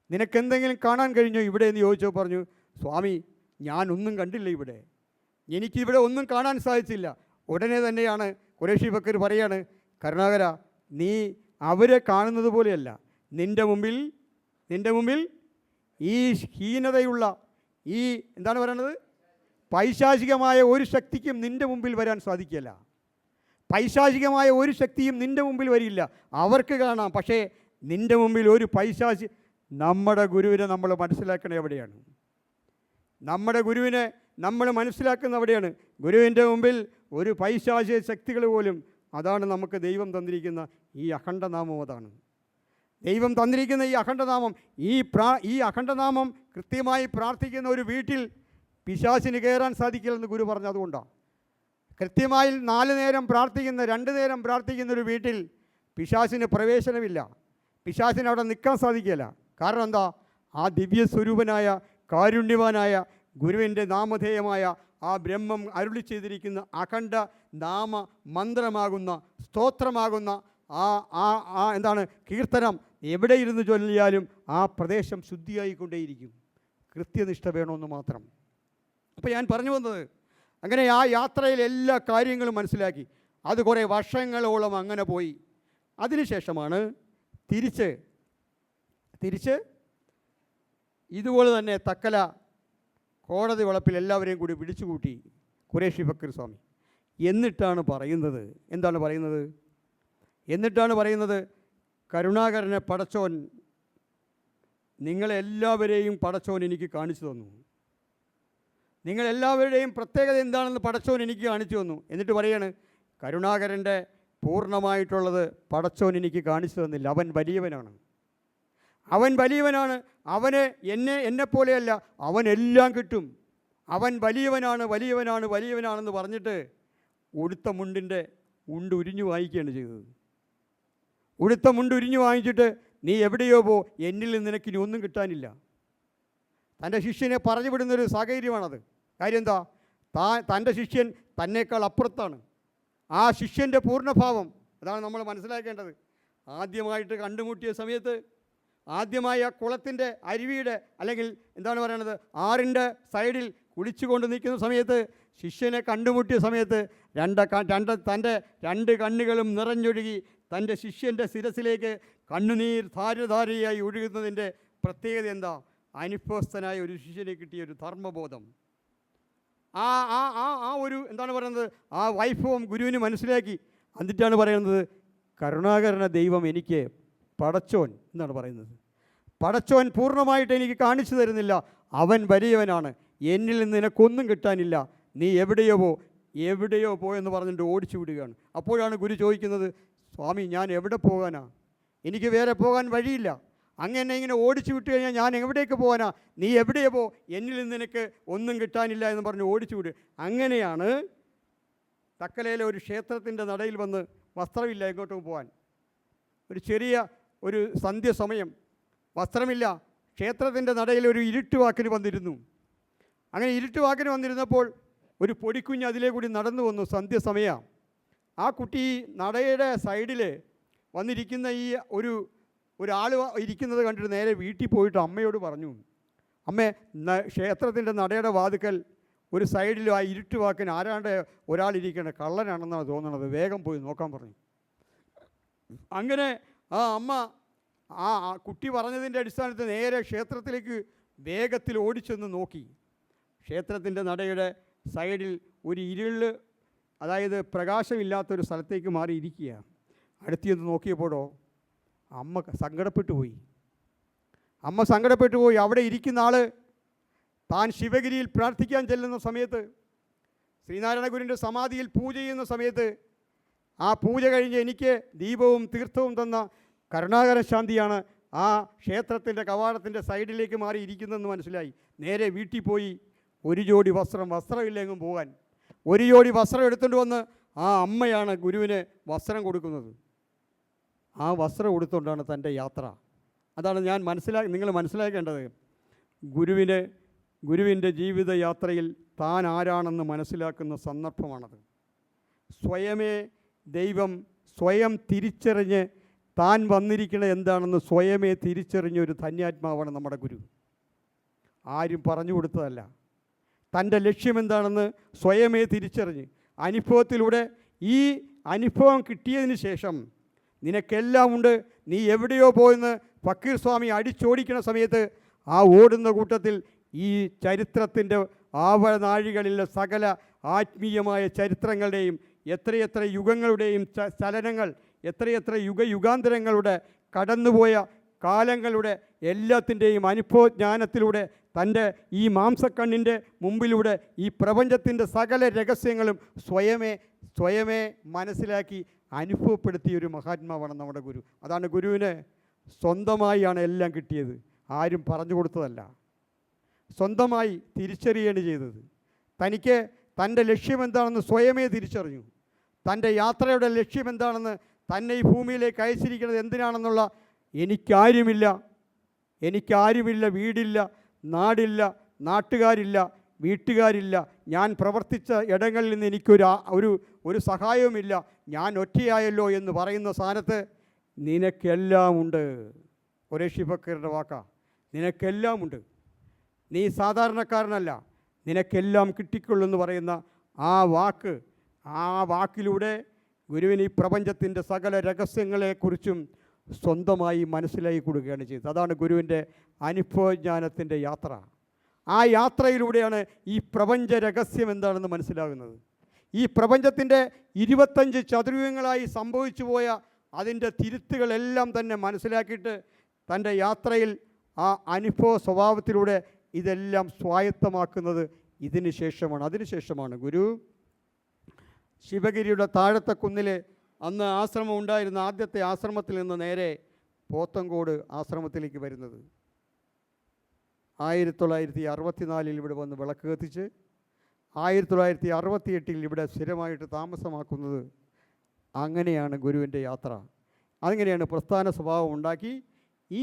നിനക്കെന്തെങ്കിലും കാണാൻ കഴിഞ്ഞോ ഇവിടെ എന്ന് ചോദിച്ചോ? പറഞ്ഞു, സ്വാമി, ഞാനൊന്നും കണ്ടില്ല, എനിക്കിവിടെ ഒന്നും കാണാൻ സാധിച്ചില്ല. ഉടനെ തന്നെയാണ് ഖുറൈശി ബക്കർ പറയാണ്, കരുണാകര, നീ അവരെ കാണുന്നത് പോലെയല്ല, നിൻ്റെ മുമ്പിൽ ഈ ഹീനതയുള്ള ഈ എന്താണ് പറയണത്, പൈശാചികമായ ഒരു ശക്തിക്കും നിൻ്റെ മുമ്പിൽ വരാൻ സാധിക്കില്ല. പൈശാചികമായ ഒരു ശക്തിയും നിൻ്റെ മുമ്പിൽ വരില്ല. അവർക്ക് കാണാം, പക്ഷേ നിൻ്റെ മുമ്പിൽ ഒരു നമ്മുടെ ഗുരുവിനെ നമ്മൾ മനസ്സിലാക്കണത് എവിടെയാണ്? നമ്മുടെ ഗുരുവിനെ നമ്മൾ മനസ്സിലാക്കുന്ന എവിടെയാണ്? ഗുരുവിൻ്റെ മുമ്പിൽ ഒരു പൈശാചിക ശക്തികൾ പോലും, അതാണ് നമുക്ക് ദൈവം തന്നിരിക്കുന്ന ഈ അഖണ്ഡനാമം. അതാണ് ദൈവം തന്നിരിക്കുന്ന ഈ അഖണ്ഡനാമം. ഈ അഖണ്ഡനാമം കൃത്യമായി പ്രാർത്ഥിക്കുന്ന ഒരു വീട്ടിൽ പിശാചിന് കയറാൻ സാധിക്കില്ലെന്ന് ഗുരു പറഞ്ഞതുകൊണ്ടാണ്. കൃത്യമായി 4 നേരം പ്രാർത്ഥിക്കുന്ന, 2 നേരം പ്രാർത്ഥിക്കുന്ന ഒരു വീട്ടിൽ പിശാചിന് പ്രവേശനമില്ല. പിശാചിന് അവിടെ നിൽക്കാൻ സാധിക്കില്ല. കാരണം എന്താ? ആ ദിവ്യസ്വരൂപനായ കാരുണ്യവാനായ ഗുരുവിൻ്റെ നാമധേയമായ ആ ബ്രഹ്മം അരുളി ചെയ്തിരിക്കുന്ന അഖണ്ഡ നാമ മന്ത്രമാകുന്ന, സ്തോത്രമാകുന്ന എന്താണ് കീർത്തനം എവിടെ ഇരുന്ന് ചൊല്ലിയാലും ആ പ്രദേശം ശുദ്ധിയായിക്കൊണ്ടേയിരിക്കും. കൃത്യനിഷ്ഠ വേണമെന്ന് മാത്രം. അപ്പോൾ ഞാൻ പറഞ്ഞു വന്നത്, അങ്ങനെ ആ യാത്രയിൽ എല്ലാ കാര്യങ്ങളും മനസ്സിലാക്കി. അത് കുറേ വർഷങ്ങളോളം അങ്ങനെ പോയി. അതിനുശേഷമാണ് തിരിച്ച് ഇതുപോലെ തന്നെ തക്കല കോടതി വളപ്പിൽ എല്ലാവരെയും കൂടി വിളിച്ചുകൂട്ടി ഖുറേഷി ഫക്കീർ സ്വാമി. എന്നിട്ടാണ് പറയുന്നത് കരുണാകരനെ പടച്ചോൻ, നിങ്ങളെല്ലാവരെയും പടച്ചോൻ എനിക്ക് കാണിച്ചു തന്നു. നിങ്ങളെല്ലാവരുടെയും പ്രത്യേകത എന്താണെന്ന് പടച്ചോൻ എനിക്ക് കാണിച്ചു തന്നു. എന്നിട്ട് പറയാണ്, കരുണാകരൻ്റെ പൂർണ്ണമായിട്ടുള്ളത് പടച്ചോൻ എനിക്ക് കാണിച്ചു തന്നില്ല. അവൻ വലിയവനാണ്. അവന് എന്നെപ്പോലെയല്ല, അവനെല്ലാം കിട്ടും. അവൻ വലിയവനാണെന്ന് പറഞ്ഞിട്ട് ഉടുത്ത മുണ്ടിൻ്റെ ഉരിഞ്ഞു വാങ്ങിക്കുകയാണ് ചെയ്തത്. ഉടുത്ത മുണ്ട് ഉരിഞ്ഞു വാങ്ങിച്ചിട്ട്, നീ എവിടെയോ പോ, എന്നിൽ നിന്ന് നിനക്കിനി ഒന്നും കിട്ടാനില്ല. തൻ്റെ ശിഷ്യനെ പറഞ്ഞു വിടുന്നൊരു സാഹചര്യമാണത്. കാര്യം എന്താ? തൻ്റെ ശിഷ്യൻ തന്നേക്കാൾ അപ്പുറത്താണ്. ആ ശിഷ്യൻ്റെ പൂർണ്ണഭാവം അതാണ് നമ്മൾ മനസ്സിലാക്കേണ്ടത്. ആദ്യമായിട്ട് കണ്ടുമുട്ടിയ സമയത്ത്, ആദ്യമായി ആ കുളത്തിൻ്റെ അരുവിയുടെ അല്ലെങ്കിൽ എന്താണ് പറയണത്, ആറിൻ്റെ സൈഡിൽ കുളിച്ചുകൊണ്ട് നിൽക്കുന്ന സമയത്ത്, ശിഷ്യനെ കണ്ടുമുട്ടിയ സമയത്ത് തൻ്റെ 2 കണ്ണുകളും നിറഞ്ഞൊഴുകി തൻ്റെ ശിഷ്യൻ്റെ ശിരസിലേക്ക് കണ്ണുനീർ ധാരധാരയായി ഒഴുകുന്നതിൻ്റെ പ്രത്യേകത എന്താ? അനുഭവസ്ഥനായ ഒരു ശിഷ്യനെ കിട്ടിയ ഒരു ധർമ്മബോധം. ആ ഒരു എന്താണ് പറയുന്നത്, ആ വൈഭവം ഗുരുവിന് മനസ്സിലാക്കി. എന്നിട്ടാണ് പറയുന്നത്, കരുണാകരന ദൈവം എനിക്ക് പടച്ചോൻ എന്നാണ് പറയുന്നത്. പടച്ചോൻ പൂർണ്ണമായിട്ട് എനിക്ക് കാണിച്ചു തരുന്നില്ല. അവൻ വലിയവനാണ്. എന്നിൽ നിന്ന് നിനക്കൊന്നും കിട്ടാനില്ല. നീ എവിടെയോ പോ എന്ന് പറഞ്ഞിട്ട് ഓടിച്ചു വിടുകയാണ്. അപ്പോഴാണ് ഗുരു ചോദിക്കുന്നത്, സ്വാമി ഞാൻ എവിടെ പോകാനാ? എനിക്ക് വേറെ പോകാൻ വഴിയില്ല. അങ്ങനെ ഇങ്ങനെ ഓടിച്ചു വിട്ട് കഴിഞ്ഞാൽ ഞാൻ എവിടേക്ക് പോകാനാ? നീ എവിടെയോ പോ, എന്നിൽ നിന്ന് നിനക്ക് ഒന്നും കിട്ടാനില്ല എന്ന് പറഞ്ഞ് ഓടിച്ചു വിടുക. അങ്ങനെയാണ് തക്കലയിലെ ഒരു ക്ഷേത്രത്തിൻ്റെ നടയിൽ വന്ന്, വസ്ത്രമില്ല എങ്ങോട്ടും പോകാൻ, ഒരു സന്ധ്യ സമയം, വസ്ത്രമില്ല, ക്ഷേത്രത്തിൻ്റെ നടയിൽ ഒരു ഇരുട്ടുവാക്കിന് വന്നിരുന്നു. അങ്ങനെ ഇരുട്ടുവാക്കിന് വന്നിരുന്നപ്പോൾ ഒരു പൊടിക്കുഞ്ഞ് അതിലേ കൂടി നടന്നു വന്നു. സന്ധ്യസമയം ആ കുട്ടി നടയുടെ സൈഡിൽ വന്നിരിക്കുന്ന ഈ ഒരാൾ ഇരിക്കുന്നത് കണ്ടിട്ട് നേരെ വീട്ടിൽ പോയിട്ട് അമ്മയോട് പറഞ്ഞു, അമ്മേ, ക്ഷേത്രത്തിൻ്റെ നടയുടെ വാതിക്കൽ ഒരു സൈഡിൽ ആ ഇരുട്ടുവാക്കിന് ആരാണ്ട് ഒരാളിരിക്കണേ, കള്ളനാണെന്നാണ് തോന്നണത്, വേഗം പോയി നോക്കാൻ പറഞ്ഞു. അങ്ങനെ ആ അമ്മ ആ കുട്ടി പറഞ്ഞതിൻ്റെ അടിസ്ഥാനത്തിൽ നേരെ ക്ഷേത്രത്തിലേക്ക് വേഗത്തിൽ ഓടിച്ചെന്ന് നോക്കി. ക്ഷേത്രത്തിൻ്റെ നടയുടെ സൈഡിൽ ഒരു ഇരുള്, അതായത് പ്രകാശമില്ലാത്തൊരു സ്ഥലത്തേക്ക് മാറിയിരിക്കുക. അടുത്തിന്ന് നോക്കിയപ്പോഴോ അമ്മ സങ്കടപ്പെട്ടു പോയി. അവിടെ ഇരിക്കുന്ന ആൾ താൻ ശിവഗിരിയിൽ പ്രാർത്ഥിക്കാൻ ചെല്ലുന്ന സമയത്ത്, ശ്രീനാരായണ ഗുരുവിൻ്റെ സമാധിയിൽ പൂജ ചെയ്യുന്ന സമയത്ത്, ആ പൂജ കഴിഞ്ഞ് എനിക്ക് ദീപവും തീർത്ഥവും തന്ന കരുണാകര ശാന്തിയാണ് ആ ക്ഷേത്രത്തിൻ്റെ കവാടത്തിൻ്റെ സൈഡിലേക്ക് മാറി ഇരിക്കുന്നതെന്ന് മനസ്സിലായി. നേരെ വീട്ടിൽ പോയി ഒരു ജോഡി വസ്ത്രമില്ലെങ്കിലും പോകാൻ ഒരു ജോഡി വസ്ത്രം എടുത്തുകൊണ്ട് വന്ന് ആ അമ്മയാണ് ഗുരുവിന് വസ്ത്രം കൊടുക്കുന്നത്. ആ വസ്ത്രം കൊടുത്തുകൊണ്ടാണ് തൻ്റെ യാത്ര. അതാണ് നിങ്ങൾ മനസ്സിലാക്കേണ്ടത്. ഗുരുവിൻ്റെ ജീവിതയാത്രയിൽ താൻ ആരാണെന്ന് മനസ്സിലാക്കുന്ന സന്ദർഭമാണത്. സ്വയം തിരിച്ചറിഞ്ഞ് താൻ വന്നിരിക്കുന്നത് എന്താണെന്ന് സ്വയമേ തിരിച്ചറിഞ്ഞൊരു ധന്യാത്മാവാണ് നമ്മുടെ ഗുരു. ആരും പറഞ്ഞു കൊടുത്തതല്ല. തൻ്റെ ലക്ഷ്യമെന്താണെന്ന് സ്വയമേ തിരിച്ചറിഞ്ഞ് അനുഭവത്തിലൂടെ, ഈ അനുഭവം കിട്ടിയതിന് ശേഷം നിനക്കെല്ലാം ഉണ്ട്, നീ എവിടെയോ പോയെന്ന് ഫക്കീർ സ്വാമി അടിച്ചോടിക്കുന്ന സമയത്ത് ആ ഓടുന്ന കൂട്ടത്തിൽ ഈ ചരിത്രത്തിൻ്റെ ആവനാഴികളിലെ സകല ആത്മീയമായ ചരിത്രങ്ങളുടെയും എത്രയെത്ര യുഗങ്ങളുടെയും ചലനങ്ങൾ, എത്രയെത്ര യുഗാന്തരങ്ങളുടെ കടന്നുപോയ കാലങ്ങളുടെ എല്ലാത്തിൻ്റെയും അനുഭവജ്ഞാനത്തിലൂടെ തൻ്റെ ഈ മാംസക്കണ്ണിൻ്റെ മുമ്പിലൂടെ ഈ പ്രപഞ്ചത്തിൻ്റെ സകല രഹസ്യങ്ങളും സ്വയമേ മനസ്സിലാക്കി അനുഭവപ്പെടുത്തിയ ഒരു മഹാത്മാവാണ് നമ്മുടെ ഗുരു. അതാണ് ഗുരുവിന് സ്വന്തമായാണ് എല്ലാം കിട്ടിയത്, ആരും പറഞ്ഞു കൊടുത്തതല്ല. സ്വന്തമായി തിരിച്ചറിയുകയാണ് ചെയ്തത്. തനിക്ക് തൻ്റെ ലക്ഷ്യമെന്താണെന്ന് സ്വയമേ തിരിച്ചറിഞ്ഞു. തൻ്റെ യാത്രയുടെ ലക്ഷ്യമെന്താണെന്ന്, തന്നെ ഈ ഭൂമിയിലേക്ക് അയച്ചിരിക്കുന്നത് എന്തിനാണെന്നുള്ള എനിക്കാരുമില്ല, വീടില്ല, നാടില്ല, നാട്ടുകാരില്ല, വീട്ടുകാരില്ല, ഞാൻ പ്രവർത്തിച്ച ഇടങ്ങളിൽ നിന്ന് എനിക്കൊരു സഹായവുമില്ല, ഞാൻ ഒറ്റയായല്ലോ എന്ന് പറയുന്ന സ്ഥാനത്ത് നിനക്കെല്ലാം ഉണ്ട്. ഖുറൈശി ഫക്കീറിൻ്റെ വാക്കാ, നിനക്കെല്ലാമുണ്ട്, നീ സാധാരണക്കാരനല്ല, നിനക്കെല്ലാം കിട്ടിക്കൊള്ളുമെന്ന് പറയുന്ന ആ വാക്കിലൂടെ ഗുരുവിന് ഈ പ്രപഞ്ചത്തിൻ്റെ സകല രഹസ്യങ്ങളെക്കുറിച്ചും സ്വന്തമായി മനസ്സിലാക്കി കൊടുക്കുകയാണ് ചെയ്തത്. അതാണ് ഗുരുവിൻ്റെ അനുഭവജ്ഞാനത്തിൻ്റെ യാത്ര. ആ യാത്രയിലൂടെയാണ് ഈ പ്രപഞ്ച രഹസ്യം എന്താണെന്ന് മനസ്സിലാകുന്നത്. ഈ പ്രപഞ്ചത്തിൻ്റെ 25 ചതുർയുഗങ്ങളായി സംഭവിച്ചു പോയ അതിൻ്റെ തിരുത്തുകളെല്ലാം തന്നെ മനസ്സിലാക്കിയിട്ട് തൻ്റെ യാത്രയിൽ ആ അനുഭവ സ്വഭാവത്തിലൂടെ ഇതെല്ലാം സ്വായത്തമാക്കുന്നത് അതിനുശേഷമാണ് ഗുരു ശിവഗിരിയുടെ താഴത്തെ കുന്നിൽ അന്ന് ആശ്രമം ഉണ്ടായിരുന്ന ആദ്യത്തെ ആശ്രമത്തിൽ നിന്ന് നേരെ പോത്തങ്കോട് ആശ്രമത്തിലേക്ക് വരുന്നത്. 1964 ഇവിടെ വന്ന് വിളക്ക് കത്തിച്ച് 1968 ഇവിടെ സ്ഥിരമായിട്ട് താമസമാക്കുന്നത്. അങ്ങനെയാണ് ഗുരുവിൻ്റെ യാത്ര. അങ്ങനെയാണ് പ്രസ്ഥാന സ്വഭാവം ഉണ്ടാക്കി. ഈ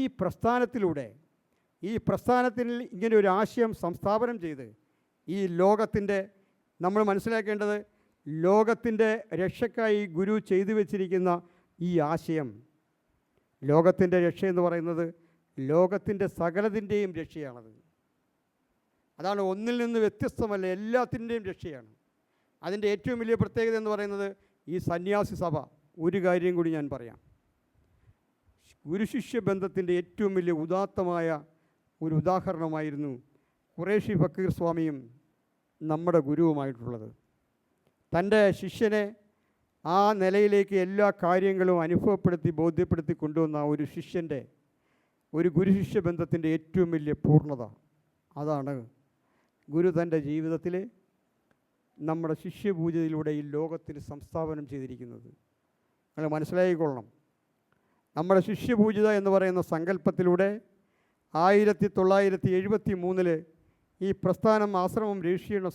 പ്രസ്ഥാനത്തിൽ ഇങ്ങനെ ഒരു ആശയം സംസ്ഥാപനം ചെയ്ത് ഈ ലോകത്തിൻ്റെ, നമ്മൾ മനസ്സിലാക്കേണ്ടത്, ലോകത്തിൻ്റെ രക്ഷയ്ക്കായി ഗുരു ചെയ്തു വച്ചിരിക്കുന്ന ഈ ആശയം, ലോകത്തിൻ്റെ രക്ഷയെന്ന് പറയുന്നത് ലോകത്തിൻ്റെ സകലത്തിൻ്റെയും രക്ഷയാണത്. അതാണ്, ഒന്നിൽ നിന്ന് വ്യത്യസ്തമല്ല, എല്ലാത്തിൻ്റെയും രക്ഷയാണ്. അതിൻ്റെ ഏറ്റവും വലിയ പ്രത്യേകത എന്ന് പറയുന്നത് ഈ സന്യാസി സഭ. ഒരു കാര്യം കൂടി ഞാൻ പറയാം. ഗുരുശിഷ്യ ബന്ധത്തിൻ്റെ ഏറ്റവും വലിയ ഉദാത്തമായ ഒരു ഉദാഹരണമായിരുന്നു ഖുറൈശി ഫക്കീർ സ്വാമിയും നമ്മുടെ ഗുരുവുമായിട്ടുള്ളത്. തൻ്റെ ശിഷ്യനെ ആ നിലയിലേക്ക് എല്ലാ കാര്യങ്ങളും ബോധ്യപ്പെടുത്തി കൊണ്ടുവന്ന ഒരു ശിഷ്യൻ്റെ, ഒരു ഗുരുശിഷ്യ ബന്ധത്തിൻ്റെ ഏറ്റവും വലിയ പൂർണ്ണത. അതാണ് ഗുരു തൻ്റെ ജീവിതത്തിൽ നമ്മുടെ ശിഷ്യപൂജയിലൂടെ ഈ ലോകത്തിന് സംസ്ഥാപനം ചെയ്തിരിക്കുന്നത്. നിങ്ങൾ മനസ്സിലാക്കിക്കൊള്ളണം. നമ്മുടെ ശിഷ്യപൂജിത എന്ന് പറയുന്ന സങ്കല്പത്തിലൂടെ 1973 ഈ പ്രസ്ഥാനം ആശ്രമം രജിസ്റ്റർ ചെയ്യുന്ന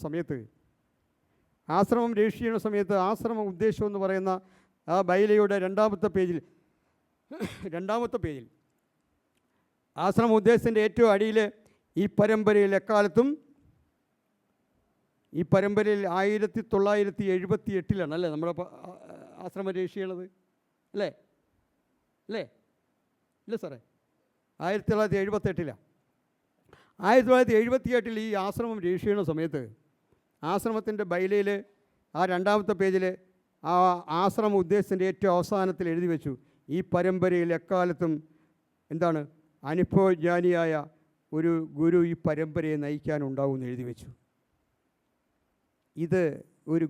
സമയത്ത് ആശ്രമ ഉദ്ദേശം എന്ന് പറയുന്ന ആ ബൈലയുടെ രണ്ടാമത്തെ പേജിൽ ആശ്രമ ഉദ്ദേശത്തിൻ്റെ ഏറ്റവും അടിയിൽ ഈ പരമ്പരയിൽ 1978 അല്ലേ നമ്മുടെ ആശ്രമം രജിസ്റ്റർ ചെയ്യണത്, അല്ലേ സാറേ? 1978 1978 ഈ ആശ്രമം രജിസ്റ്റർ ചെയ്യുന്ന സമയത്ത് ആശ്രമത്തിൻ്റെ ബൈലയിൽ ആ രണ്ടാമത്തെ പേജിൽ ആ ആശ്രമ ഉദ്ദേശത്തിൻ്റെ ഏറ്റവും അവസാനത്തിൽ എഴുതി വെച്ചു, ഈ പരമ്പരയിൽ എക്കാലത്തും എന്താണ്, അനുഭവജ്ഞാനിയായ ഒരു ഗുരു ഈ പരമ്പരയെ നയിക്കാനുണ്ടാവുമെന്ന് എഴുതി വെച്ചു. ഇത് ഒരു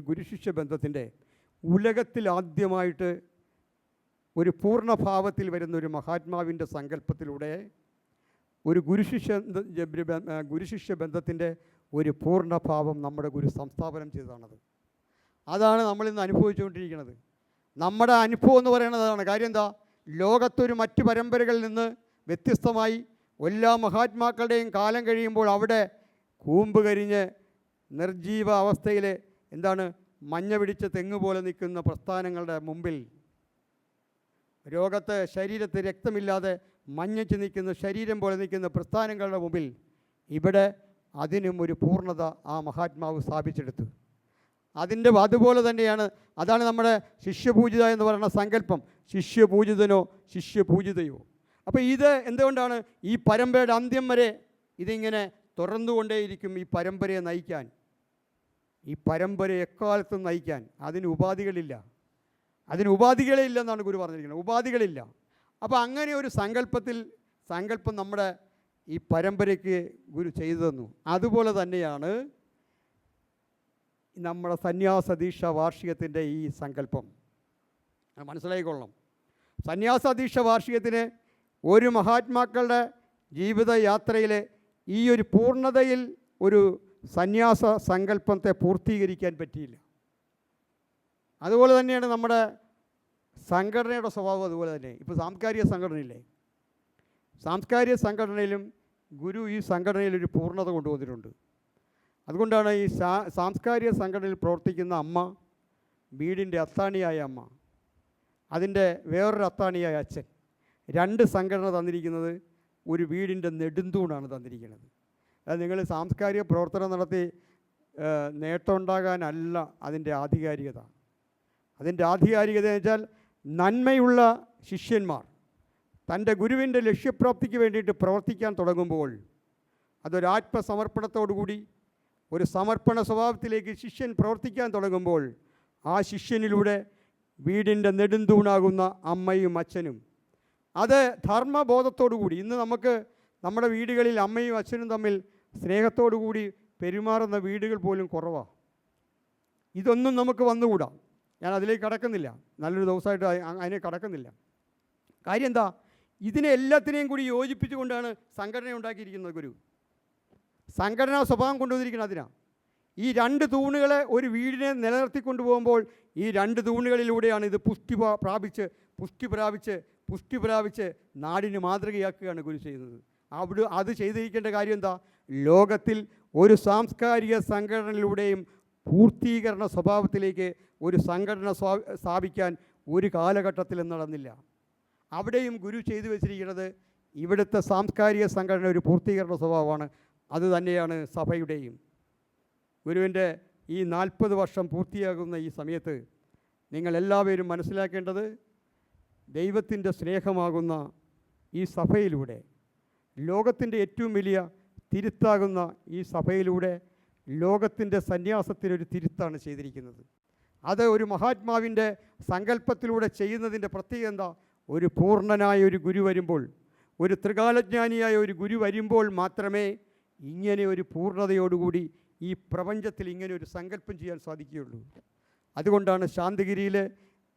ഗുരുശിഷ്യ ബന്ധത്തിൻ്റെ ഉലകത്തിൽ ആദ്യമായിട്ട് ഒരു പൂർണ്ണഭാവത്തിൽ വരുന്ന ഒരു മഹാത്മാവിൻ്റെ സങ്കല്പത്തിലൂടെ ഒരു ഗുരുശിഷ്യ ബന്ധത്തിൻ്റെ ഒരു പൂർണ്ണഭാവം നമ്മുടെ ഗുരു സംസ്ഥാപനം ചെയ്തതാണത്. അതാണ് നമ്മളിന്ന് അനുഭവിച്ചുകൊണ്ടിരിക്കുന്നത്. നമ്മുടെ അനുഭവം എന്ന് പറയുന്നതാണ്. കാര്യം എന്താ? ലോകത്തൊരു മറ്റ് പരമ്പരകളിൽ നിന്ന് വ്യത്യസ്തമായി എല്ലാ മഹാത്മാക്കളുടെയും കാലം കഴിയുമ്പോൾ അവിടെ കൂമ്പ് കരിഞ്ഞ് നിർജീവ അവസ്ഥയിൽ എന്താണ്, മഞ്ഞ പിടിച്ച തെങ്ങ് പോലെ നിൽക്കുന്ന പ്രസ്ഥാനങ്ങളുടെ മുമ്പിൽ, ശരീരത്തിൽ രക്തമില്ലാതെ മഞ്ഞച്ച് നിൽക്കുന്ന ശരീരം പോലെ നിൽക്കുന്ന പ്രസ്ഥാനങ്ങളുടെ മുമ്പിൽ ഇവിടെ അതിനും ഒരു പൂർണ്ണത ആ മഹാത്മാവ് സ്ഥാപിച്ചെടുത്തു. അതുപോലെ തന്നെയാണ്, അതാണ് നമ്മുടെ ശിഷ്യപൂജിത എന്ന് പറയുന്ന സങ്കല്പം. ശിഷ്യപൂജിതനോ ശിഷ്യപൂജിതയോ. അപ്പോൾ ഇത് എന്തുകൊണ്ടാണ് ഈ പരമ്പരയുടെ അന്ത്യം വരെ ഇതിങ്ങനെ തുടർന്നുകൊണ്ടേയിരിക്കും. ഈ പരമ്പരയെ നയിക്കാൻ, ഈ പരമ്പരയെ എക്കാലത്തും നയിക്കാൻ അതിന് ഉപാധികളില്ല. എന്നാണ് ഗുരു പറഞ്ഞിരിക്കുന്നത്. ഉപാധികളില്ല. അപ്പോൾ അങ്ങനെ ഒരു സങ്കല്പം നമ്മുടെ ഈ പരമ്പരയ്ക്ക് ഗുരു ചെയ്തു തന്നു. അതുപോലെ തന്നെയാണ് നമ്മുടെ സന്യാസ ദീക്ഷ വാർഷികത്തിൻ്റെ ഈ സങ്കല്പം. മനസ്സിലായിക്കൊള്ളണം. സന്യാസാധീക്ഷ വാർഷികത്തിന് ഒരു മഹാത്മാക്കളുടെ ജീവിതയാത്രയിൽ ഈ ഒരു പൂർണ്ണതയിൽ ഒരു സന്യാസ സങ്കല്പത്തെ പൂർത്തീകരിക്കാൻ പറ്റിയില്ല. അതുപോലെ തന്നെയാണ് നമ്മുടെ സംഘടനയുടെ സ്വഭാവം. അതുപോലെ തന്നെ ഇപ്പോൾ സാംസ്കാരിക സംഘടനയില്ലേ, സാംസ്കാരിക സംഘടനയിലും ഗുരു ഈ സംഘടനയിൽ ഒരു പൂർണ്ണത കൊണ്ടുവന്നിട്ടുണ്ട്. അതുകൊണ്ടാണ് ഈ സാംസ്കാരിക സംഘടനയിൽ പ്രവർത്തിക്കുന്ന അമ്മ, വീടിൻ്റെ അത്താണിയായ അമ്മ, അതിൻ്റെ വേറൊരു അത്താണിയായ അച്ഛൻ, രണ്ട് സംഘടന തന്നിരിക്കുന്നത് ഒരു വീടിൻ്റെ നെടുന്തൂണാണ് തന്നിരിക്കുന്നത്. അത് നിങ്ങൾ സാംസ്കാരിക പ്രവർത്തനം നടത്തി നേട്ടമുണ്ടാകാനല്ല അതിൻ്റെ ആധികാരികത. അതിൻ്റെ ആധികാരികത എന്ന് വെച്ചാൽ നന്മയുള്ള ശിഷ്യന്മാർ തൻ്റെ ഗുരുവിൻ്റെ ലക്ഷ്യപ്രാപ്തിക്ക് വേണ്ടിയിട്ട് പ്രവർത്തിക്കാൻ തുടങ്ങുമ്പോൾ അതൊരാത്മസമർപ്പണത്തോടുകൂടി ഒരു സമർപ്പണ സ്വഭാവത്തിലേക്ക് ശിഷ്യൻ പ്രവർത്തിക്കാൻ തുടങ്ങുമ്പോൾ ആ ശിഷ്യനിലൂടെ വീടിൻ്റെ നെടുന്തൂണാകുന്ന അമ്മയും അച്ഛനും അത് ധർമ്മബോധത്തോടുകൂടി, ഇന്ന് നമുക്ക് നമ്മുടെ വീടുകളിൽ അമ്മയും അച്ഛനും തമ്മിൽ സ്നേഹത്തോടുകൂടി പെരുമാറുന്ന വീടുകൾ പോലും കുറവാണ്. ഇതൊന്നും നമുക്ക് വന്നുകൂടാ. ഞാൻ അതിലേക്ക് കടക്കുന്നില്ല, നല്ലൊരു ദിവസമായിട്ട് അതിനെ കടക്കുന്നില്ല. കാര്യം എന്താ, ഇതിനെ എല്ലാത്തിനെയും കൂടി യോജിപ്പിച്ചുകൊണ്ടാണ് സംഘടന ഉണ്ടാക്കിയിരിക്കുന്നത്. ഗുരു സംഘടനാ സ്വഭാവം കൊണ്ടുവന്നിരിക്കുന്നത് അതിനാണ്. ഈ രണ്ട് തൂണുകളെ ഒരു വീടിനെ നിലനിർത്തിക്കൊണ്ടു പോകുമ്പോൾ ഈ രണ്ട് തൂണുകളിലൂടെയാണ് ഇത് പുഷ്ടി പ്രാപിച്ച് നാടിന് മാതൃകയാക്കുകയാണ് ഗുരു ചെയ്യുന്നത്. അത് ചെയ്തിരിക്കേണ്ട കാര്യം എന്താ, ലോകത്തിൽ ഒരു സാംസ്കാരിക സംഘടനയിലൂടെയും പൂർത്തീകരണ സ്വഭാവത്തിലേക്ക് ഒരു സംഘടന സ്ഥാപിക്കാൻ ഒരു കാലഘട്ടത്തിലും നടന്നില്ല. അവിടെയും ഗുരു ചെയ്തു വെച്ചിരിക്കുന്നത് ഇവിടുത്തെ സാംസ്കാരിക സംഘടന ഒരു പൂർത്തീകരണ സ്വഭാവമാണ്. അത് തന്നെയാണ് സഭയുടെയും. ഗുരുവിൻ്റെ ഈ 40 വർഷം പൂർത്തിയാകുന്ന ഈ സമയത്ത് നിങ്ങളെല്ലാവരും മനസ്സിലാക്കേണ്ടത്, ദൈവത്തിൻ്റെ സ്നേഹമാകുന്ന ഈ സഭയിലൂടെ, ലോകത്തിൻ്റെ ഏറ്റവും വലിയ തിരുത്താകുന്ന ഈ സഭയിലൂടെ ലോകത്തിൻ്റെ സന്യാസത്തിനൊരു തിരുത്താണ് ചെയ്തിരിക്കുന്നത്. അത് ഒരു മഹാത്മാവിൻ്റെ സങ്കല്പത്തിലൂടെ ചെയ്യുന്നതിൻ്റെ പ്രത്യേകത എന്താ, ഒരു പൂർണ്ണനായ ഒരു ഗുരു വരുമ്പോൾ, ഒരു ത്രികാലജ്ഞാനിയായ ഒരു ഗുരു വരുമ്പോൾ മാത്രമേ ഇങ്ങനെ ഒരു പൂർണ്ണതയോടുകൂടി ഈ പ്രപഞ്ചത്തിൽ ഇങ്ങനെ ഒരു സങ്കല്പം ചെയ്യാൻ സാധിക്കുകയുള്ളൂ. അതുകൊണ്ടാണ് ശാന്തിഗിരിയിൽ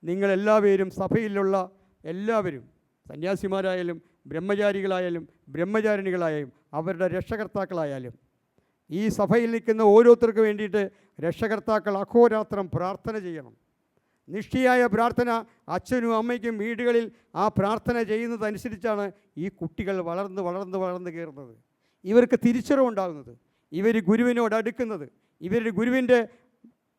നിങ്ങളെല്ലാവരും, സഭയിലുള്ള എല്ലാവരും, സന്യാസിമാരായാലും ബ്രഹ്മചാരികളായാലും ബ്രഹ്മചാരിണികളായാലും അവരുടെ രക്ഷകർത്താക്കളായാലും, ഈ സഭയിൽ നിൽക്കുന്ന ഓരോരുത്തർക്ക് വേണ്ടിയിട്ട് രക്ഷകർത്താക്കൾ അഹോരാത്രം പ്രാർത്ഥന ചെയ്യണം. നിഷ്ഠയായ പ്രാർത്ഥന അച്ഛനും അമ്മയ്ക്കും വീടുകളിൽ ആ പ്രാർത്ഥന ചെയ്യുന്നതനുസരിച്ചാണ് ഈ കുട്ടികൾ വളർന്ന് കയറുന്നത്. ഇവർക്ക് തിരിച്ചറിവുണ്ടാകുന്നത്, ഇവർ ഗുരുവിനോട് അടുക്കുന്നത്,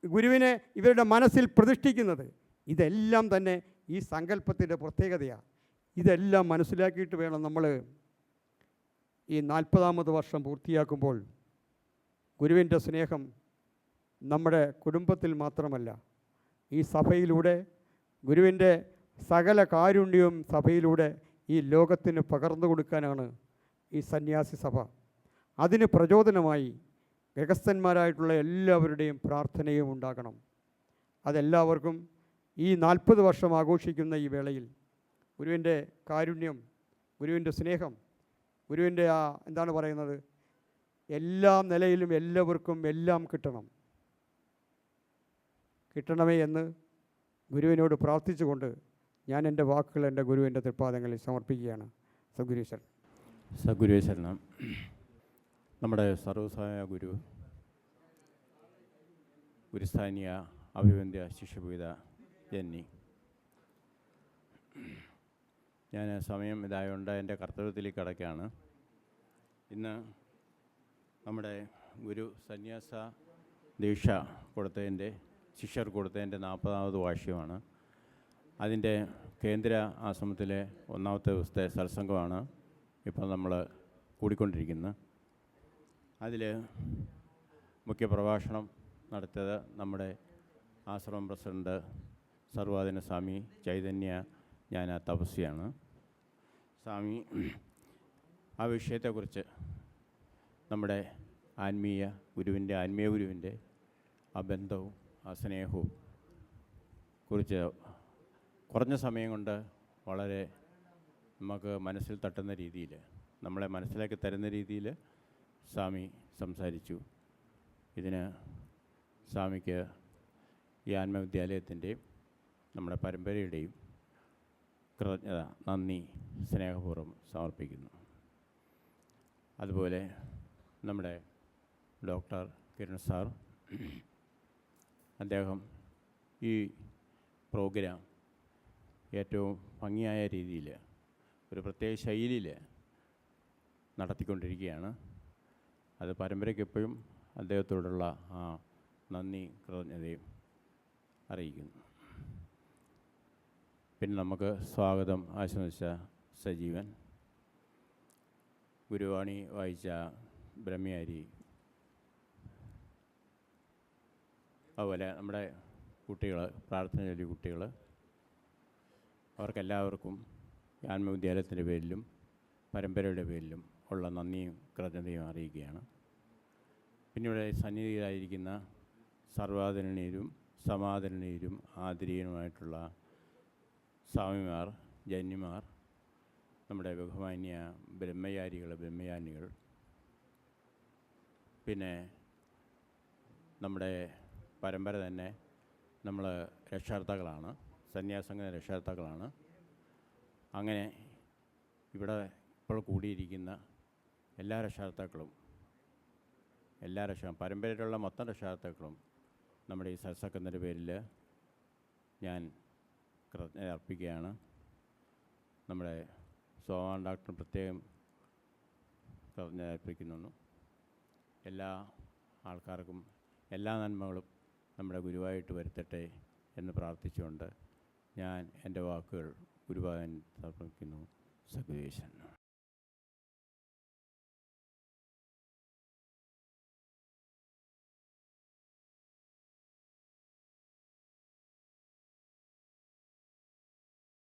ഗുരുവിനെ ഇവരുടെ മനസ്സിൽ പ്രതിഷ്ഠിക്കുന്നത്. ഇതെല്ലാം തന്നെ ഈ സങ്കല്പത്തിൻ്റെ പ്രത്യേകതയാണ്. ഇതെല്ലാം മനസ്സിലാക്കിയിട്ട് വേണം നമ്മൾ ഈ 40ാമത് വർഷം പൂർത്തിയാക്കുമ്പോൾ ഗുരുവിൻ്റെ സ്നേഹം നമ്മുടെ കുടുംബത്തിൽ മാത്രമല്ല, ഈ സഭയിലൂടെ ഗുരുവിൻ്റെ സകല കാരുണ്യവും സഭയിലൂടെ ഈ ലോകത്തിന് പകർന്നു കൊടുക്കാനാണ് ഈ സന്യാസി സഭ. അതിന് പ്രചോദനമായി ഗൃഹസ്ഥന്മാരായിട്ടുള്ള എല്ലാവരുടെയും പ്രാർത്ഥനയും ഉണ്ടാകണം. അതെല്ലാവർക്കും ഈ 40 വർഷം ആഘോഷിക്കുന്ന ഈ വേളയിൽ ഗുരുവിൻ്റെ കാരുണ്യം, ഗുരുവിൻ്റെ സ്നേഹം, ഗുരുവിൻ്റെ എന്താണ് പറയുന്നത്, എല്ലാ നിലയിലും എല്ലാവർക്കും എല്ലാം കിട്ടണമേ എന്ന് ഗുരുവിനോട് പ്രാർത്ഥിച്ചുകൊണ്ട് ഞാൻ എൻ്റെ വാക്കുകൾ എൻ്റെ ഗുരുവിൻ്റെ തൃപ്പാദങ്ങളിൽ സമർപ്പിക്കുകയാണ്. സദ്ഗുരുശരണം. നമ്മുടെ സർവ്വസായ ഗുരുസ്ഥാനീയ അഭിവന്ദ്യ ശിഷ്യപീഠ ജന്നി, ഞാൻ സമയം ഇതായതുകൊണ്ട് എൻ്റെ കർത്തവ്യത്തിലേക്ക് കടക്കുകയാണ്. ഇന്ന് നമ്മുടെ ഗുരു സന്യാസ ദീക്ഷ കൊടുത്തതിൻ്റെ, ശിഷ്യർ കൊടുത്തതിൻ്റെ 40ാമത് വാർഷികമാണ്. അതിൻ്റെ കേന്ദ്ര ആശ്രമത്തിലെ 1ാമത്തെ ദിവസത്തെ സത്സംഗമാണ് ഇപ്പോൾ നമ്മൾ കൂടിക്കൊണ്ടിരിക്കുന്നത്. അതിൽ മുഖ്യ പ്രഭാഷണം നടത്തിയത് നമ്മുടെ ആശ്രമം പ്രസിഡന്റ് സർവാധീന സ്വാമി ചൈതന്യ ജ്ഞാന തപസ്വിയാണ്. സ്വാമി ആ വിഷയത്തെക്കുറിച്ച്, നമ്മുടെ ആത്മീയ ഗുരുവിൻ്റെ ആ ബന്ധവും ആ സ്നേഹവും കുറിച്ച് കുറഞ്ഞ സമയം കൊണ്ട് വളരെ നമുക്ക് മനസ്സിൽ തട്ടുന്ന രീതിയിൽ, നമ്മളെ മനസ്സിലാക്കി തരുന്ന രീതിയിൽ സ്വാമി സംസാരിച്ചു. ഇതിന് സ്വാമിക്ക് ഈ ആത്മവിദ്യാലയത്തിൻ്റെയും നമ്മുടെ പരമ്പരയുടെയും കൃതജ്ഞത, നന്ദി സ്നേഹപൂർവ്വം സമർപ്പിക്കുന്നു. അതുപോലെ നമ്മുടെ ഡോക്ടർ കിരൺ സാർ, അദ്ദേഹം ഈ പ്രോഗ്രാം ഏറ്റവും ഭംഗിയായ രീതിയിൽ ഒരു പ്രത്യേക ശൈലിയിൽ നടത്തിക്കൊണ്ടിരിക്കുകയാണ്. അത് പരമ്പരയ്ക്ക് എപ്പോഴും അദ്ദേഹത്തോടുള്ള ആ നന്ദി കൃതജ്ഞതയും അറിയിക്കുന്നു. പിന്നെ നമുക്ക് സ്വാഗതം ആശംസിച്ച സജീവൻ, ഗുരുവാണി വായിച്ച ബ്രഹ്മയാരി, അതുപോലെ നമ്മുടെ കുട്ടികൾ, പ്രാർത്ഥന ചൊല്ലിയ കുട്ടികൾ, അവർക്കെല്ലാവർക്കും ആത്മവിദ്യാലയത്തിൻ്റെ പേരിലും പരമ്പരയുടെ പേരിലും ഉള്ള നന്ദിയും കൃതജ്ഞതയും അറിയിക്കുകയാണ്. പിന്നെ ഇവിടെ സന്നിധിയിലായിരിക്കുന്ന സർവാദരണീയരും സമാദരണീയരും ആദരണീയരുമായിട്ടുള്ള സ്വാമിമാർ, ജന്യമാർ, നമ്മുടെ ബഹുമാന്യ ബ്രഹ്മചാരികൾ, പിന്നെ നമ്മുടെ പരമ്പര തന്നെ നമ്മൾ രക്ഷാകർത്താക്കളാണ്, സന്യാസംഘ രക്ഷാകർത്താക്കളാണ്. അങ്ങനെ ഇവിടെ ഇപ്പോൾ കൂടിയിരിക്കുന്ന എല്ലാ രക്ഷാകർത്താക്കളും, പരമ്പരയിലുള്ള മൊത്തം രക്ഷാകർത്താക്കളും നമ്മുടെ ഈ സത്സംഗത്തിൻ്റെ പേരിൽ ഞാൻ കൃതജ്ഞത അർപ്പിക്കുകയാണ്. നമ്മുടെ സോമാൻ ഡോക്ടർ പ്രത്യേകം കൃതജ്ഞത അർപ്പിക്കുന്നു. എല്ലാ ആൾക്കാർക്കും എല്ലാ നന്മകളും നമ്മുടെ ഗുരുവായിട്ട് വരുത്തട്ടെ എന്ന് പ്രാർത്ഥിച്ചുകൊണ്ട് ഞാൻ എൻ്റെ വാക്കുകൾ ഗുരുവായൂരൻ സമർപ്പിക്കുന്നു. സദ്ഗുരുശരണം.